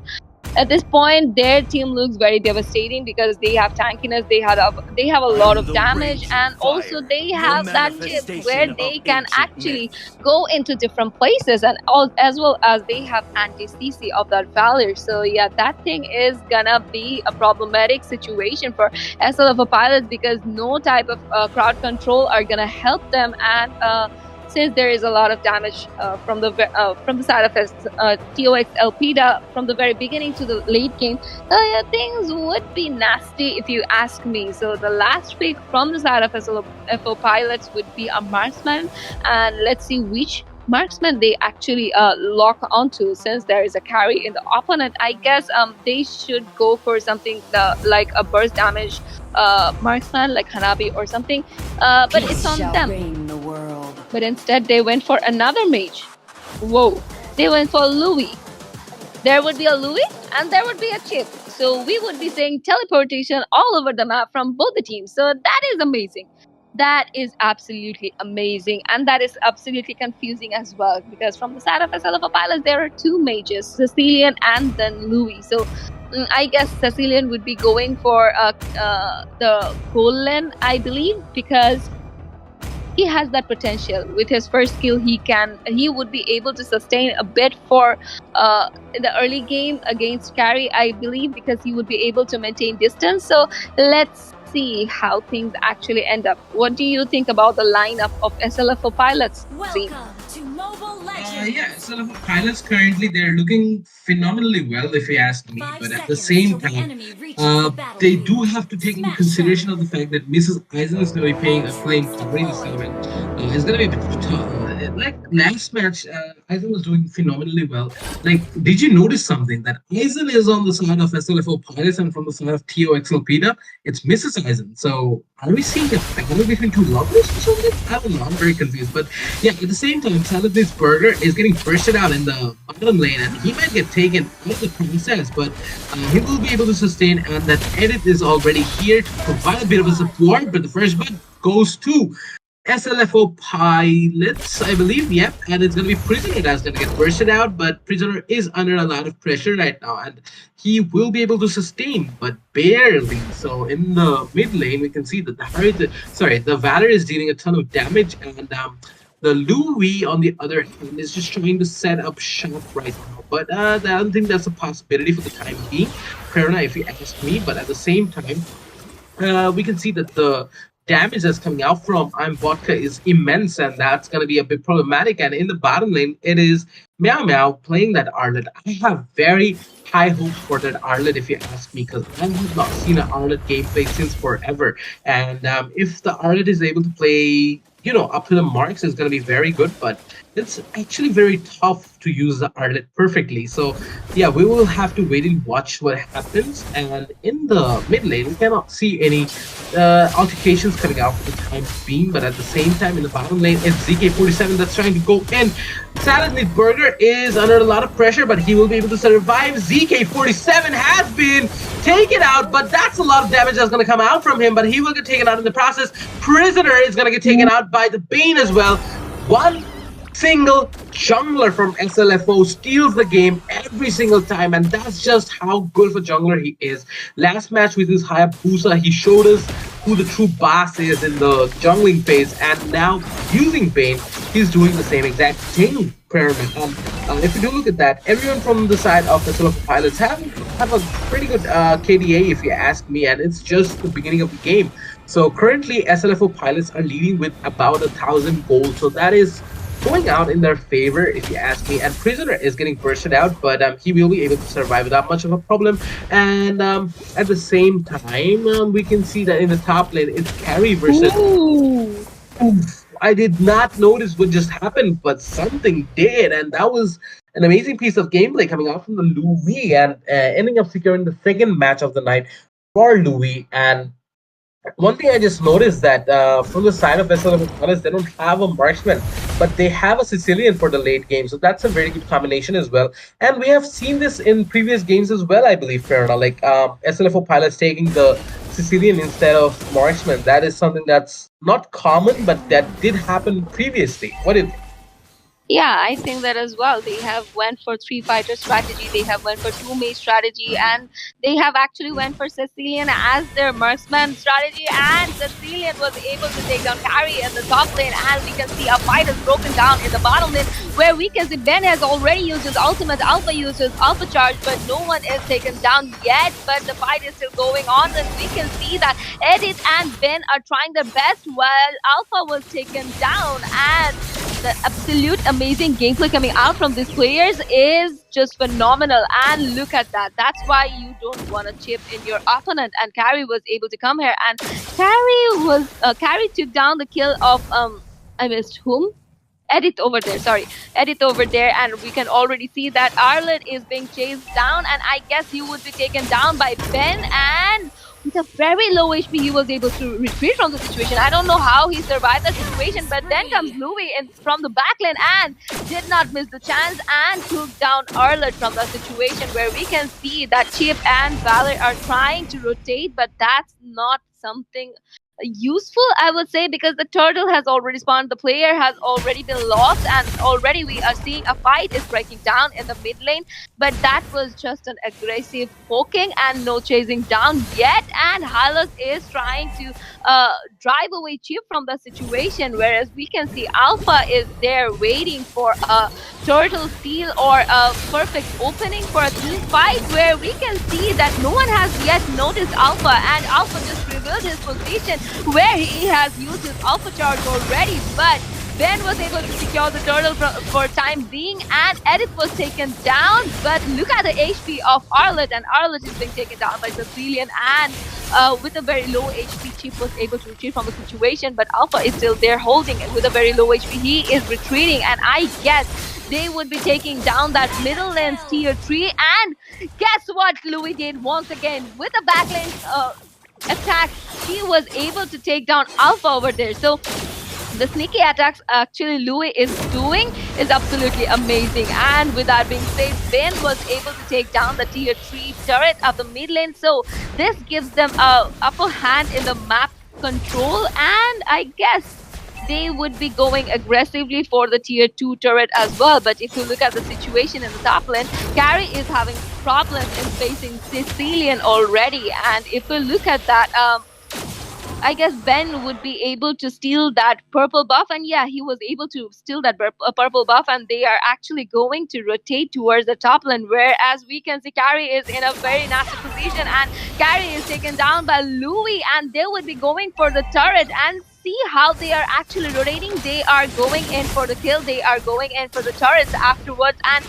At this point, their team looks very devastating because they have tankiness, they have a lot of damage, and also they have that chip where they can actually go into different places, and as well as they have anti-CC of that Valor. So yeah, that thing is gonna be a problematic situation for SLFO pilots because no type of crowd control are gonna help them, and since there is a lot of damage from the side of TOX Elpida from the very beginning to the late game, things would be nasty if you ask me. So the last pick from the side of SLFO pilots would be a marksman, and let's see which marksman they actually lock onto. Since there is a carry in the opponent, I guess they should go for something like a burst damage marksman like Hanabi or something, but it's on them. But instead they went for another mage. Whoa, they went for Louis. There would be a Louis and there would be a chip. So we would be saying teleportation all over the map from both the teams. So that is amazing. That is absolutely amazing, and that is absolutely confusing as well, because from the side of SLFO pilots there are two mages, Sicilian and then Louis. So I guess Sicilian would be going for the Golden, I believe, because he has that potential. With his first skill, he would be able to sustain a bit for the early game against carry, I believe, because he would be able to maintain distance. So let's see how things actually end up. What do you think about the lineup of SLFO pilots? Yeah, SLFO pilots currently they're looking phenomenally well, if you ask me. But at the same time, they do have to take into consideration of the fact that Mrs. Eisen is going to be playing carry this tournament. It's going to be a bit tough. Like last match, Eisen was doing phenomenally well. Like, did you notice something that Eisen is on the side of SLFO pilots and from the side of TOXLPDA, it's Mrs. Eisen. So are we seeing a battle between two lovers or something? I don't know. I'm very confused. But yeah, at the same time, Saladin's Burger is getting bursted out in the bottom lane, and he might get taken out of the process, but he will be able to sustain, and that edit is already here to provide a bit of a support. But the first blood goes to SLFO pilots, I believe. Yep, and it's going to be Prisoner that's going to get bursted out, but Prisoner is under a lot of pressure right now, and he will be able to sustain, but barely. So in the mid lane, we can see that the Valor is dealing a ton of damage, and the Louis, on the other hand, is just trying to set up shop right now. But I don't think that's a possibility for the time being, Perna, if you ask me. But at the same time, we can see that the damage that's coming out from I'm Vodka is immense, and that's going to be a bit problematic. And in the bottom lane, it is Meow Meow playing that Arlet. I have very high hopes for that Arlet, if you ask me, because I have not seen an Arlet gameplay since forever. And if the Arlet is able to play, up to the marks, is going to be very good. But it's actually very tough to use the Arlet perfectly. So yeah, we will have to wait and watch what happens. And in the mid lane, we cannot see any altercations coming out for the time being. But at the same time, in the bottom lane, it's ZK47 that's trying to go in. Salad Burger is under a lot of pressure, but he will be able to survive. ZK47 has been taken out, but that's a lot of damage that's going to come out from him, but he will get taken out in the process. Prisoner is going to get taken out by the Bane as well. One single jungler from SLFO steals the game every single time, and that's just how good of a jungler he is. Last match with his Hayabusa, he showed us who the true boss is in the jungling phase, and now using Bane, he's doing the same exact thing. Pyramid. If you do look at that, everyone from the side of the SLFO pilots have a pretty good KDA, if you ask me, and it's just the beginning of the game. So currently, SLFO pilots are leading with about 1,000 gold, so that is going out in their favor, if you ask me. And Prisoner is getting bursted out, but he will be able to survive without much of a problem. And at the same time, we can see that in the top lane, it's Carry versus... Oof, I did not notice what just happened, but something did, and that was an amazing piece of gameplay coming out from the Louis and ending up securing the second match of the night for Louis. And one thing I just noticed that from the side of SLF Palace, they don't have a marksman, but they have a Sicilian for the late game. So that's a very good combination as well. And we have seen this in previous games as well, I believe, Farina. Like SLFO Pilots taking the Sicilian instead of marksman. That is something that's not common, but that did happen previously. What do you think? Yeah, I think that as well. They have went for 3 fighter strategy. They have went for 2 mate strategy, and they have actually went for Sicilian as their marksman strategy. And Sicilian was able to take down Carry in the top lane, and we can see a fight is broken down in the bottom lane, where we can see Ben has already used his ultimate, Alpha uses Alpha charge, but no one is taken down yet. But the fight is still going on, and we can see that Edith and Ben are trying their best while Alpha was taken down. And the absolute amazing gameplay coming out from these players is just phenomenal. And look at that. That's why you don't want to chip in your opponent. And Carry was able to come here, and Carry took down the kill of I missed whom? Edit over there, sorry. Edit over there, and we can already see that Arlet is being chased down, and I guess he would be taken down by Ben, and with a very low HP, he was able to retreat from the situation. I don't know how he survived the situation, but then comes Louis in from the back lane and did not miss the chance and took down Arlet from the situation, where we can see that Chip and Valor are trying to rotate, but that's not something useful, I would say, because the turtle has already spawned, the player has already been lost, and already we are seeing a fight is breaking down in the mid lane. But that was just an aggressive poking and no chasing down yet, and Hylos is trying to drive away Chip from the situation, whereas we can see Alpha is there waiting for a turtle steal or a perfect opening for a team fight, where we can see that no one has yet noticed Alpha, and Alpha just revealed his position where he has used his Alpha charge already. But Ben was able to secure the turtle for time being, and Edith was taken down. But look at the HP of Arlet, and Arlet is being taken down by Sicilian, and with a very low HP, Chip was able to retreat from the situation, but Alpha is still there holding it with a very low HP. He is retreating, and I guess they would be taking down that middle lane's tier 3. And guess what Louis did once again with the backlane attack? He was able to take down Alpha over there. So the sneaky attacks actually Louis is doing is absolutely amazing. And with that being said, Ben was able to take down the tier 3 turret of the mid lane. So this gives them a upper hand in the map control, and I guess they would be going aggressively for the tier 2 turret as well. But if you look at the situation in the top lane, Carry is having problems in facing Sicilian already. And if we look at that, I guess Ben would be able to steal that purple buff, and yeah, he was able to steal that purple buff, and they are actually going to rotate towards the top lane, whereas we can see Carry is in a very nasty position, and Carry is taken down by Louis, and they would be going for the turret. And see how they are actually rotating. They are going in for the kill, they are going in for the turrets afterwards, and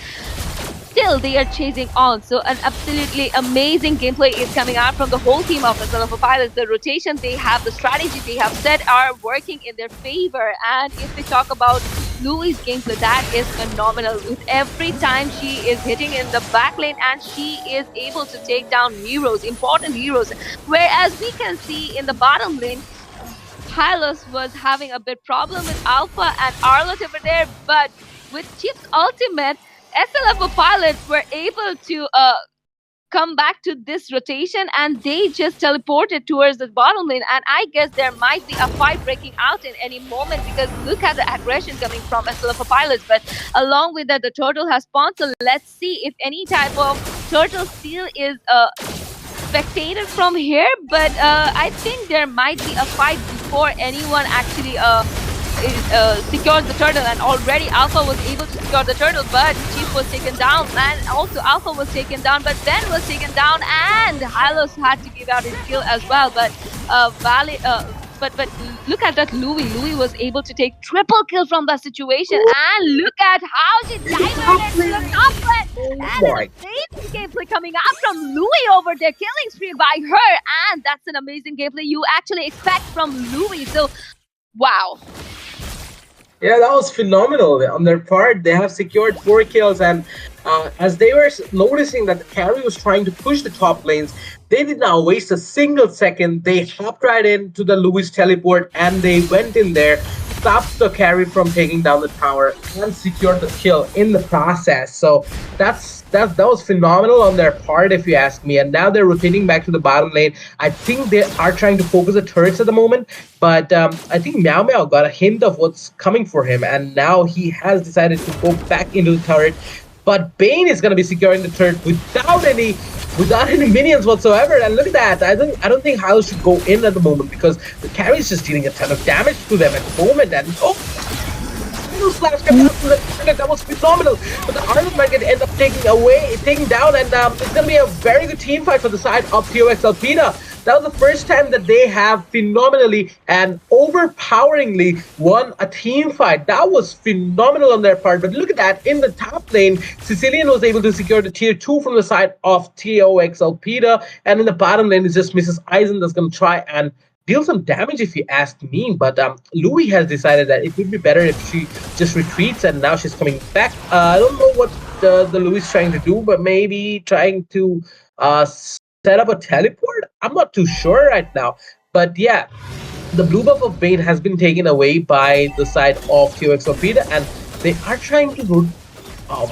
still they are chasing on. So an absolutely amazing gameplay is coming out from the whole team of SLFO Pilots. The rotation they have, the strategy they have set are working in their favor. And if we talk about Louis' gameplay, that is phenomenal. With every time she is hitting in the back lane, and she is able to take down heroes, important heroes. Whereas we can see in the bottom lane, Hylos was having a bit problem with Alpha and Arlot over there, but with Chip's ultimate, SLFO Pilots were able to come back to this rotation, and they just teleported towards the bottom lane. And I guess there might be a fight breaking out in any moment, because look at the aggression coming from SLFO Pilots. But along with that, the turtle has spawned, so let's see if any type of turtle steal is spectated from here. But I think there might be a fight before anyone actually secured the turtle, and already Alpha was able to secure the turtle, but Chief was taken down, and also Alpha was taken down, but Ben was taken down, and Hylos had to give out his kill as well. But but look at that Louis was able to take triple kill from that situation, and look at how she diverted to the top lane, and an amazing gameplay coming out from Louis over there, killing spree by her, and that's an amazing gameplay you actually expect from Louis. So wow. Yeah, that was phenomenal on their part. They have secured 4 kills, and as they were noticing that the carry was trying to push the top lanes, they did not waste a single second. They hopped right into the Lewis teleport and they went in there, stopped the carry from taking down the tower, and secured the kill in the process. So that was phenomenal on their part, if you ask me. And now they're rotating back to the bottom lane. I think they are trying to focus the turrets at the moment, but I think Meow Meow got a hint of what's coming for him, and now he has decided to go back into the turret. But Bane is going to be securing the turret without any minions whatsoever. And look at that. I don't think Hylos should go in at the moment because the carry is just dealing a ton of damage to them at the moment. And oh, little slash kept out from the target. That was phenomenal. But the Arnold might get end up taking down, and it's gonna be a very good team fight for the side of TOX Alpina. That was the first time that they have phenomenally and overpoweringly won a team fight. That was phenomenal on their part. But look at that. In the top lane, Sicilian was able to secure the tier 2 from the side of TOX Alpina. And in the bottom lane is just Mrs. Eisen that's going to try and deal some damage, if you ask me. But Louis has decided that it would be better if she just retreats, and now she's coming back. I don't know what the Louis is trying to do, but maybe trying to set up a teleport. I'm not too sure right now. But yeah, the blue buff of Bane has been taken away by the side of TOX Opida, and they are trying to um,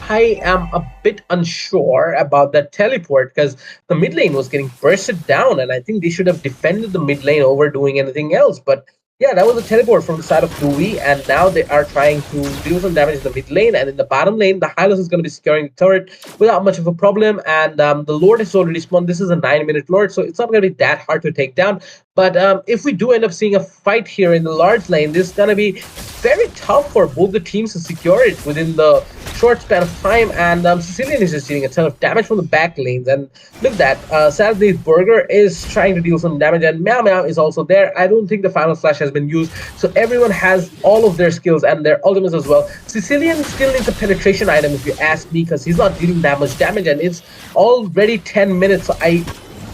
I am a bit unsure about that teleport because the mid lane was getting bursted down, and I think they should have defended the mid lane over doing anything else. But yeah, that was a teleport from the side of Louis, and now they are trying to deal some damage in the mid lane. And in the bottom lane, the Hylos is going to be securing the turret without much of a problem. And the Lord has already spawned. This is a 9-minute Lord, so it's not going to be that hard to take down. But if we do end up seeing a fight here in the large lane, this is going to be very tough for both the teams to secure it within the short span of time. And Sicilian is just dealing a ton of damage from the back lanes. And look at that. Saturday's Burger is trying to deal some damage, and Meow Meow is also there. I don't think the Final Slash has been used, so everyone has all of their skills and their ultimates as well. Sicilian still needs a penetration item, if you ask me, because he's not dealing that much damage, and it's already 10 minutes, so I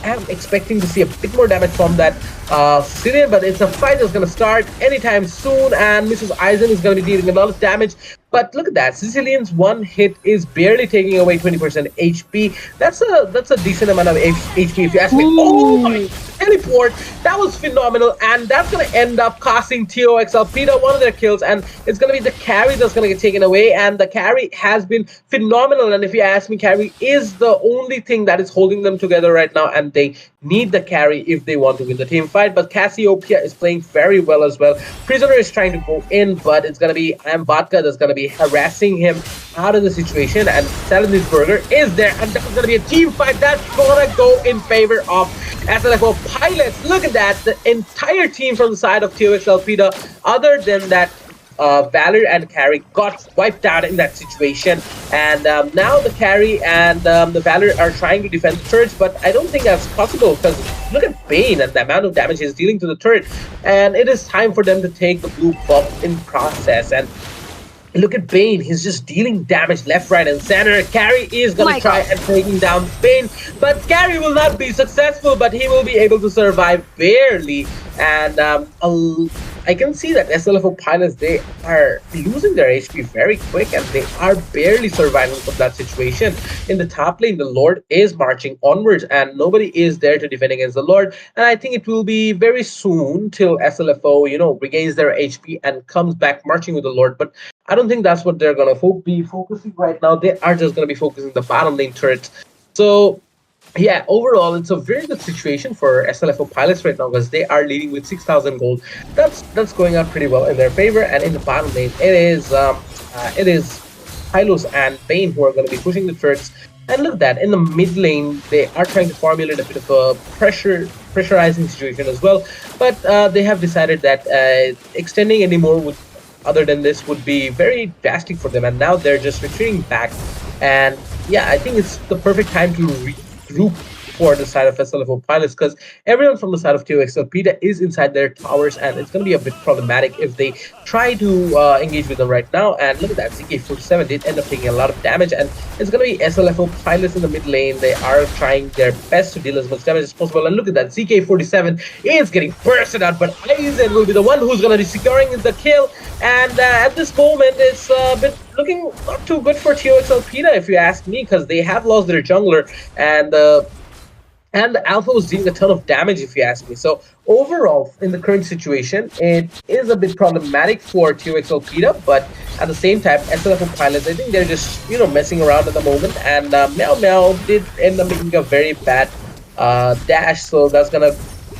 am expecting to see a bit more damage from that Sicilian, but it's a fight that's going to start anytime soon, and Mrs. Eisen is going to be dealing a lot of damage. But look at that, Sicilian's one hit is barely taking away 20% HP. That's a decent amount of HP, if you ask me. Oh my teleport, that was phenomenal, and that's going to end up costing TOX Alpina one of their kills, and it's going to be the carry that's going to get taken away. And the carry has been phenomenal, and if you ask me, carry is the only thing that is holding them together right now, and they need the carry if they want to win the team fight. But Cassiopeia is playing very well as well. Prisoner is trying to go in, but it's going to be Vodka that's going to be harassing him out of the situation, and Saladin's Burger is there, and that's going to be a team fight that's going to go in favor of SLFO Pilots. Look at that, the entire team from the side of TOX Alpida, other than that Valor and Carry, got wiped out in that situation. And now the Carry and the Valor are trying to defend the turrets, but I don't think that's possible because look at Bane and the amount of damage he's dealing to the turret, and it is time for them to take the blue buff in process. And look at Bane, he's just dealing damage left, right, and center. Carry is going to try and taking down Bane, but Carry will not be successful, but he will be able to survive barely. And I can see that SLFO Pilots, they are losing their HP very quick, and they are barely surviving from that situation. In the top lane, the Lord is marching onwards, and nobody is there to defend against the Lord. And I think it will be very soon till SLFO, regains their HP and comes back marching with the Lord. But I don't think that's what they're going to be focusing right now. They are just going to be focusing the bottom lane turrets. So yeah, overall, it's a very good situation for SLFO Pilots right now because they are leading with 6,000 gold. That's going out pretty well in their favor. And in the bottom lane, it is Hylos and Bane who are going to be pushing the turrets. And look at that, in the mid lane, they are trying to formulate a bit of a pressurizing situation as well. But they have decided that extending any more other than this would be very drastic for them. And now they're just retreating back. And yeah, I think it's the perfect time to regroup for the side of SLFO pilots because everyone from the side of TOXLPDA is inside their towers, and it's going to be a bit problematic if they try to engage with them right now. And look at that, ZK47 did end up taking a lot of damage, and it's going to be SLFO pilots in the mid lane. They are trying their best to deal as much damage as possible. And look at that, ZK47 is getting bursted out, but Aizen will be the one who's going to be securing the kill. And at this moment, it's a bit looking not too good for TOXLPDA, if you ask me, because they have lost their jungler, and Alpha was dealing a ton of damage, if you ask me. So overall, in the current situation, it is a bit problematic for TOXLPDA, but at the same time, SLFO pilots, I think they're just messing around at the moment. And Meow Meow did end up making a very bad dash, so that's gonna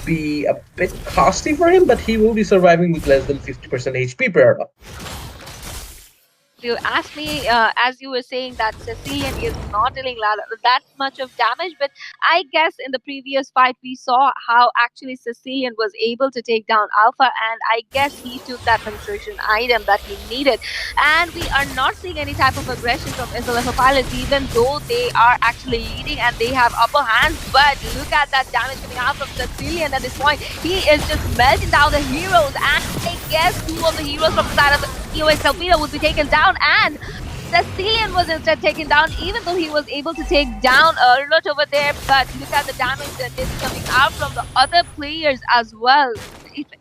be a bit costly for him, but he will be surviving with less than 50% HP per hour. If you ask me, as you were saying that Sicilian is not dealing that much of damage, but I guess in the previous fight we saw how actually Sicilian was able to take down Alpha, and I guess he took that penetration item that he needed. And we are not seeing any type of aggression from SLFO pilots, even though they are actually leading and they have upper hands. But look at that damage coming out from Sicilian at this point. He is just melting down the heroes, and I guess two of the heroes from the side of the TOXLPDA would be taken down, and Sicilian was instead taken down, even though he was able to take down Urlot over there. But look at the damage that is coming out from the other players as well.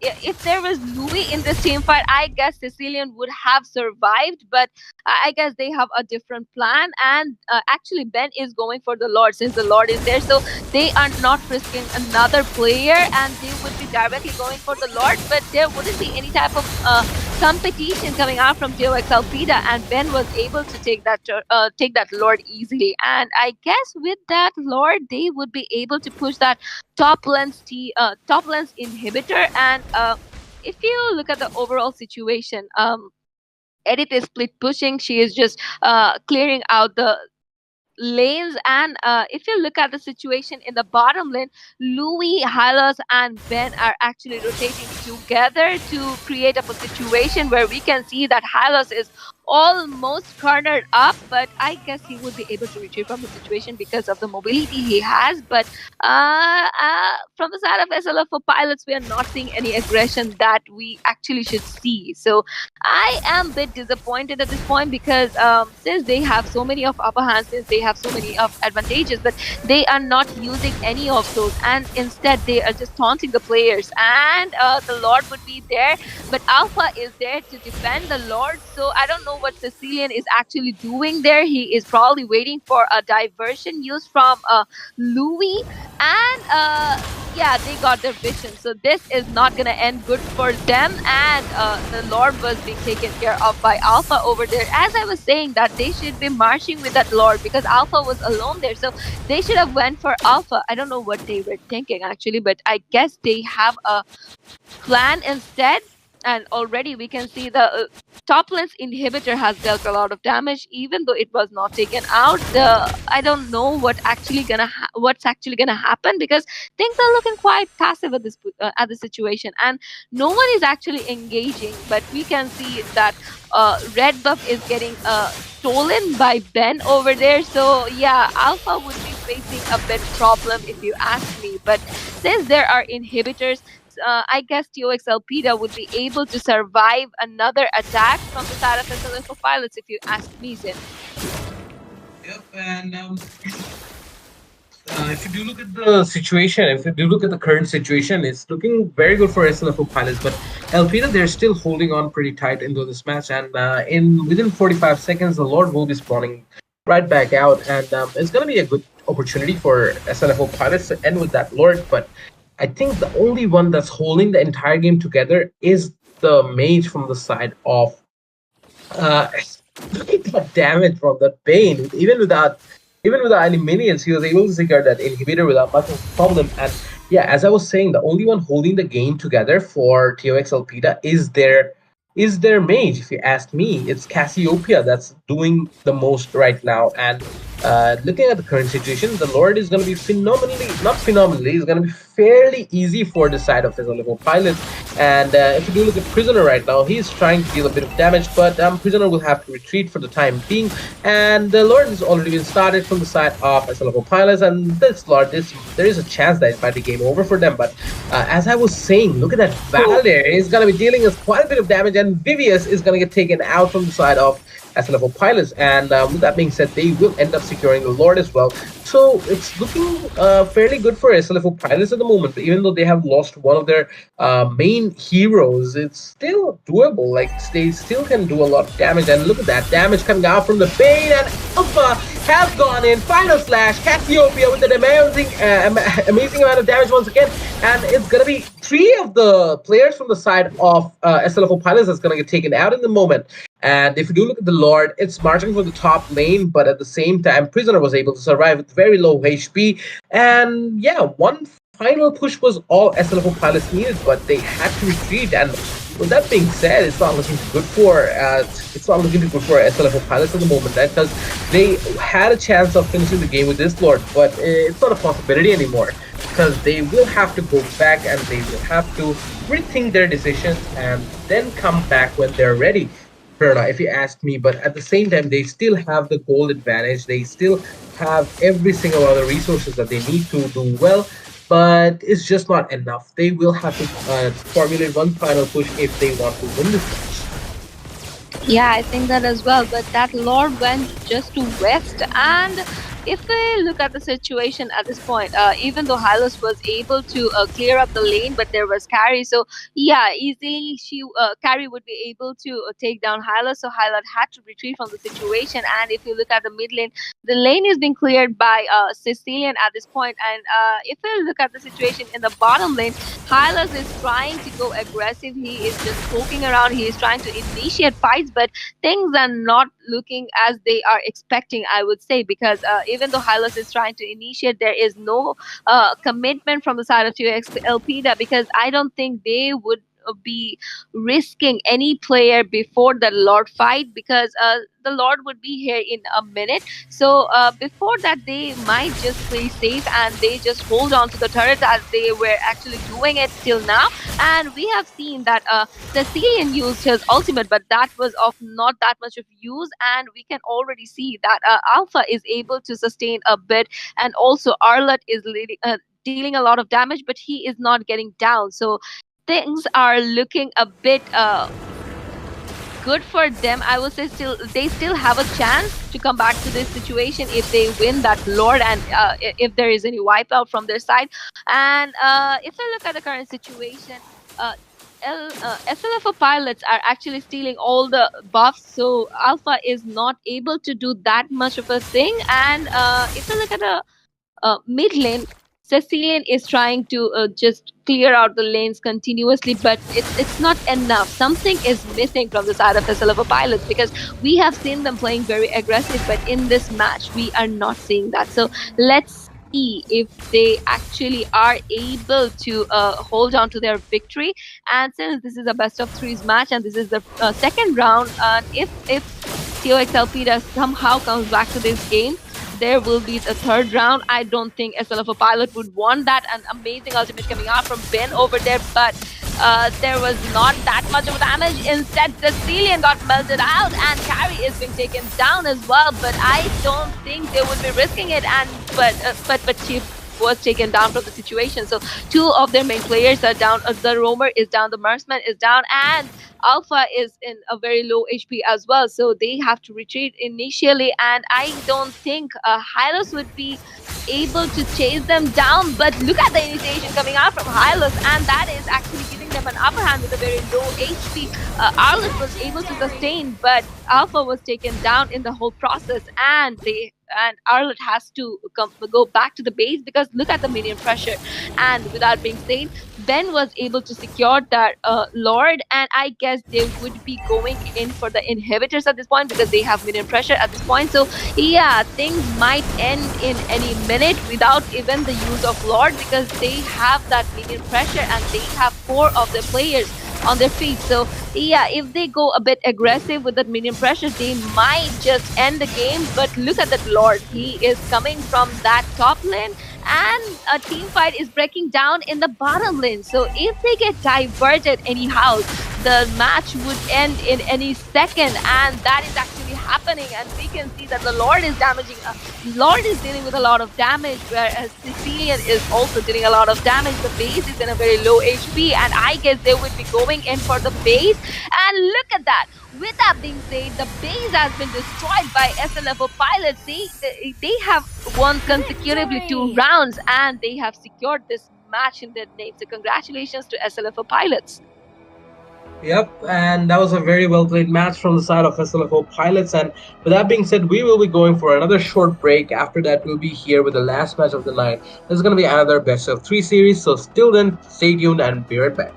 If there was Louis in this team fight, I guess Sicilian would have survived, but I guess they have a different plan. And actually Ben is going for the Lord, since the Lord is there, so they are not risking another player, and they would be directly going for the Lord. But there wouldn't be any type of competition coming out from TOXLPDA, and Ben was able to take that Lord easily. And I guess with that Lord, they would be able to push that top lens inhibitor. And if you look at the overall situation, Edith is split pushing. She is just clearing out the lanes. And if you look at the situation in the bottom lane, Louis, Hylos, and Ben are actually rotating together to create up a situation where we can see that Hylos is almost cornered up, but I guess he would be able to retrieve from the situation because of the mobility he has. But from the side of SLFO pilots, we are not seeing any aggression that we actually should see. So I am a bit disappointed at this point, because since they have so many of upper hands, since they have so many of advantages, but they are not using any of those, and instead they are just taunting the players. And the Lord would be there, but Alpha is there to defend the Lord. So I don't know what Sicilian is actually doing there. He is probably waiting for a diversion used from Louis, and yeah, they got their vision. So this is not gonna end good for them, and the Lord was being taken care of by Alpha over there. As I was saying, that they should be marching with that Lord, because Alpha was alone there, so they should have went for Alpha. I don't know what they were thinking actually, but I guess they have a plan instead. And already we can see the top lens inhibitor has dealt a lot of damage, even though it was not taken out. I don't know what's actually gonna happen, because things are looking quite passive at the situation, and no one is actually engaging. But we can see that red buff is getting stolen by Ben over there. So yeah, Alpha would be facing a bit problem, if you ask me. But since there are inhibitors, I guess TOXLPDA would be able to survive another attack from the side of SLFO pilots, if you ask me, Zin. Yep, and if you do look at the situation, if you do look at the current situation, it's looking very good for SLFO pilots. But Elpida, they're still holding on pretty tight into this match, and within 45 seconds, the Lord will be spawning right back out, and it's going to be a good opportunity for SLFO pilots to end with that Lord. But I think the only one that's holding the entire game together is the mage from the side of look at that damage from the Bane. Even without any minions, he was able to secure that inhibitor without much of a problem. And yeah, as I was saying, the only one holding the game together for TOXLPDA is their mage. If you ask me, it's Cassiopeia that's doing the most right now. And Looking at the current situation, the Lord is going to be phenomenally, not phenomenally, it's going to be fairly easy for the side of his level pilots. And if you do look at Prisoner right now, he's trying to deal a bit of damage, but Prisoner will have to retreat for the time being. And the Lord has already been started from the side of level pilots, and this Lord, there is a chance that it might be game over for them. But as I was saying, look at that Val there. He's going to be dealing us quite a bit of damage, and Vivius is going to get taken out from the side of level pilots. And with that being said, they will end up securing the Lord as well. So it's looking fairly good for SLFO pilots at the moment. Even though they have lost one of their main heroes, it's still doable. Like, they still can do a lot of damage. And look at that damage coming out from the Bane, and Alpha has gone in. Final slash, Cassiopeia with an amazing amount of damage once again. And it's going to be 3 of the players from the side of SLFO pilots that's going to get taken out in the moment. And if you do look at the Lord, it's marching for the top lane, but at the same time, Prisoner was able to survive with very low HP. And yeah, one final push was all SLFO pilots needed, but they had to retreat. And with that being said, it's not looking too good for SLFO pilots at the moment, right? Because they had a chance of finishing the game with this Lord, but it's not a possibility anymore, because they will have to go back and they will have to rethink their decisions and then come back when they're ready. If you ask me, but at the same time, they still have the gold advantage. They still have every single other resources that they need to do well, but it's just not enough. They will have to formulate one final push if they want to win this match. Yeah, I think that as well. But that Lord went just to West, and if we look at the situation at this point, even though Hylos was able to clear up the lane, but there was Carry, so yeah, easily Carry would be able to take down Hylos. So Hylos had to retreat from the situation. And if you look at the mid lane, the lane is being cleared by Sicilian at this point. And if we look at the situation in the bottom lane, Hylos is trying to go aggressive. He is just poking around. He is trying to initiate fights, but things are not looking as they are expecting, I would say, because even though Hylos is trying to initiate, there is no commitment from the side of 2x Elpida, because I don't think they would be risking any player before the Lord fight, because the Lord would be here in a minute. So before that, they might just play safe and they just hold on to the turret as they were actually doing it till now. And we have seen that Sicilian used his ultimate, but that was of not that much of use. And we can already see that Alpha is able to sustain a bit, and also Arlott is dealing a lot of damage, but he is not getting down. So things are looking a bit good for them. I would say they still have a chance to come back to this situation if they win that Lord, and if there is any wipeout from their side. And if I look at the current situation, SLFO pilots are actually stealing all the buffs, so Alpha is not able to do that much of a thing. And if I look at the mid lane, Sicilian is trying to just clear out the lanes continuously, but it's not enough. Something is missing from the side of SLFO pilots, because we have seen them playing very aggressive, but in this match we are not seeing that. So let's see if they actually are able to hold on to their victory. And since this is a best of threes match and this is the second round, if TOXLP somehow comes back to this game, there will be the third round. I don't think SLFO pilot would want that. An amazing ultimate coming out from Ben over there, but there was not that much of damage. Instead, Sicilian got melted out and Carry is being taken down as well, but I don't think they would be risking it. And but she was taken down from the situation. So 2 of their main players are down. The Roamer is down, the Marksman is down, and Alpha is in a very low HP as well. So they have to retreat initially, and I don't think Hylos would be able to chase them down. But look at the initiation coming out from Hylos, and that is actually giving them an upper hand with a very low HP. Arlott was able to sustain, but Alpha was taken down in the whole process, and Arlott has to go back to the base, because look at the minion pressure. And without being said, Ben was able to secure that Lord, and I guess they would be going in for the inhibitors at this point, because they have minion pressure at this point. So yeah, things might end in any minute without even the use of Lord, because they have that minion pressure and they have 4 of their players on their feet. So yeah, if they go a bit aggressive with that minion pressure, they might just end the game. But look at that Lord. He is coming from that top lane, and a team fight is breaking down in the bottom lane. So if they get diverted anyhow, the match would end in any second, and that is actually happening. And we can see that the Lord is damaging. Lord is dealing with a lot of damage, whereas Sicilian is also dealing a lot of damage. The base is in a very low HP, and I guess they would be going in for the base. And look at that. With that being said, the base has been destroyed by SLFO pilots. They have won consecutively 2 rounds, and they have secured this match in their name. So congratulations to SLFO pilots. Yep, and that was a very well played match from the side of SLFO pilots. And with that being said, we will be going for another short break. After that, we'll be here with the last match of the night. This is going to be another best of 3 series. So, till then, stay tuned and be right back.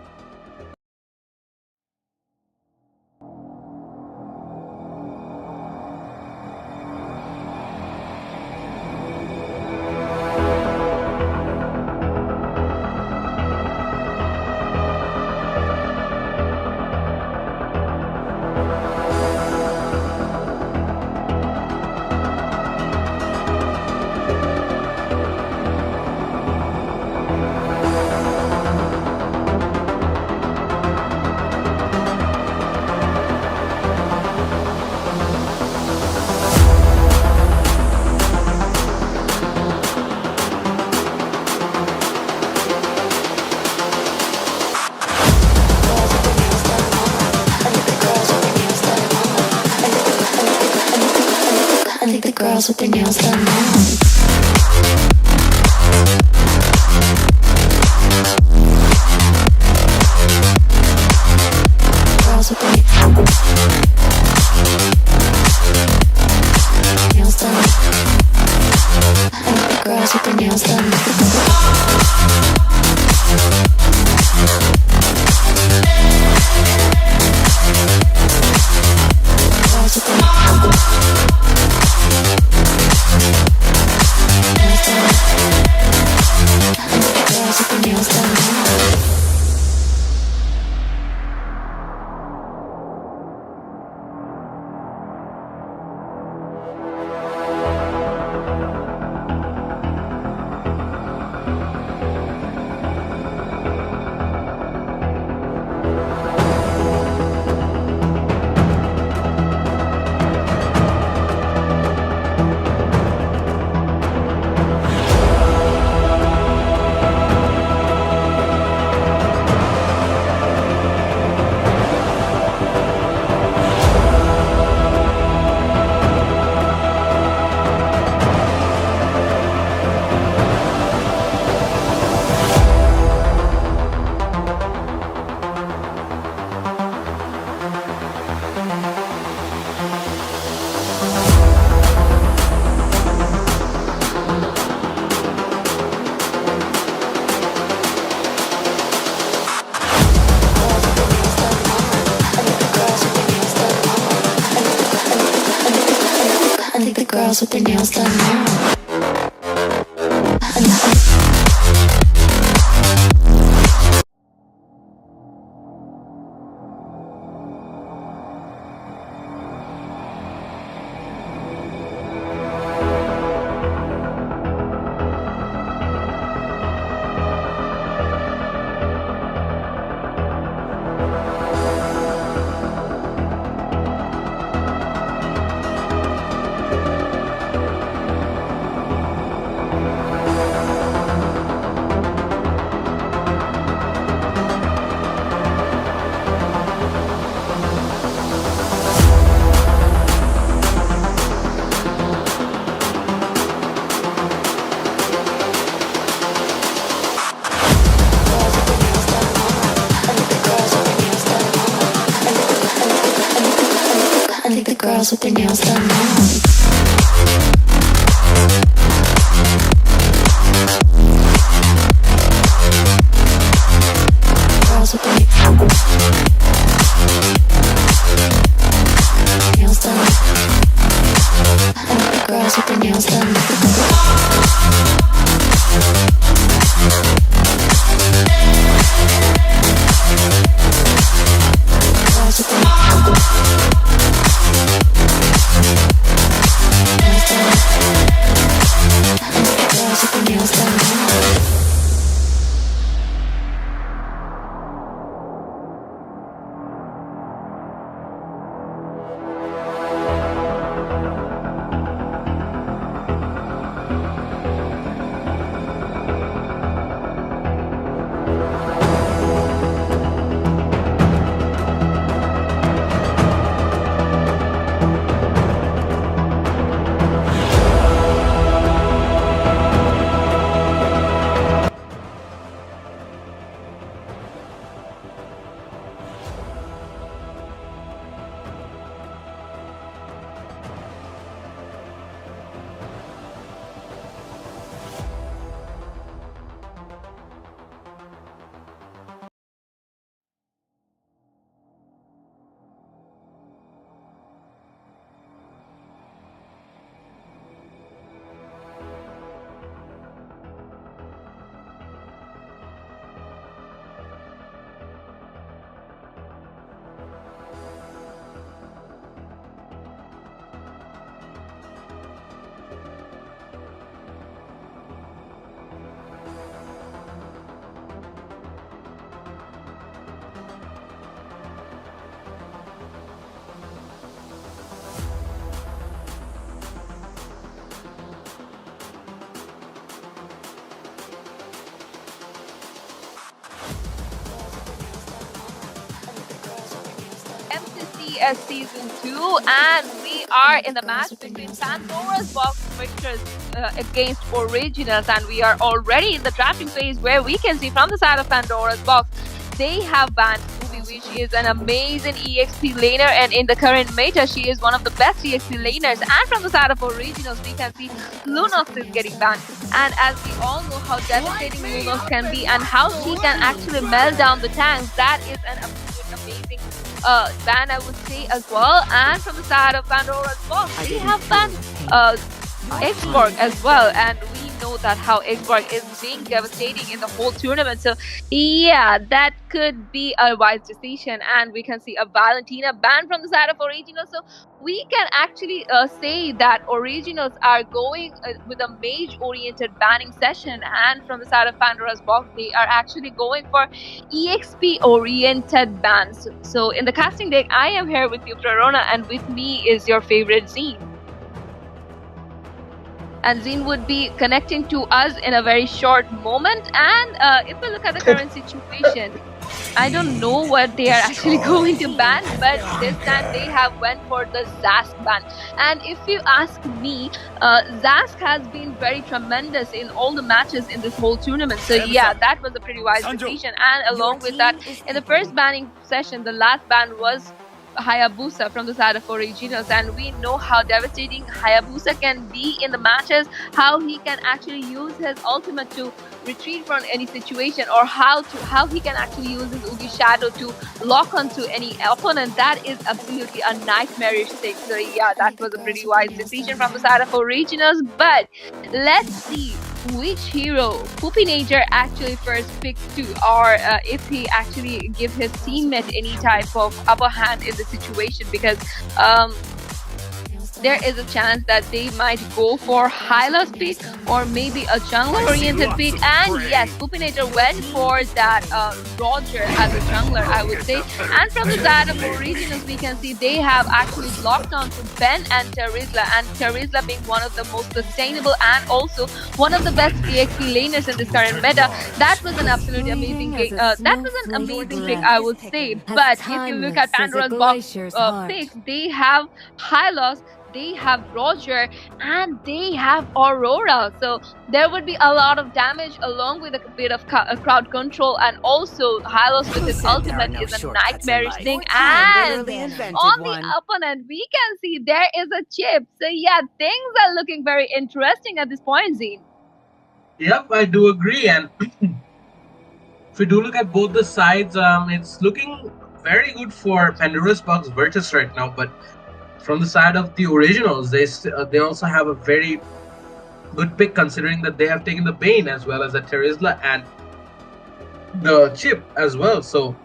I think the girls with their nails done now. Girls with their nails done. I think the girls with their nails done. Girls with their nails done. I think the girls with their nails done now. I think the girls with their nails done now. Girls with their nails done. I think the girls with their nails done. MCCS Season 2, and we are in the match between Pandora's Box versus against Originals, and we are already in the drafting phase where we can see from the side of Pandora's Box, they have banned Ubi, which is an amazing EXP laner, and in the current meta, she is one of the best EXP laners. And from the side of Originals, we can see Lunox is getting banned. And as we all know how devastating Lunox can be and how she can actually melt down the tanks, that is an absolute amazing ban, I would say, as well. And from the side of Pandora's Box, they have banned Xborg as well, and we know that how Xborg is being devastating in the whole tournament. So yeah, that could be a wise decision, and we can see a Valentina ban from the side of Originals. So we can actually say that Originals are going with a mage-oriented banning session, and from the side of Pandora's Box, they are actually going for EXP-oriented bans. So in the casting deck, I am here with you, Prarona, and with me is your favorite Zine. And Zine would be connecting to us in a very short moment. And if we look at the current situation, I don't know what they are actually going to ban, but this time they have went for the Zask ban. And if you ask me, Zask has been very tremendous in all the matches in this whole tournament. So yeah, that was a pretty wise decision. And along with that, in the first banning session, the last ban was Hayabusa from the side of Originals, and we know how devastating Hayabusa can be in the matches, how he can actually use his ultimate to retreat from any situation, or how he can actually use his Ugi Shadow to lock onto any opponent. That is absolutely a nightmarish thing. So yeah, that was a pretty wise decision from the side of Originals. But let's see which hero Pupinator actually first picks to, or if he actually give his teammate any type of upper hand in the situation, because there is a chance that they might go for Hyla's pick or maybe a jungler-oriented pick. And yes, Pupinator went for that Roger as a jungler, I would say. And from the side of Originals, we can see they have actually locked on to Ben and Terizla, and Terizla being one of the most sustainable and also one of the best EXP laners in this current meta. That was an absolutely amazing pick. That was an amazing pick, I would say. But if you look at Pandora's Box picks, they have Hylos, they have Roger, and they have Aurora. So there would be a lot of damage along with a bit of crowd control, and also Hylos with his ultimate is a nightmarish thing. And on the opponent, we can see there is a chip. So yeah, things are looking very interesting at this point, Zine. Yep, I do agree. And if we do look at both the sides, it's looking very good for Pandora's Box Virtus right now. But from the side of the Originals, they also have a very good pick, considering that they have taken the Bane as well as the Terizla and the chip as well. So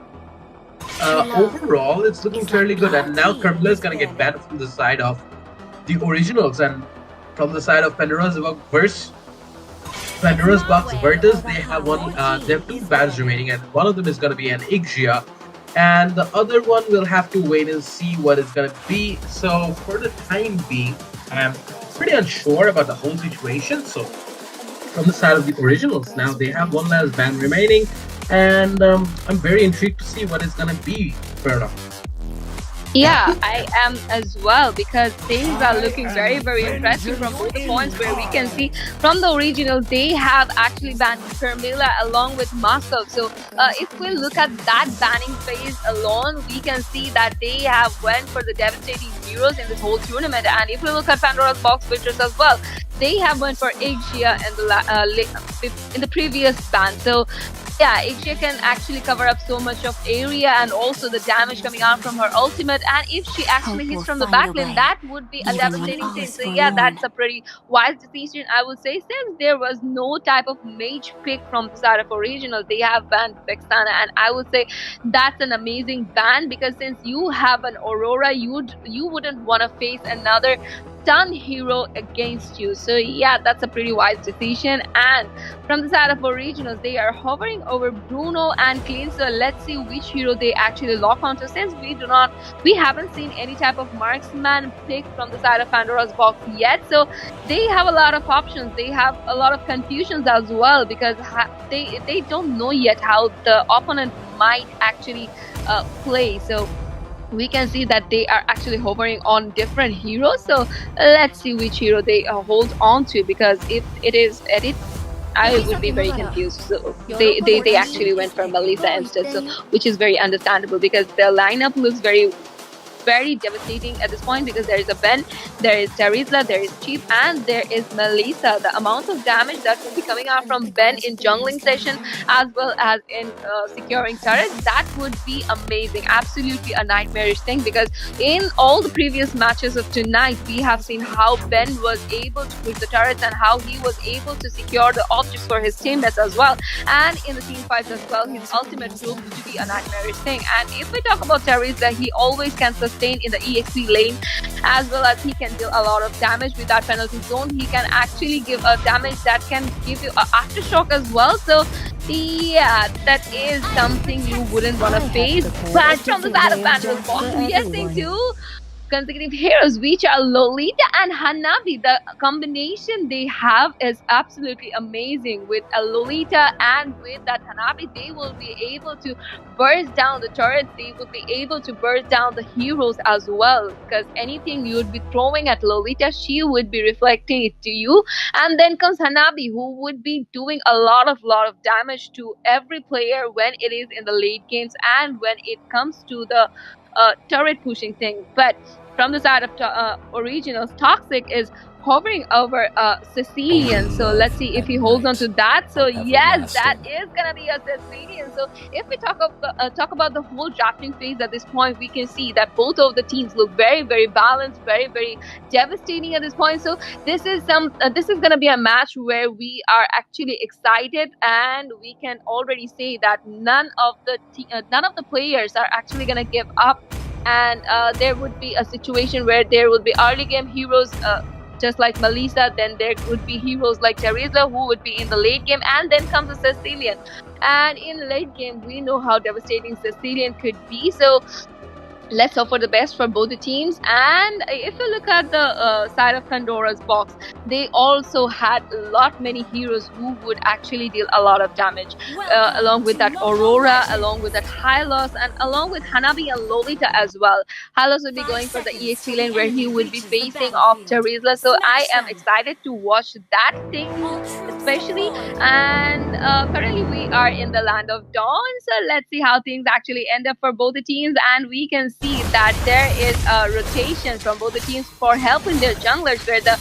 overall, it's looking fairly good. And now Carmilla is going to get banned from the side of the Originals, and from the side of Pandora's Box Virtus, they have two bans remaining, and one of them is going to be an Ixia, and the other one will have to wait and see what it's going to be. So for the time being, I'm pretty unsure about the whole situation. So from the side of the Originals, now they have one last ban remaining, and I'm very intrigued to see what it's going to be. Fair enough. Yeah, I am as well, because things are looking very, very impressive from both the points, where we can see from the Original, they have actually banned Carmilla along with Moscow. So if we look at that banning phase alone, we can see that they have went for the devastating heroes in this whole tournament. And if we look at Pandora's Box features as well, they have went for Ixia in the previous ban. So yeah, Ixia can actually cover up so much of area, and also the damage coming out from her ultimate. And if she actually hits from the backlane, that would be a devastating thing. So yeah, that's a pretty wise decision, I would say, since there was no type of mage pick from the side of Original. They have banned Vexana, and I would say that's an amazing ban, because since you have an Aurora, you wouldn't want to face another stun hero against you. So yeah, that's a pretty wise decision. And from the side of Originals, they are hovering over Bruno and Clean. So let's see which hero they actually lock onto, since we haven't seen any type of marksman pick from the side of Pandora's Box yet. So they have a lot of options. They have a lot of confusions as well, because they don't know yet how the opponent might actually play. So we can see that they are actually hovering on different heroes. So let's see which hero they hold on to, because if it is Edit, I would be very confused. So they actually went for Melissa instead, so which is very understandable, because the lineup looks very devastating at this point, because there is a Ben, there is Terizla, there is Chief, and there is Melissa. The amount of damage that will be coming out from Ben in jungling session as well as in securing turrets, that would be amazing. Absolutely a nightmarish thing, because in all the previous matches of tonight, we have seen how Ben was able to push the turrets and how he was able to secure the objects for his teammates as well. And in the team fights as well, his ultimate proved to be a nightmarish thing. And if we talk about Terizla, he always can sustain in the EXP lane, as well as he can deal a lot of damage with that penalty zone. He can actually give a damage that can give you an aftershock as well. So yeah, that is something you wouldn't want to face. But from the side of Panda's box, we are seeing two consecutive heroes, which are Lolita and Hanabi. The combination they have is absolutely amazing. With a Lolita and with that Hanabi, they will be able to burst down the turrets. They will be able to burst down the heroes as well, because anything you would be throwing at Lolita, she would be reflecting it to you. And then comes Hanabi, who would be doing a lot of damage to every player when it is in the late games and when it comes to the turret pushing thing. But from the side of Originals, Toxic is hovering over Sicilian. So let's see if he holds on to that. So yes, that is gonna be a Sicilian. So if we talk about the whole drafting phase at this point, we can see that both of the teams look very balanced, very devastating at this point. So this is gonna be a match where we are actually excited, and we can already say that none of the players are actually gonna give up. And there would be a situation where there would be early game heroes just like Melissa, then there would be heroes like Terizla who would be in the late game, and then comes a Sicilian. And in late game, we know how devastating Sicilian could be. So let's hope for the best for both the teams. And if you look at the side of Pandora's box, they also had many heroes who would actually deal a lot of damage, along with that Aurora, along with that Hylos, and along with Hanabi and Lolita as well. Hylos would be going for the EXP lane, where he would be facing off Terizla. So I am excited to watch that thing especially. And currently we are in the land of Dawn, so let's see how things actually end up for both the teams. And we can see that there is a rotation from both the teams for helping their junglers, where the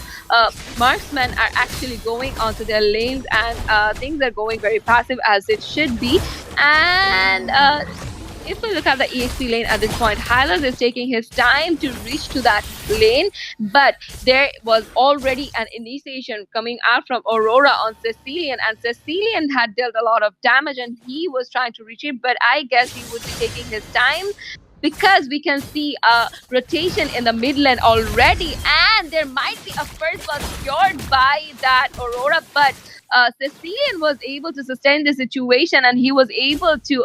marksmen are actually going onto their lanes, and things are going very passive as it should be. And if we look at the EXP lane at this point, Hylos is taking his time to reach to that lane, but there was already an initiation coming out from Aurora on Sicilian, and Sicilian had dealt a lot of damage and he was trying to reach it, but I guess he would be taking his time, because we can see a rotation in the mid lane already, and there might be a first blood secured by that Aurora, but Sicilian was able to sustain the situation, and he was able to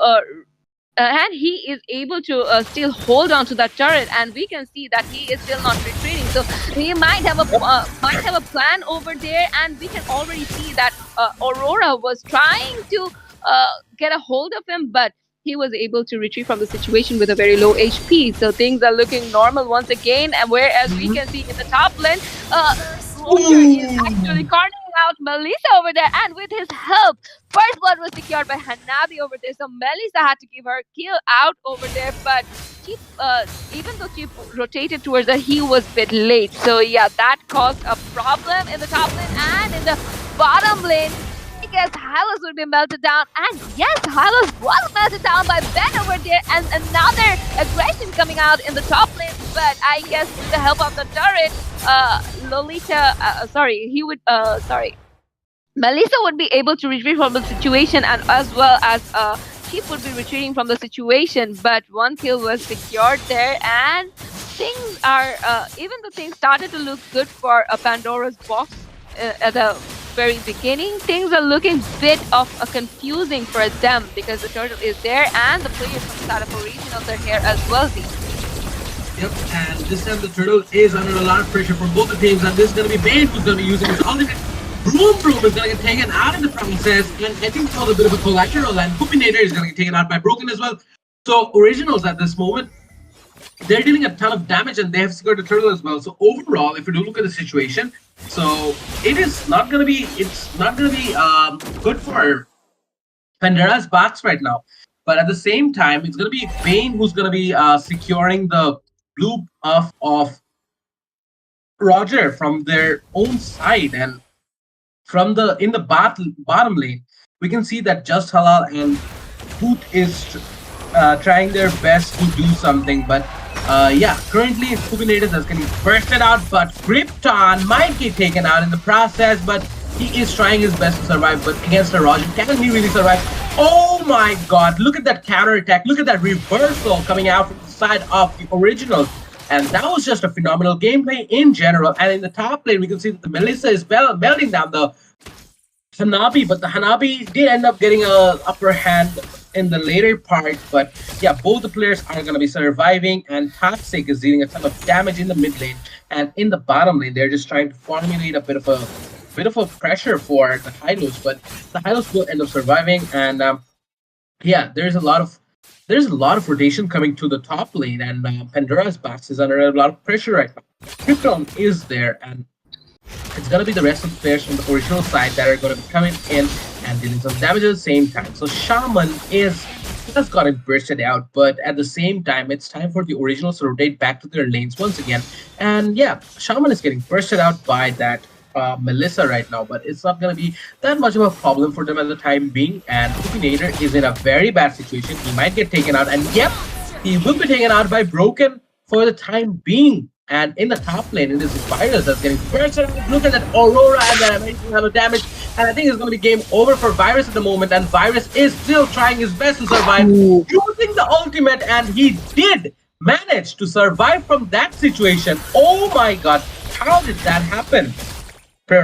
still hold on to that turret, and we can see that he is still not retreating. So he might have a plan over there, and we can already see that Aurora was trying to get a hold of him, but he was able to retreat from the situation with a very low HP. So things are looking normal once again, and whereas we can see in the top lane, Roger is actually cornering out Melissa over there, and with his help, first blood was secured by Hanabi over there. So Melissa had to give her kill out over there, but even though she rotated towards her, he was a bit late. So yeah, that caused a problem in the top lane, and in the bottom lane, I guess Hylos would be melted down. And yes, Hylos was melted down by Ben over there, and another aggression coming out in the top lane. But I guess with the help of the turret, Melissa would be able to retreat from the situation, and as well as Chief would be retreating from the situation. But one kill was secured there, and things are even though things started to look good for Pandora's box at the very beginning, things are looking bit of a confusing for them, because the turtle is there and the players from the side of Originals are here as well. Yep, and this time the turtle is under a lot of pressure from both the teams, and this is going to be Bane who's going to be using his ultimate. Broom is going to get taken out in the process, and I think it was a bit of a collateral, and Pupinator is going to get taken out by Broken as well. So Originals at this moment, they're dealing a ton of damage and they have secured the turtle as well. So overall, if you do look at the situation, so it's not gonna be good for Pandera's box right now. But at the same time, it's gonna be Bane who's gonna be securing the blue buff of Roger from their own side, and from the in the bottom lane, we can see that Just Halal and Boot is trying their best to do something, but yeah, currently it's Kubinator that's getting bursted out, but Krypton might get taken out in the process, but he is trying his best to survive, but against a Roger, can he really survive? Oh my god, look at that counter attack, look at that reversal coming out from the side of the originals. And that was just a phenomenal gameplay in general. And in the top lane, we can see that the Melissa is melting down the Hanabi, but the Hanabi did end up getting a upper hand in the later part. But yeah, both the players are going to be surviving, and Toxic is dealing a ton of damage in the mid lane. And in the bottom lane, they're just trying to formulate a bit of a pressure for the Hylos, but the Hylos will end up surviving. And yeah, there's a lot of rotation coming to the top lane, and Pandora's box is under a lot of pressure right now. Krypton is there, and it's going to be the rest of the players from the original side that are going to be coming in and dealing some damage at the same time. So Shaman has gotten bursted out, but at the same time, it's time for the originals to rotate back to their lanes once again. And yeah, Shaman is getting bursted out by that Melissa right now, but it's not going to be that much of a problem for them at the time being. And Kupinator is in a very bad situation. He might get taken out, and yep, he will be taken out by Broken for the time being. And in the top lane, it is the Virus that's getting bursted out. Look at that Aurora and that amazing amount of damage. And I think it's going to be game over for Virus at the moment. And Virus is still trying his best to survive using the ultimate, and he did manage to survive from that situation. Oh my god, how did that happen?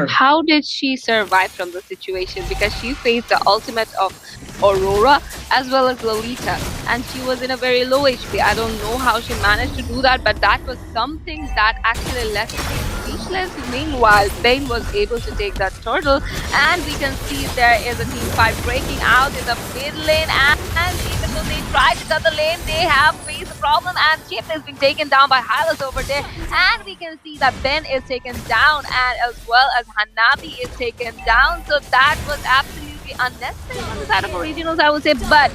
How did she survive from the situation? Because she faced the ultimate of Aurora as well as Lolita, and she was in a very low HP. I don't know how she managed to do that, but that was something that actually left me speechless. Meanwhile, Bane was able to take that turtle, and we can see there is a team fight breaking out in the mid lane, and even though they tried to cut the lane, they have faced a problem, and Chip is being taken down by Hylos over there, and we can see that Ben is taken down, and as well as Hanabi is taken down. So that was absolutely unnecessary on the side of originals, I would say. But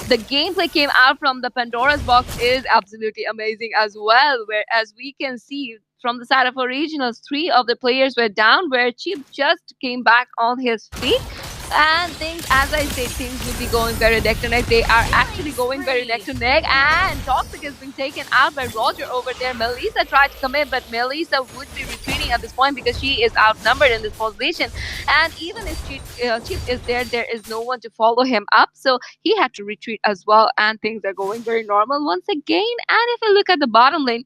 the gameplay came out from the Pandora's box is absolutely amazing as well. Whereas we can see from the side of originals, 3 of the players were down, where Chip just came back on his feet. And things, as I said, things will be going very neck to neck. They are actually going very neck to neck. And Toxic has been taken out by Roger over there. Melissa tried to come in, but Melissa would be retreating at this point because she is outnumbered in this position. And even if Chip is there, there is no one to follow him up. So he had to retreat as well. And things are going very normal once again. And if you look at the bottom lane,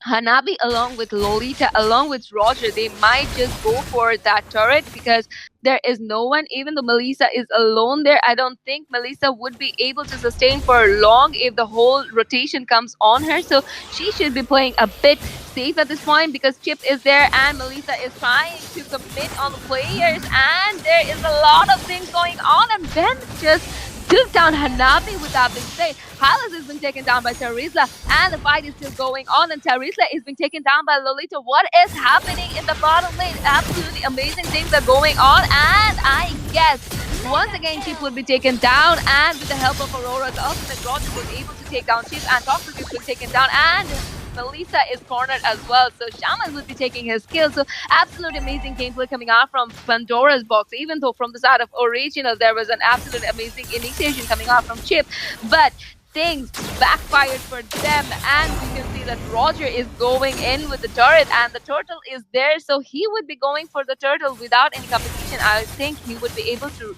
Hanabi along with Lolita, along with Roger, they might just go for that turret because there is no one. Even though Melissa is alone there, I don't think Melissa would be able to sustain for long if the whole rotation comes on her. So she should be playing a bit safe at this point because Chip is there and Melissa is trying to commit on the players, and there is a lot of things going on, and Ben just took down Hanabi with that big play. Hylos has been taken down by Terizla, and the fight is still going on, and Terizla is being taken down by Lolita. What is happening in the bottom lane? Absolutely amazing things are going on, and I guess once again Chip will be taken down, and with the help of Aurora's ultimate, Roger was able to take down Chip, and Toxic has been taken down, and Melissa is cornered as well. So Shaman will be taking his kill. So absolute amazing gameplay coming out from Pandora's box. Even though from the side of Original there was an absolute amazing initiation coming out from Chip, but things backfired for them, and we can see that Roger is going in with the turret, and the turtle is there, so he would be going for the turtle without any competition. I think he would be able to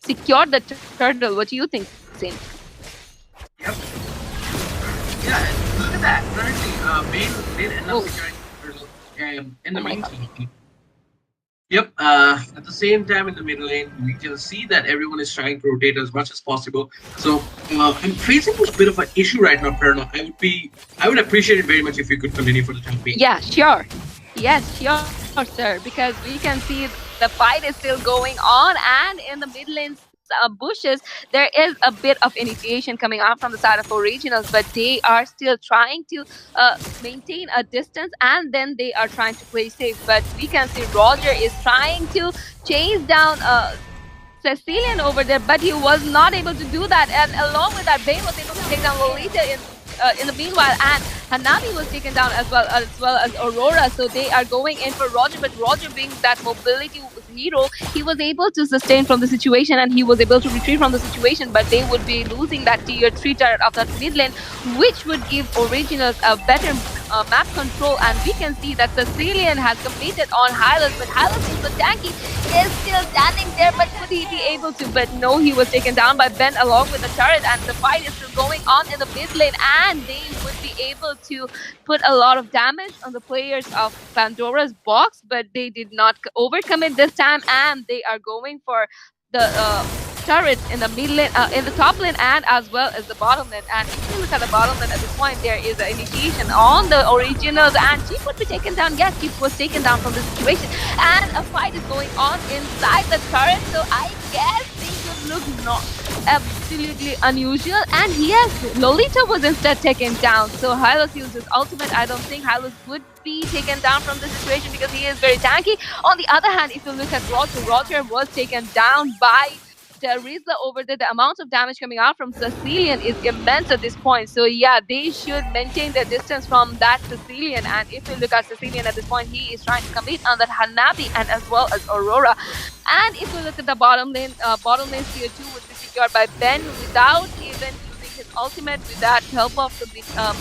secure the turtle. What do you think, Sin? Yep. Yeah, look at that. Currently, Bane did end up securing the turtle in the main team. Yep, at the same time in the middle lane, we can see that everyone is trying to rotate as much as possible. So, I'm facing a bit of an issue right now, Perno. I would appreciate it very much if you could continue for the time being. Yeah, sure. Yes, sure, sir. Because we can see the fight is still going on, and in the mid lane, bushes, there is a bit of initiation coming out from the side of originals, but they are still trying to maintain a distance, and then they are trying to play safe. But we can see Roger is trying to chase down Sicilian over there, but he was not able to do that. And along with that, Bane was able to take down Lolita in the meanwhile, and Hanabi was taken down as well as Aurora. So they are going in for Roger, but Roger, being that mobility hero, he was able to sustain from the situation, and he was able to retreat from the situation. But they would be losing that tier 3 turret of that mid lane, which would give Originals a better map control. And we can see that Sicilian has completed on Hylos, but Hylos is the tanky, is still standing there, but would he be able to? But no, he was taken down by Ben along with the turret, and the fight is still going on in the mid lane, and they would be able to put a lot of damage on the players of Pandora's box, but they did not overcommit this time, and they are going for the turrets in the mid lane, in the top lane, and as well as the bottom lane. And if you look at the bottom lane at this point, there is an initiation on the originals, and Chief would be taken down. Yes, Chief was taken down from the situation, and a fight is going on inside the turret. So I guess things would look not absolutely unusual. And yes, Lolita was instead taken down. So Hylos used his ultimate. I don't think Hylos would be taken down from this situation because he is very tanky. On the other hand, if you look at Roger, Roger was taken down by Teresa over there. The amount of damage coming out from Sicilian is immense at this point. So yeah, they should maintain their distance from that Sicilian. And if you look at Sicilian at this point, he is trying to compete on that Hanabi and as well as Aurora. And if you look at the bottom lane tier 2 would be secured by Ben without even using his ultimate, with that help of the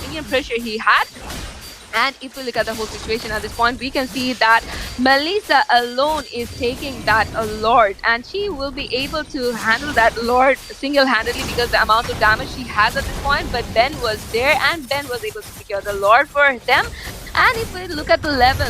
minion pressure he had. And if we look at the whole situation at this point, we can see that Melissa alone is taking that Lord, and she will be able to handle that Lord single-handedly because the amount of damage she has at this point. But Ben was there, and Ben was able to secure the Lord for them. And if we look at the level,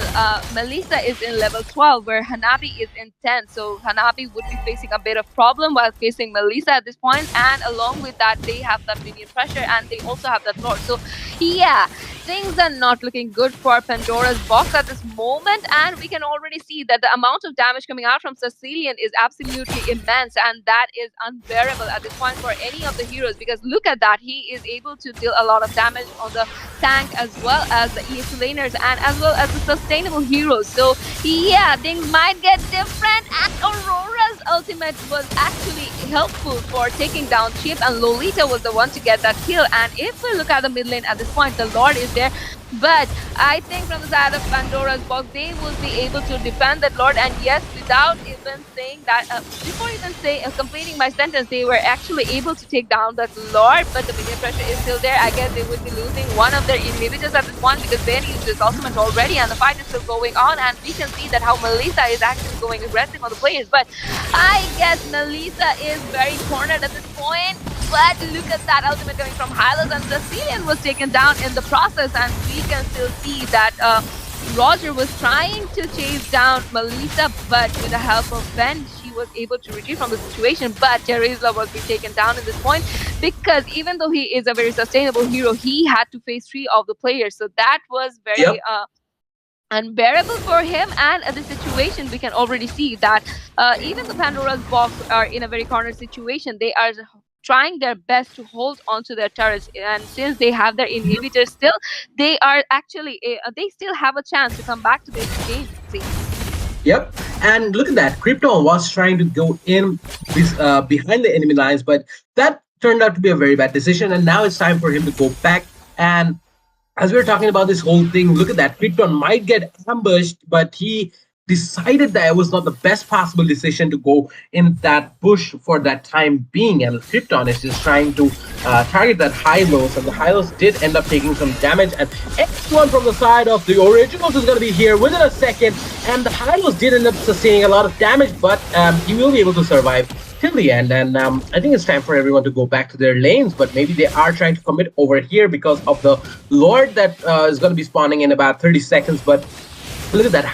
Melissa is in level 12, where Hanabi is in 10. So Hanabi would be facing a bit of problem while facing Melissa at this point. And along with that, they have that minion pressure, and they also have that Lord. So yeah, things are not looking good for Pandora's box at this moment. And we can already see that the amount of damage coming out from Sicilian is absolutely immense. And that is unbearable at this point for any of the heroes. Because look at that, he is able to deal a lot of damage on the tank as well as the EX laners and as well as the sustainable heroes. So yeah, things might get different, and Aurora's ultimate was actually helpful for taking down Chip, and Lolita was the one to get that kill. And if we look at the mid lane at this point, the Lord is there. But I think from the side of Pandora's box, they will be able to defend that Lord. And yes, without even saying that, before even completing my sentence, they were actually able to take down that Lord. But the minion pressure is still there. I guess they would be losing one of their inhibitors at this point because Ben used his ultimate already, and the fight is still going on. And we can see that how Melissa is actually going aggressive on the players. But I guess Melissa is very cornered at this point. But look at that ultimate coming from Hylos, and Sicilian was taken down in the process. And we can still see that Roger was trying to chase down Melissa, but with the help of Ben, she was able to retreat from the situation. But Teresa was being taken down at this point because even though he is a very sustainable hero, he had to face 3 of the players. So that was very unbearable for him. And at the situation, we can already see that even the Pandora's box are in a very cornered situation. They are trying their best to hold onto their turrets, and since they have their inhibitors still, they are actually they still have a chance to come back to this game. Yep, and look at that. Krypton was trying to go in behind the enemy lines, but that turned out to be a very bad decision, and now it's time for him to go back. And as we were talking about this whole thing, look at that. Krypton might get ambushed, but he decided that it was not the best possible decision to go in that bush for that time being, and Krypton is just trying to target that Hylos, and the Hylos did end up taking some damage, and X1 from the side of the Originals is going to be here within a second, and the Hylos did end up sustaining a lot of damage, but he will be able to survive till the end. And I think it's time for everyone to go back to their lanes, but maybe they are trying to commit over here because of the Lord that is going to be spawning in about 30 seconds, but look at that.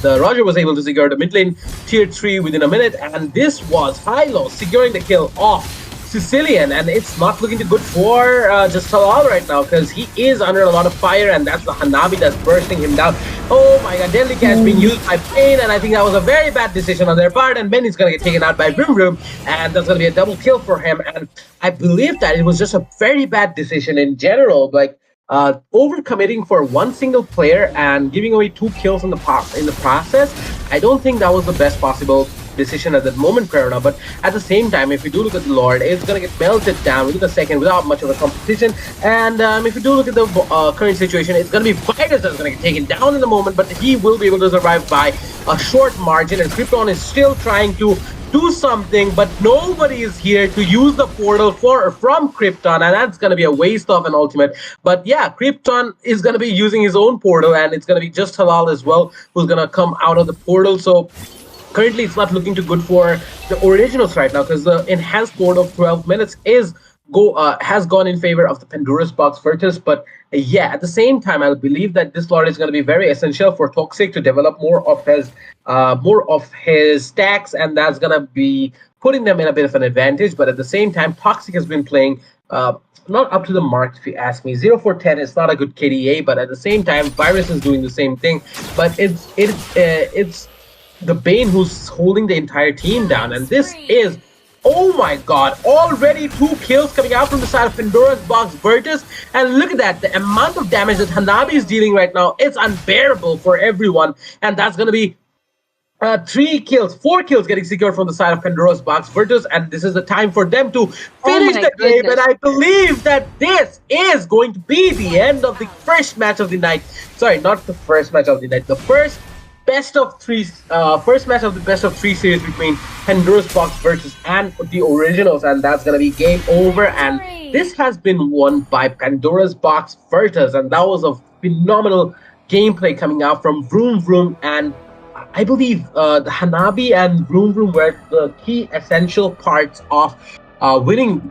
The Roger was able to secure the mid lane tier 3 within a minute, and this was Hylos securing the kill off Sicilian, and it's not looking too good for just Talal right now because he is under a lot of fire, and that's the Hanabi that's bursting him down. Oh my god, Deadly Catch being used by Pain, and I think that was a very bad decision on their part, and Benny's gonna get taken out by Vroom Vroom, and that's gonna be a double kill for him, and I believe that it was just a very bad decision in general, like overcommitting for one single player and giving away 2 kills in the process. I don't think that was the best possible decision at that moment, Prerna. But at the same time, if you do look at the Lord, it's gonna get melted down within a second without much of a competition. And if you do look at the current situation, it's gonna be Vitus that's gonna get taken down in the moment, but he will be able to survive by a short margin. And Krypton is still trying to do something, but nobody is here to use the portal from Krypton, and that's gonna be a waste of an ultimate. But yeah, Krypton is gonna be using his own portal, and it's gonna be just Halal as well who's gonna come out of the portal. So currently it's not looking too good for the originals right now because the enhanced board of 12 minutes has gone in favor of the Pandora's Box Virtus. But yeah, at the same time, I believe that this Lord is going to be very essential for Toxic to develop more of his stacks, and that's going to be putting them in a bit of an advantage. But at the same time, Toxic has been playing not up to the mark, if you ask me. 0-4-10 is not a good KDA, but at the same time, Virus is doing the same thing. But it's the Bane who's holding the entire team down, and this is, oh my god, already 2 kills coming out from the side of Pandora's Box Virtus. And look at that, the amount of damage that Hanabi is dealing right now, it's unbearable for everyone. And that's gonna be 4 kills getting secured from the side of Pandora's Box Virtus, and this is the time for them to finish the game. And I believe that this is going to be the end of the first match of the night. Sorry, not the first match of the night, the first match of the best of 3 series between Pandora's Box Virtus and the originals, and that's gonna be game over. And this has been won by Pandora's Box Virtus, and that was a phenomenal gameplay coming out from Vroom Vroom. And I believe the Hanabi and Vroom Vroom were the key essential parts of winning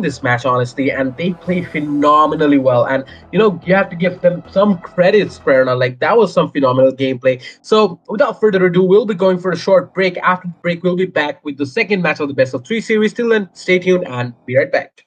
this match, honestly, and they played phenomenally well. And you have to give them some credits, Prerna. Like, that was some phenomenal gameplay. So without further ado, we'll be going for a short break. After the break, we'll be back with the second match of the best of 3 series. Till then, stay tuned and be right back.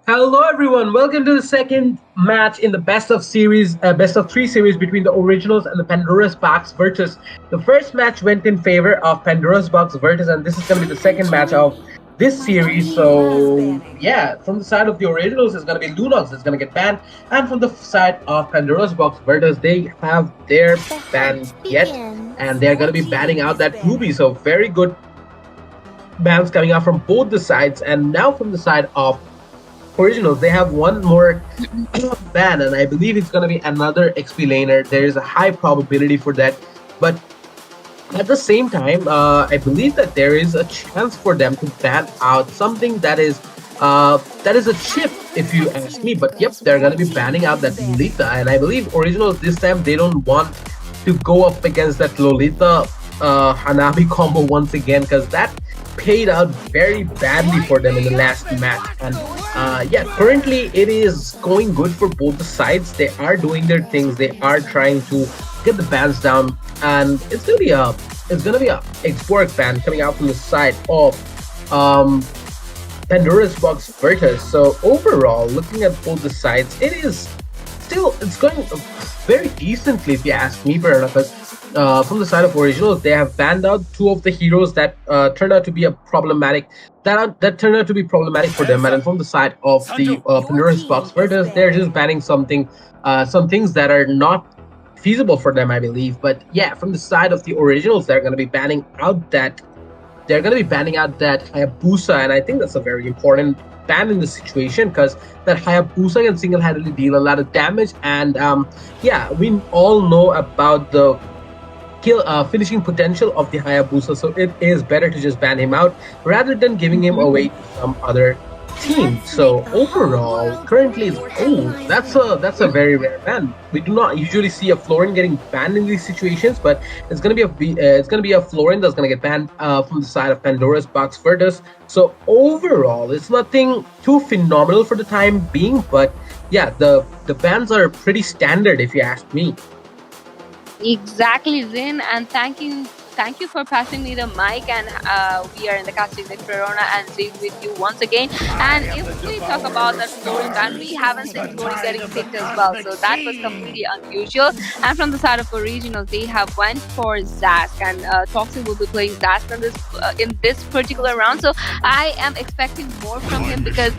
Hello everyone, welcome to the second match in the best of 3 series between the originals and the Pandora's Box Virtus. The first match went in favor of Pandora's Box Virtus, and this is going to be the second match of this series. So yeah, from the side of the originals, it's going to be Lunox that's going to get banned, and from the side of Pandora's Box Virtus, they have their ban yet, and they're going to be banning out that Ruby. So very good bans coming out from both the sides. And now from the side of originals, they have one more ban, and I believe it's going to be another XP laner. There is a high probability for that, but at the same time, I believe that there is a chance for them to ban out something that is a chip, if you ask me. But yep, they're going to be banning out that Lolita, and I believe originals this time, they don't want to go up against that Lolita Hanabi combo once again, because that paid out very badly for them in the last match. And yeah, currently it is going good for both the sides. They are doing their things, they are trying to get the bans down, and it's gonna be a it's gonna be a export ban coming out from the side of um, Pandora's Box Virtus. So overall, looking at both the sides, it's going very decently if you ask me, Verna, because from the side of Originals, they have banned out two of the heroes that turned out to be a problematic that turned out to be problematic for them. And then from the side of the Pandora's Box Virtus, they're just banning some things that are not feasible for them, I believe. But yeah, from the side of the Originals, they're going to be banning out that Hayabusa, and I think that's a very important ban in this situation because that Hayabusa can single-handedly deal a lot of damage, and yeah, we all know about the finishing potential of the Hayabusa, so it is better to just ban him out rather than giving him away to some other team. So overall, currently, that's a very rare ban. We do not usually see a Florin getting banned in these situations, but it's gonna be a Florin that's gonna get banned from the side of Pandora's Box Virtus. So overall, it's nothing too phenomenal for the time being, but yeah, the bans are pretty standard if you ask me. Exactly, Zin, and thank you for passing me the mic. And we are in the casting with Verona and Zin with you once again. And if we talk about that Florin ban, we haven't seen Florin getting picked as well, so that was completely unusual. And from the side of Originals, they have went for Zask, and Toxin will be playing Zask in this particular round. So I am expecting more from him because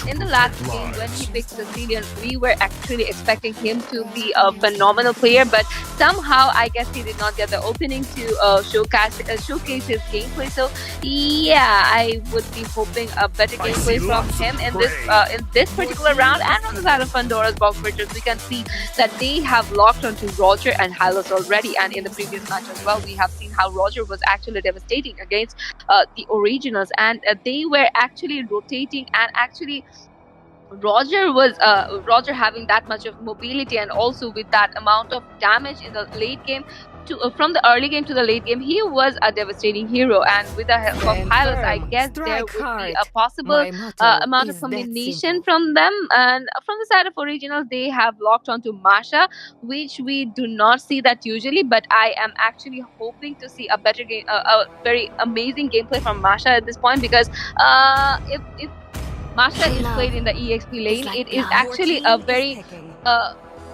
in the last game when he picked Sicilian, we were actually expecting him to be a phenomenal player, but somehow I guess he did not get the opening to showcase his gameplay. So yeah, I would be hoping a better gameplay from him in this particular round. And on the side of Pandora's Box Virtues, we can see that they have locked onto Roger and Hylos already. And in the previous match as well, we have seen how Roger was actually devastating against the Originals, and they were actually rotating, and actually Roger having that much of mobility, and also with that amount of damage in the late game from the early game to the late game, he was a devastating hero. And with the help of Hylos, I guess there would be a possible amount of combination from them. And from the side of Originals, they have locked onto Masha, which we do not see that usually, but I am actually hoping to see a better game, a very amazing gameplay from Masha at this point, because if Masha is played in the EXP lane, it is actually a very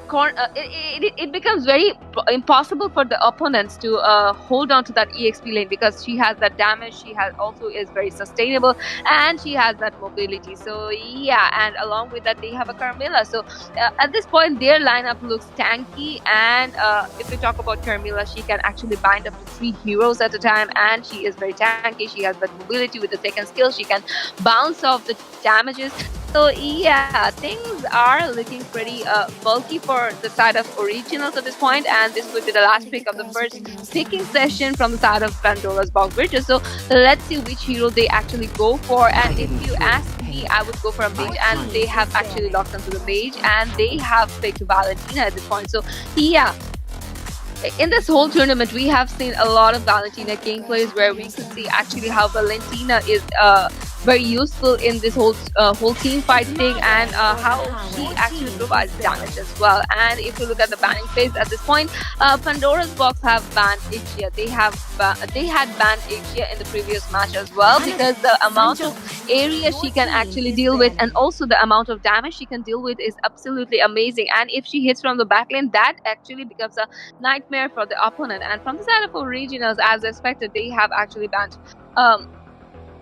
it becomes very impossible for the opponents to hold on to that EXP lane, because she has that damage, she has also is very sustainable, and she has that mobility. So yeah, and along with that they have a Carmilla. So at this point their lineup looks tanky, and if we talk about Carmilla, she can actually bind up to 3 heroes at a time, and she is very tanky. She has that mobility with the second skill, she can bounce off the damages. So yeah, things are looking pretty bulky for the side of Originals at this point, and this would be the last pick of the first picking session from the side of Pandora's Box Bridges. So let's see which hero they actually go for. And if you ask me, I would go for a mage, and they have actually locked onto the mage, and they have picked Valentina at this point. So yeah, in this whole tournament, we have seen a lot of Valentina gameplays where we could see actually how Valentina is very useful in this whole team fight thing, and how she actually provides damage as well. And if you look at the banning phase at this point, Pandora's Box have banned Ixia. They had banned Ixia in the previous match as well, because the amount of area she can actually deal with, and also the amount of damage she can deal with, is absolutely amazing. And if she hits from the backlane, that actually becomes a nightmare for the opponent. And from the side of Originals, as expected, they have actually banned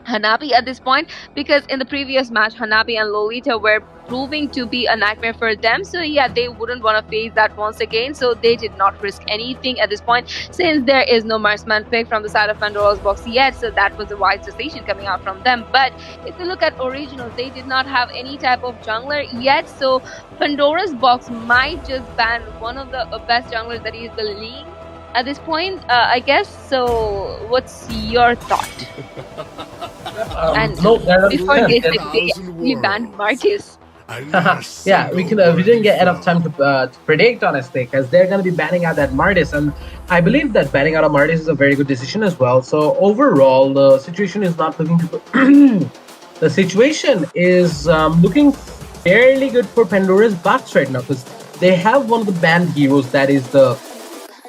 Hanabi at this point, because in the previous match Hanabi and Lolita were proving to be a nightmare for them. So yeah, they wouldn't want to face that once again, so they did not risk anything at this point, since there is no marksman pick from the side of Pandora's Box yet. So that was a wise decision coming out from them. But if you look at Originals, they did not have any type of jungler yet, so Pandora's Box might just ban one of the best junglers, that is the Ling, at this point, I guess. So what's your thought? And No, before yeah, this, we banned Marcus. yeah, we didn't get enough time to predict, honestly, because they're going to be banning out that Martis, and I believe that banning out of Martis is a very good decision as well. So overall, the situation is not looking too the situation is looking fairly good for Pandora's Box right now, because they have one of the banned heroes, that is the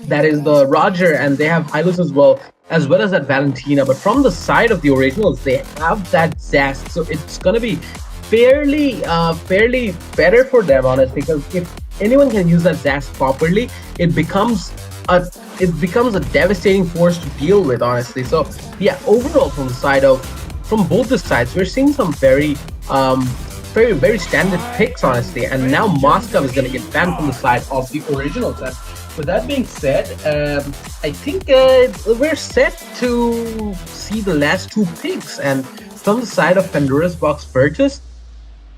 that is the Roger, and they have Hylos as well as that Valentina. But from the side of the originals, they have that Zast, so it's gonna be fairly better for them, honestly, because if anyone can use that Zast properly, it becomes a a devastating force to deal with, honestly. So yeah, overall from both the sides, we're seeing some very standard picks, honestly. And now Moscow is going to get banned from the side of the originals. And with that being said, I think we're set to see the last two picks. And from the side of Pandora's Box Virtus,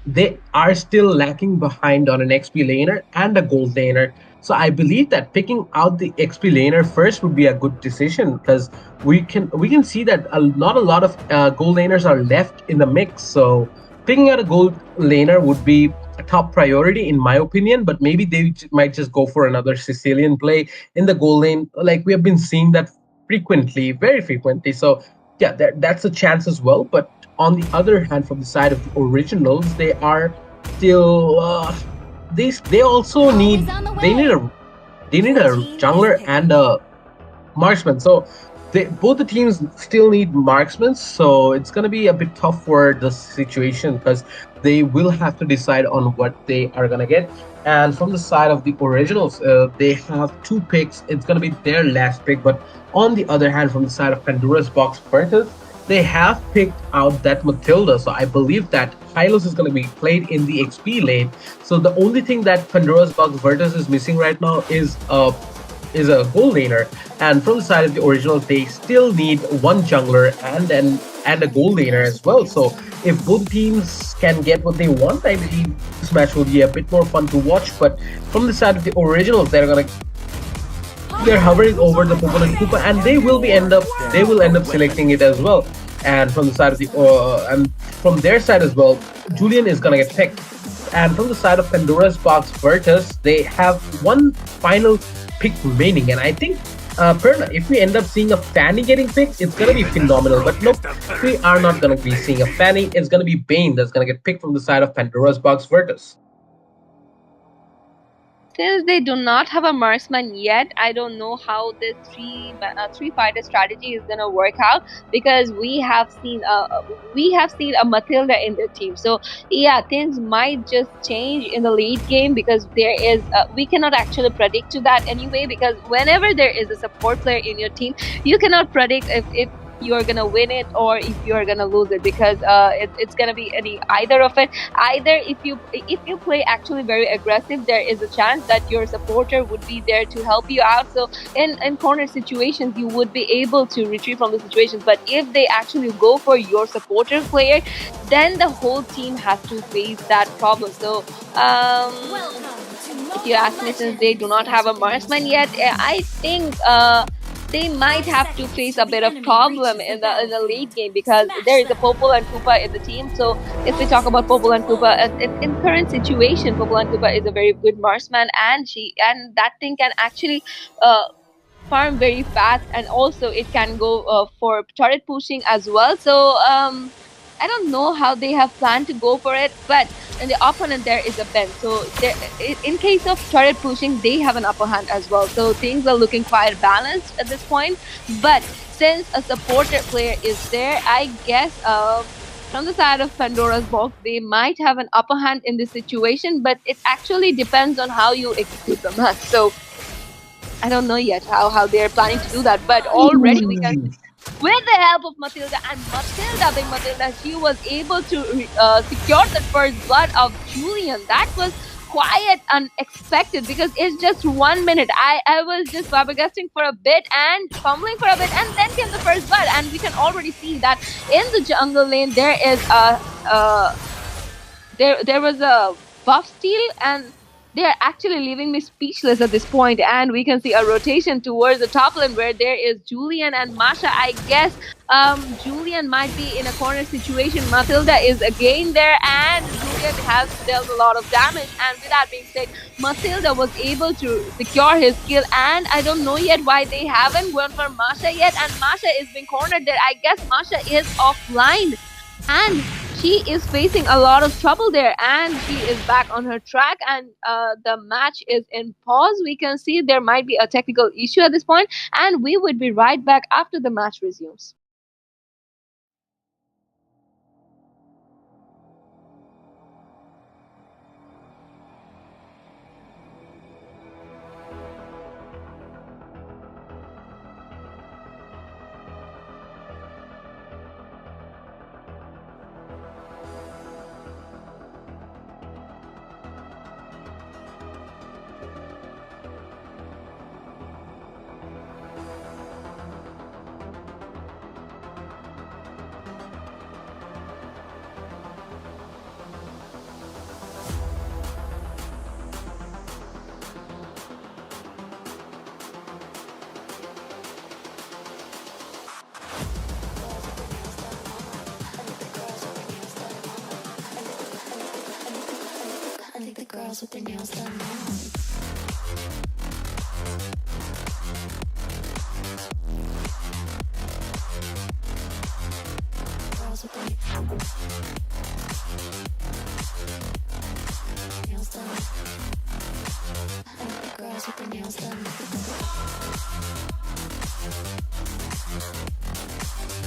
they are still lacking behind on an XP laner and a gold laner. So I believe that picking out the XP laner first would be a good decision, because we can see that not a lot of gold laners are left in the mix. So picking out a gold laner would be a top priority in my opinion. But maybe they might just go for another Sicilian play in the gold lane, like we have been seeing that very frequently. So yeah, that's a chance as well. But on the other hand, from the side of the originals, they are still they also need a jungler and a marksman. So both the teams still need marksmen. So it's gonna be a bit tough for the situation, because they will have to decide on what they are gonna get. And from the side of the originals, they have two picks. It's gonna be their last pick. But on the other hand, from the side of Pandora's Box Virtus, they have picked out that Matilda. So I believe that Hylos is going to be played in the XP lane. So the only thing that Pandora's Box Virtus is missing right now is a gold laner. And from the side of the original, they still need one jungler and a gold laner as well. So if both teams can get what they want, I believe this match will be a bit more fun to watch. But from the side of the originals, they're hovering over the Popol and Koopa, and they will end up selecting it as well. And from the side of the and from their side as well, Julian is gonna get picked. And from the side of Pandora's Box Virtus, they have one final pick remaining. And I think Perna, if we end up seeing a Fanny getting picked, it's gonna be phenomenal. But nope, we are not gonna be seeing a Fanny. It's gonna be Bane that's gonna get picked from the side of Pandora's Box Virtus. Since they do not have a marksman yet, I don't know how this three fighter strategy is gonna work out, because we have seen a Matilda in their team. So yeah, things might just change in the late game, because there is we cannot actually predict to that anyway, because whenever there is a support player in your team, you cannot predict if you're gonna win it or if you're gonna lose it, because it's gonna be either of it. Either if you play actually very aggressive, there is a chance that your supporter would be there to help you out. So in corner situations, you would be able to retrieve from the situations. But if they actually go for your supporter player, then the whole team has to face that problem. So if you ask me, since they do not have a marksman yet, I think they might have to face a bit of problem in the late game, because there is a Popol and Koopa in the team. So if we talk about Popol and Koopa, in current situation, Popol and Koopa is a very good marksman, and that thing can actually farm very fast, and also it can go for turret pushing as well. So I don't know how they have planned to go for it, but in the opponent there is a Ben. So in case of turret pushing, they have an upper hand as well. So things are looking quite balanced at this point. But since a supporter player is there, I guess from the side of Pandora's Box, they might have an upper hand in this situation. But it actually depends on how you execute the match. So I don't know yet how they're planning to do that. But already we can, with the help of Matilda, and Matilda being Matilda, she was able to secure the first blood of Julian. That was quite unexpected, because it's just 1 minute. I was just flabbergasting for a bit and fumbling for a bit, and then came the first blood. And we can already see that in the jungle lane there is there was a buff steal, and they are actually leaving me speechless at this point. And we can see a rotation towards the top lane, where there is Julian and Masha. I guess Julian might be in a corner situation. Matilda is again there, and Julian has dealt a lot of damage. And with that being said, Matilda was able to secure his kill, and I don't know yet why they haven't gone for Masha yet. And Masha is being cornered there. I guess Masha is offline, and she is facing a lot of trouble there, and she is back on her track, and the match is in pause. We can see there might be a technical issue at this point, and we would be right back after the match resumes. I think the girls with their nails done now. Girls with their nails done. I think the girls with their nails done. Girls with their nails done.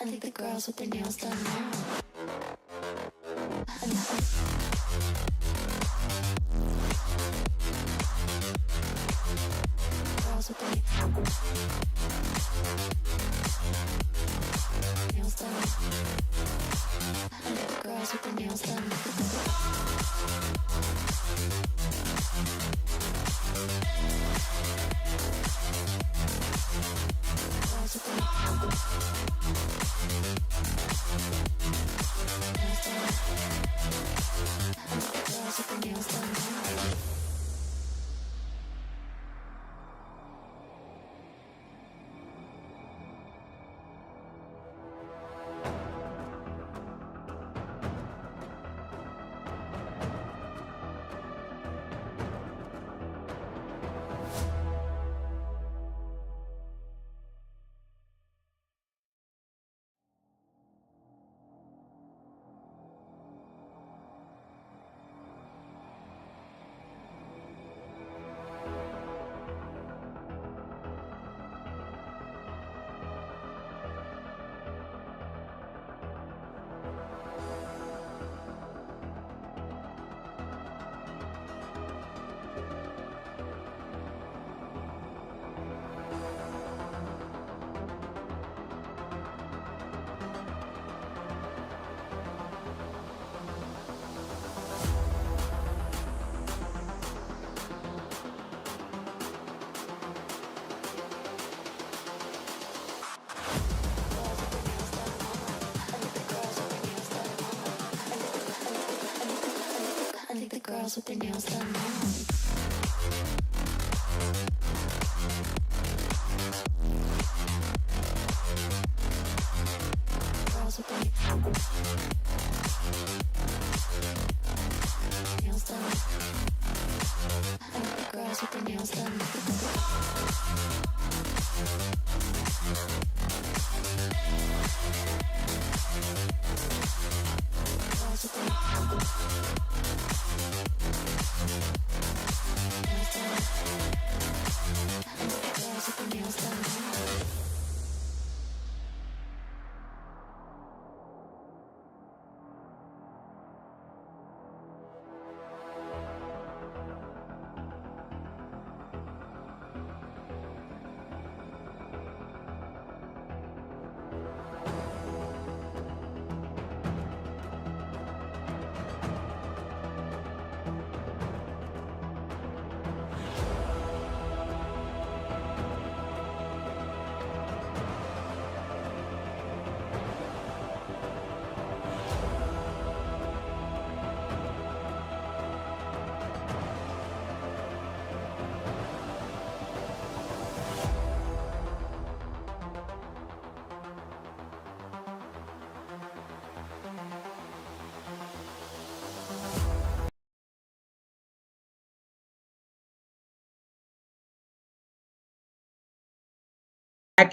I think the girls with their nails done now. Girls with their nails done. I think the girls with their nails done. Girls with their nails done. I think the girls with their nails done now. Girls with their nails done. I think the girls with their nails done.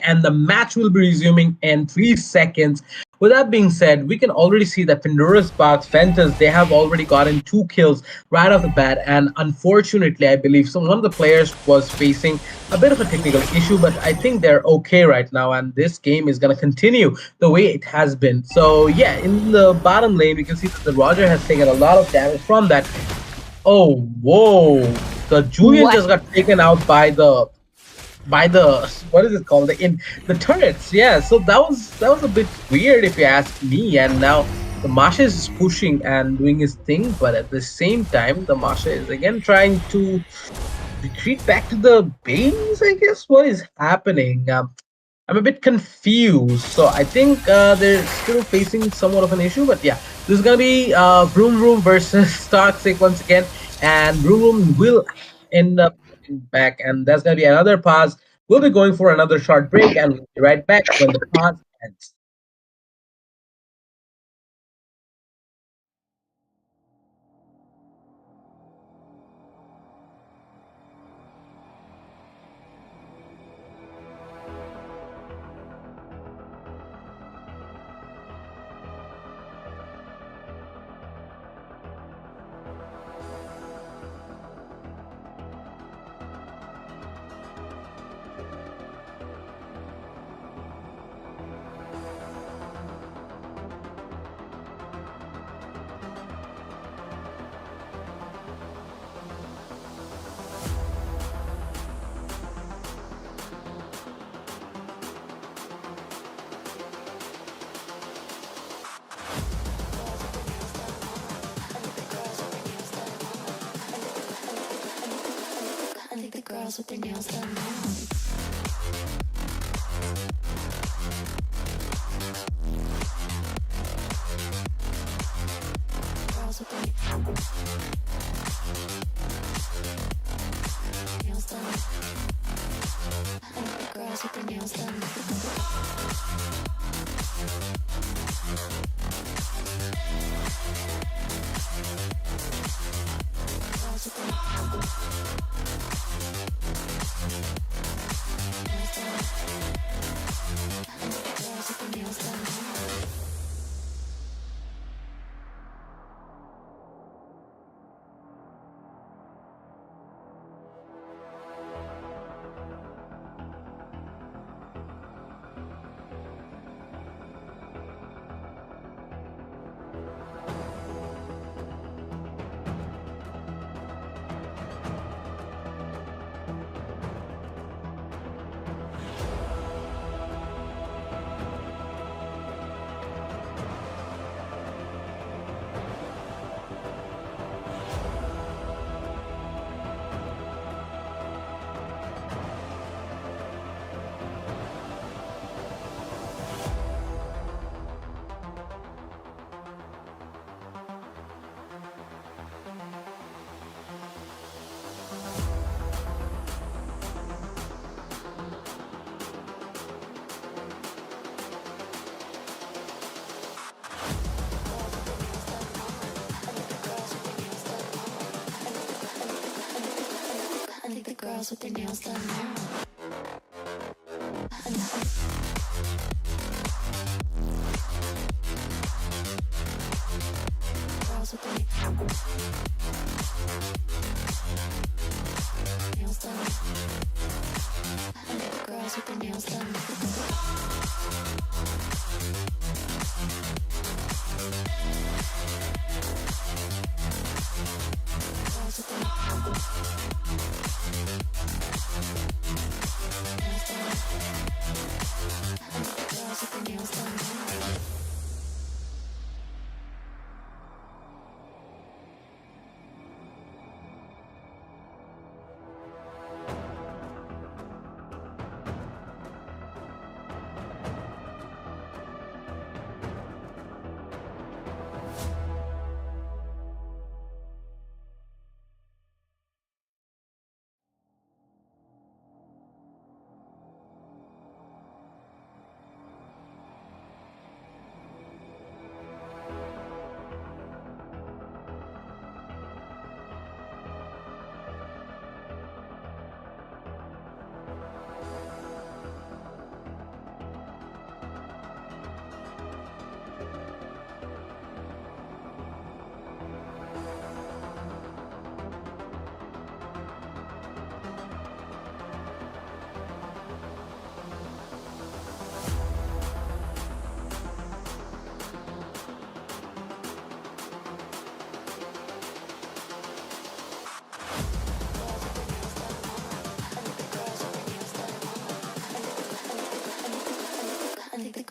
and the match will be resuming in 3 seconds. With that being said, we can already see that Pandora Sparks, Ventus, they have already gotten 2 kills right off the bat. And unfortunately, I believe one of the players was facing a bit of a technical issue, but I think they're okay right now. And this game is going to continue the way it has been. So, yeah, in the bottom lane, we can see that the Roger has taken a lot of damage from that. Oh, whoa. The Julian What? just got taken out by the what is it called, the turrets. Yeah, so that was a bit weird if you ask me. And now the Masha is pushing and doing his thing, but at the same time the Masha is again trying to retreat back to the base. I guess what is happening, I'm a bit confused. So I think they're still facing somewhat of an issue. But yeah, this is gonna be Vroom Vroom versus Toxic once again, and Vroom Vroom will end up coming back, and that's gonna be another pause. We'll be going for another short break, and we'll be right back when the pause ends. I think the girls with their nails done. Girls with their nails done. I think the girls with their nails done. Girls with their nails done. I think the girls with their nails done. I think the girls with their nails done. Girls with their nails done. I think the girls with their nails done. Girls with their nails done. I think the girls with their nails done.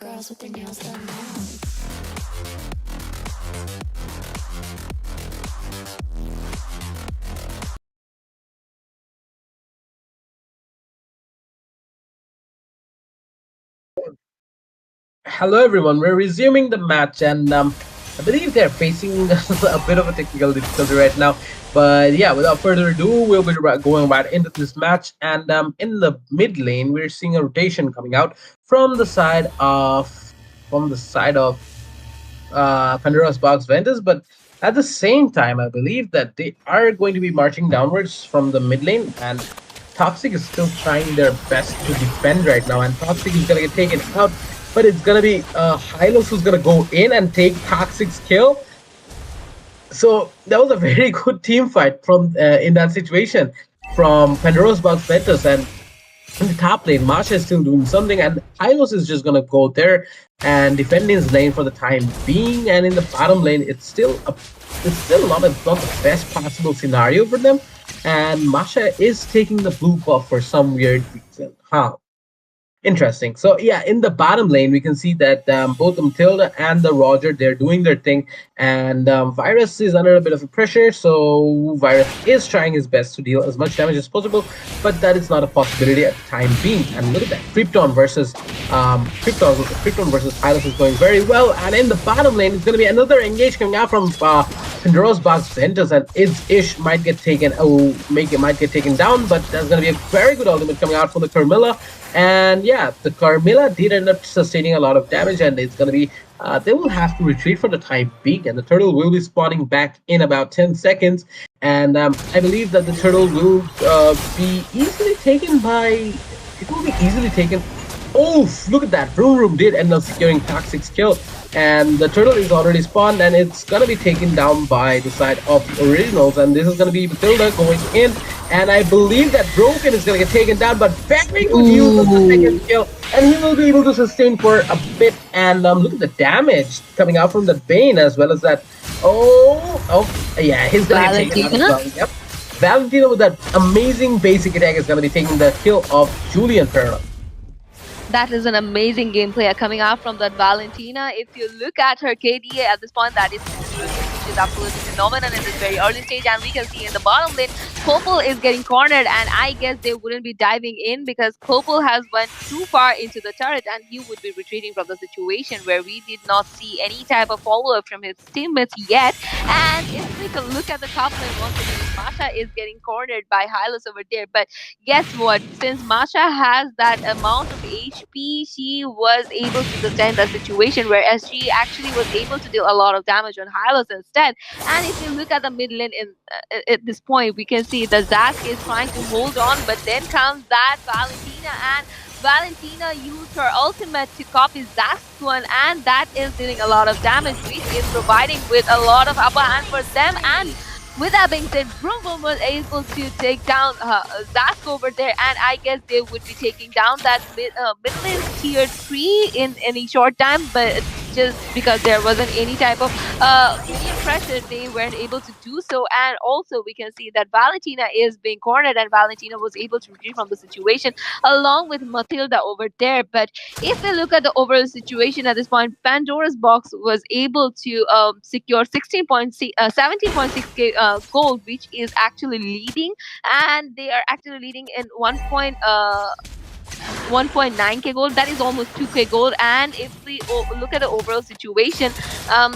girls with their nails done now. Hello, everyone. We're resuming the match, and I believe they're facing a bit of a technical difficulty right now. But yeah, without further ado, we'll be going right into this match. And in the mid lane, we're seeing a rotation coming out from the side of from the side of Pandora's Box Ventus, but at the same time, I believe that they are going to be marching downwards from the mid lane, and Toxic is still trying their best to defend right now, and Toxic is gonna get taken out, but it's gonna be Hylos who's gonna go in and take Toxic's kill. So that was a very good team fight from in that situation from Pandora's Box Ventus, and in the top lane, Masha is still doing something, and Hylos is just gonna go there and defend his lane for the time being. And in the bottom lane, it's still not the best possible scenario for them. And Masha is taking the blue buff for some weird reason. Huh. Interesting. So yeah, in the bottom lane, we can see that both the Matilda and the Roger, they're doing their thing, and Virus is under a bit of a pressure. So Virus is trying his best to deal as much damage as possible, but that is not a possibility at the time being. And look at that, Krypton versus Hylos is going very well. And in the bottom lane, it's going to be another engage coming out from Pandora's Box Ventus, and Ish might get taken. Might get taken down, but there's going to be a very good ultimate coming out from the Carmilla. And yeah, the Carmilla did end up sustaining a lot of damage, and it's going to be they will have to retreat for the time being, and the turtle will be spawning back in about 10 seconds. And I believe that the turtle will be easily taken by. It will be easily taken. Oh, look at that! Vroom did end up securing Toxic's kill, and the turtle is already spawned, and it's gonna be taken down by the side of the originals. And this is gonna be Matilda going in, and I believe that Broken is gonna get taken down, but very good use of the second kill, and he will be able to sustain for a bit. And look at the damage coming out from the Bane, as well as that. Yeah, he's gonna get taken down as well. Yep, Valentina with that amazing basic attack is gonna be taking the kill of Julian Perla. That is an amazing gameplay coming out from that Valentina. If you look at her KDA at this point, that is 6 rupees, which is absolutely phenomenal in this very early stage. And we can see in the bottom lane, Copal is getting cornered, and I guess they wouldn't be diving in because Copal has went too far into the turret, and he would be retreating from the situation where we did not see any type of follow-up from his teammates yet. And if we can look at the top lane once again, Masha is getting cornered by Hylos over there. But guess what? Since Masha has that amount of HP, she was able to sustain the situation, whereas she actually was able to deal a lot of damage on Hylos instead. And if you look at the mid lane at this point, we can see the Zask is trying to hold on, but then comes that Valentina, and Valentina used her ultimate to copy Zask's one, and that is dealing a lot of damage, which is providing with a lot of upper hand for them. And with that being said, Vroom was able to take down Zask over there, and I guess they would be taking down that middle lane tier 3 in any short time, but just because there wasn't any type of minion pressure, they weren't able to do so. And also we can see that Valentina is being cornered, and Valentina was able to retreat from the situation along with Matilda over there. But if we look at the overall situation at this point, Pandora's Box was able to secure 17.6k gold, which is actually leading, and they are actually leading in 1.9k gold. That is almost 2k gold. And if we look at the overall situation,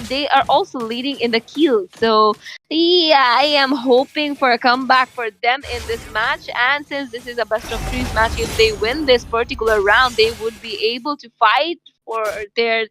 they are also leading in the kills. So yeah, I am hoping for a comeback for them in this match. And since this is a best of 3 match, if they win this particular round, they would be able to fight for their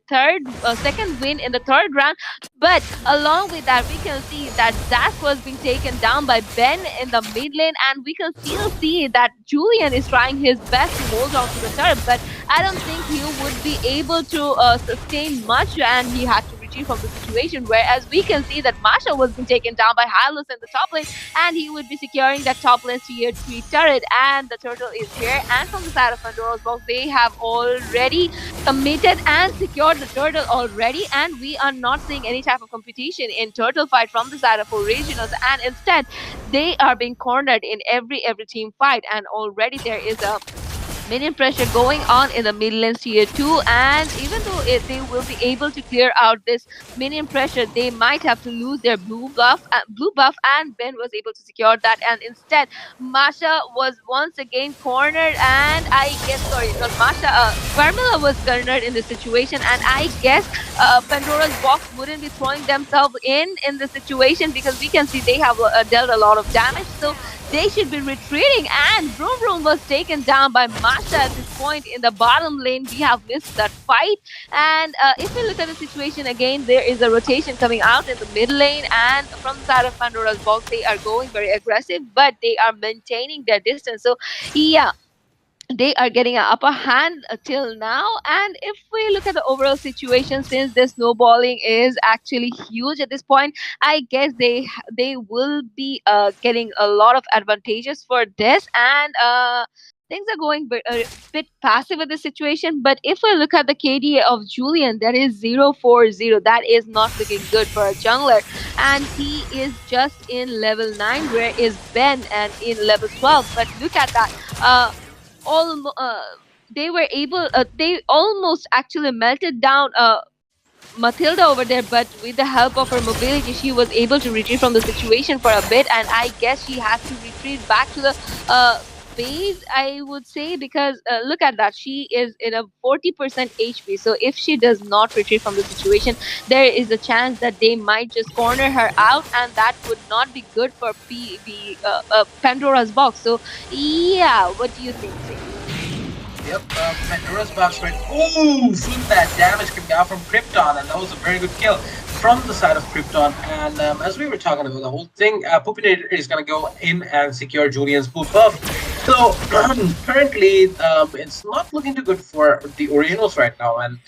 second win in the third round. But along with that, we can see that Zask was being taken down by Ben in the mid lane, and we can still see that Julian is trying his best to hold on to the turret, but I don't think he would be able to sustain much, and he had to retreat from the situation. Whereas we can see that Masha was being taken down by Hylos in the top lane, and he would be securing that top lane tier 3 turret, and the turtle is here. And from the side of Pandora's Box, they have already committed and secured the turtle already, and we are not seeing any type of competition in turtle fight from the side of originals, and instead they are being cornered in every team fight. And already there is a minion pressure going on in the mid lanes tier 2, and even though they will be able to clear out this minion pressure, they might have to lose their blue buff, and Ben was able to secure that, and instead Masha was once again cornered, and I guess, sorry, not Masha, Carmilla was cornered in this situation, and I guess Pandora's box wouldn't be throwing themselves in the situation, because we can see they have dealt a lot of damage, so they should be retreating, and Vroom Vroom was taken down by Masha at this point in the bottom lane. We have missed that fight, and if we look at the situation again, there is a rotation coming out in the mid lane, and from the side of Pandora's box, they are going very aggressive, but they are maintaining their distance. So yeah, they are getting an upper hand till now. And if we look at the overall situation, since the snowballing is actually huge at this point, I guess they will be getting a lot of advantages for this, and things are going a bit passive in this situation. But if we look at the KDA of Julian, that is 0-4-0. That is not looking good for a jungler, and he is just in level 9, where is Ben and in level 12. But look at that, almost they were able they almost actually melted down Matilda over there, but with the help of her mobility, she was able to retreat from the situation for a bit, and I guess she has to retreat back to the base, I would say, because look at that, she is in a 40% HP. So if she does not retreat from the situation, there is a chance that they might just corner her out, and that would not be good for Pandora's box. So yeah, what do you think, Zane? Yep, Pandora's box right. Ooh, seeing that damage coming out from Krypton, and that was a very good kill from the side of Krypton. And as we were talking about the whole thing, Pupinator is going to go in and secure Julian's blue buff. So currently, it's not looking too good for the Originals right now, and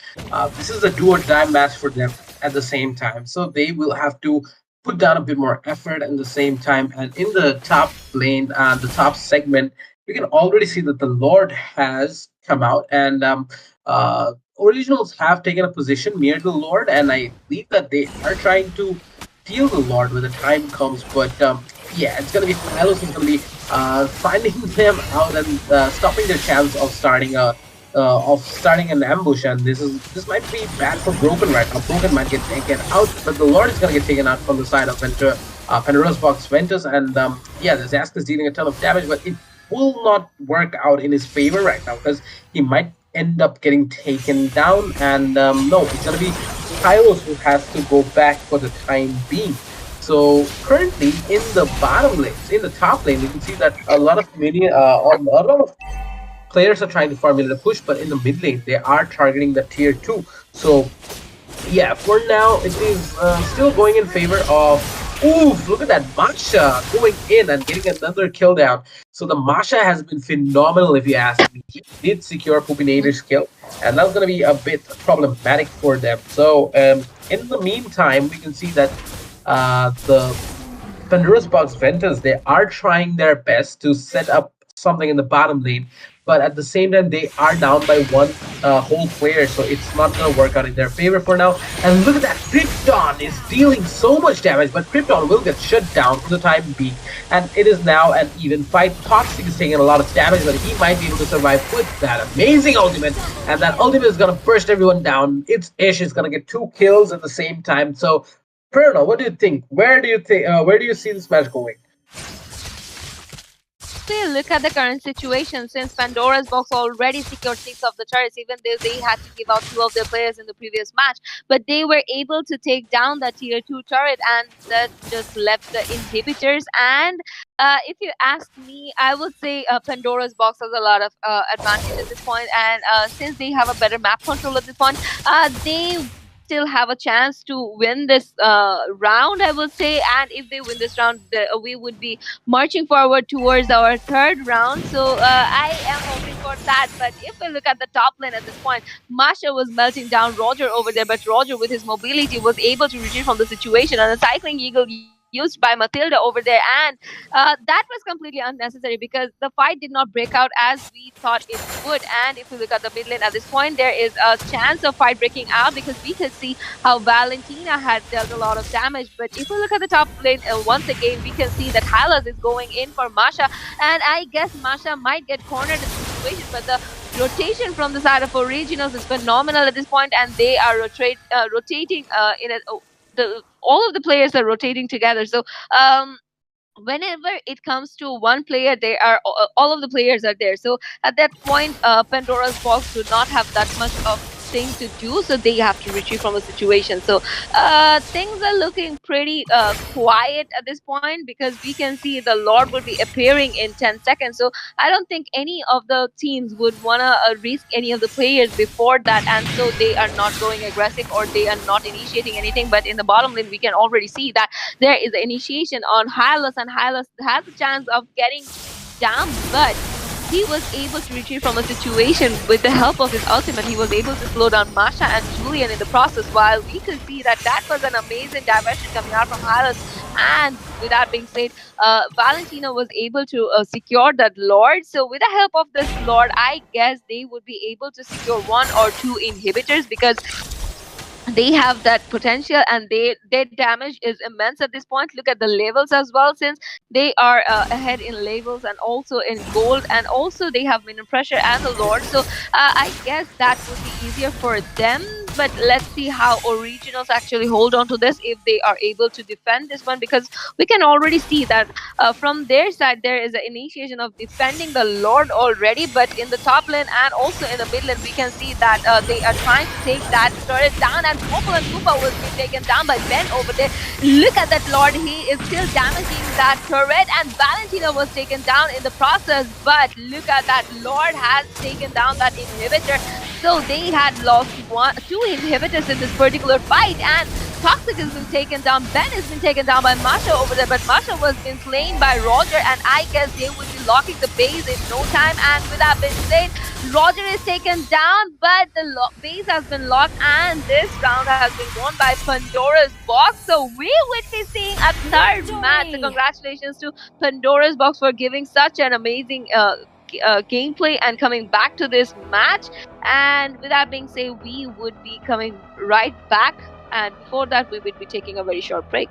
this is a do or die match for them at the same time. So they will have to put down a bit more effort at the same time. And in the top lane, the top segment, we can already see that the Lord has come out, and Originals have taken a position near the Lord, and I believe that they are trying to steal the Lord when the time comes. But yeah, it's gonna be Hylos who's gonna be finding them out and stopping their chance of starting an ambush. And this might be bad for Broken right now. Broken might get taken out, but the Lord is gonna get taken out from the side of Pandora's box Ventus, and yeah, the Zask is dealing a ton of damage, but it will not work out in his favor right now, because he might end up getting taken down, and no, it's gonna be Hylos who has to go back for the time being. So currently in the bottom lanes, in the top lane, we can see that a lot of players are trying to formulate a push, but in the mid lane they are targeting the tier 2. So yeah, for now it is still going in favor of. Oof, look at that Masha going in and getting another kill down. So the Masha has been phenomenal, if you ask me. He did secure Pupinator's kill, and that's going to be a bit problematic for them. So in the meantime, we can see that the Pandora's box Ventus, they are trying their best to set up something in the bottom lane, but at the same time they are down by one whole player, so it's not going to work out in their favor for now. And look at that, Krypton is dealing so much damage, but Krypton will get shut down for the time being, and it is now an even fight. Toxic is taking a lot of damage, but he might be able to survive with that amazing ultimate, and that ultimate is going to burst everyone down. It's Ish is going to get 2 kills at the same time. So Perno, what do you think? Where do you see this match going? We look at the current situation, since Pandora's box already secured 6 of the turrets, even though they had to give out 2 of their players in the previous match, but they were able to take down that tier 2 turret, and that just left the inhibitors. And if you ask me, I would say Pandora's box has a lot of advantage at this point, and since they have a better map control at this point, they still have a chance to win this round, I would say. And if they win this round, we would be marching forward towards our 3rd round. So I am hoping for that. But if we look at the top lane at this point, Masha was melting down Roger over there, but Roger with his mobility was able to retreat from the situation, and the Cycling Eagle used by Matilda over there, and that was completely unnecessary, because the fight did not break out as we thought it would. And if we look at the mid lane at this point, there is a chance of fight breaking out, because we could see how Valentina had dealt a lot of damage. But if we look at the top lane, once again we can see that Hylos is going in for Masha, and I guess Masha might get cornered situation. But the rotation from the side of Originals is phenomenal at this point, and they are rotating in a. All of the players are rotating together. So whenever it comes to one player, they are all of the players are there. So at that point, Pandora's box do not have that much of thing to do, so they have to retrieve from the situation. So things are looking pretty quiet at this point, because we can see the Lord will be appearing in 10 seconds. So I don't think any of the teams would want to risk any of the players before that, and so they are not going aggressive, or they are not initiating anything. But in the bottom lane, we can already see that there is an initiation on Hylas, and Hylas has a chance of getting down, but he was able to retrieve from a situation with the help of his ultimate. He was able to slow down Masha and Julian in the process, while we could see that that was an amazing diversion coming out from Hylas. And with that being said, Valentina was able to secure that Lord. So with the help of this Lord, I guess they would be able to secure 1 or 2 inhibitors, because they have that potential, and their damage is immense at this point. Look at the levels as well, since they are ahead in levels and also in gold, and also they have minimum pressure and the Lord. So I guess that would be easier for them. But let's see how Originals actually hold on to this, if they are able to defend this one, because we can already see that from their side there is an initiation of defending the Lord already. But in the top lane and also in the mid lane, we can see that they are trying to take that turret down, and Popol and Koopa was being taken down by Ben over there. Look at that Lord, he is still damaging that turret, and Valentina was taken down in the process. But look at that, Lord has taken down that inhibitor. So they had lost 2 inhibitors in this particular fight, and Toxic has been taken down. Ben has been taken down by Masha over there, but Masha was been slain by Roger, and I guess they would be locking the base in no time. And with that being said, Roger is taken down, but the base has been locked, and this round has been won by Pandora's Box. So we would be seeing a third match. So congratulations to Pandora's Box for giving such an amazing gameplay and coming back to this match. And with that being said, we would be coming right back. And before that, we would be taking a very short break.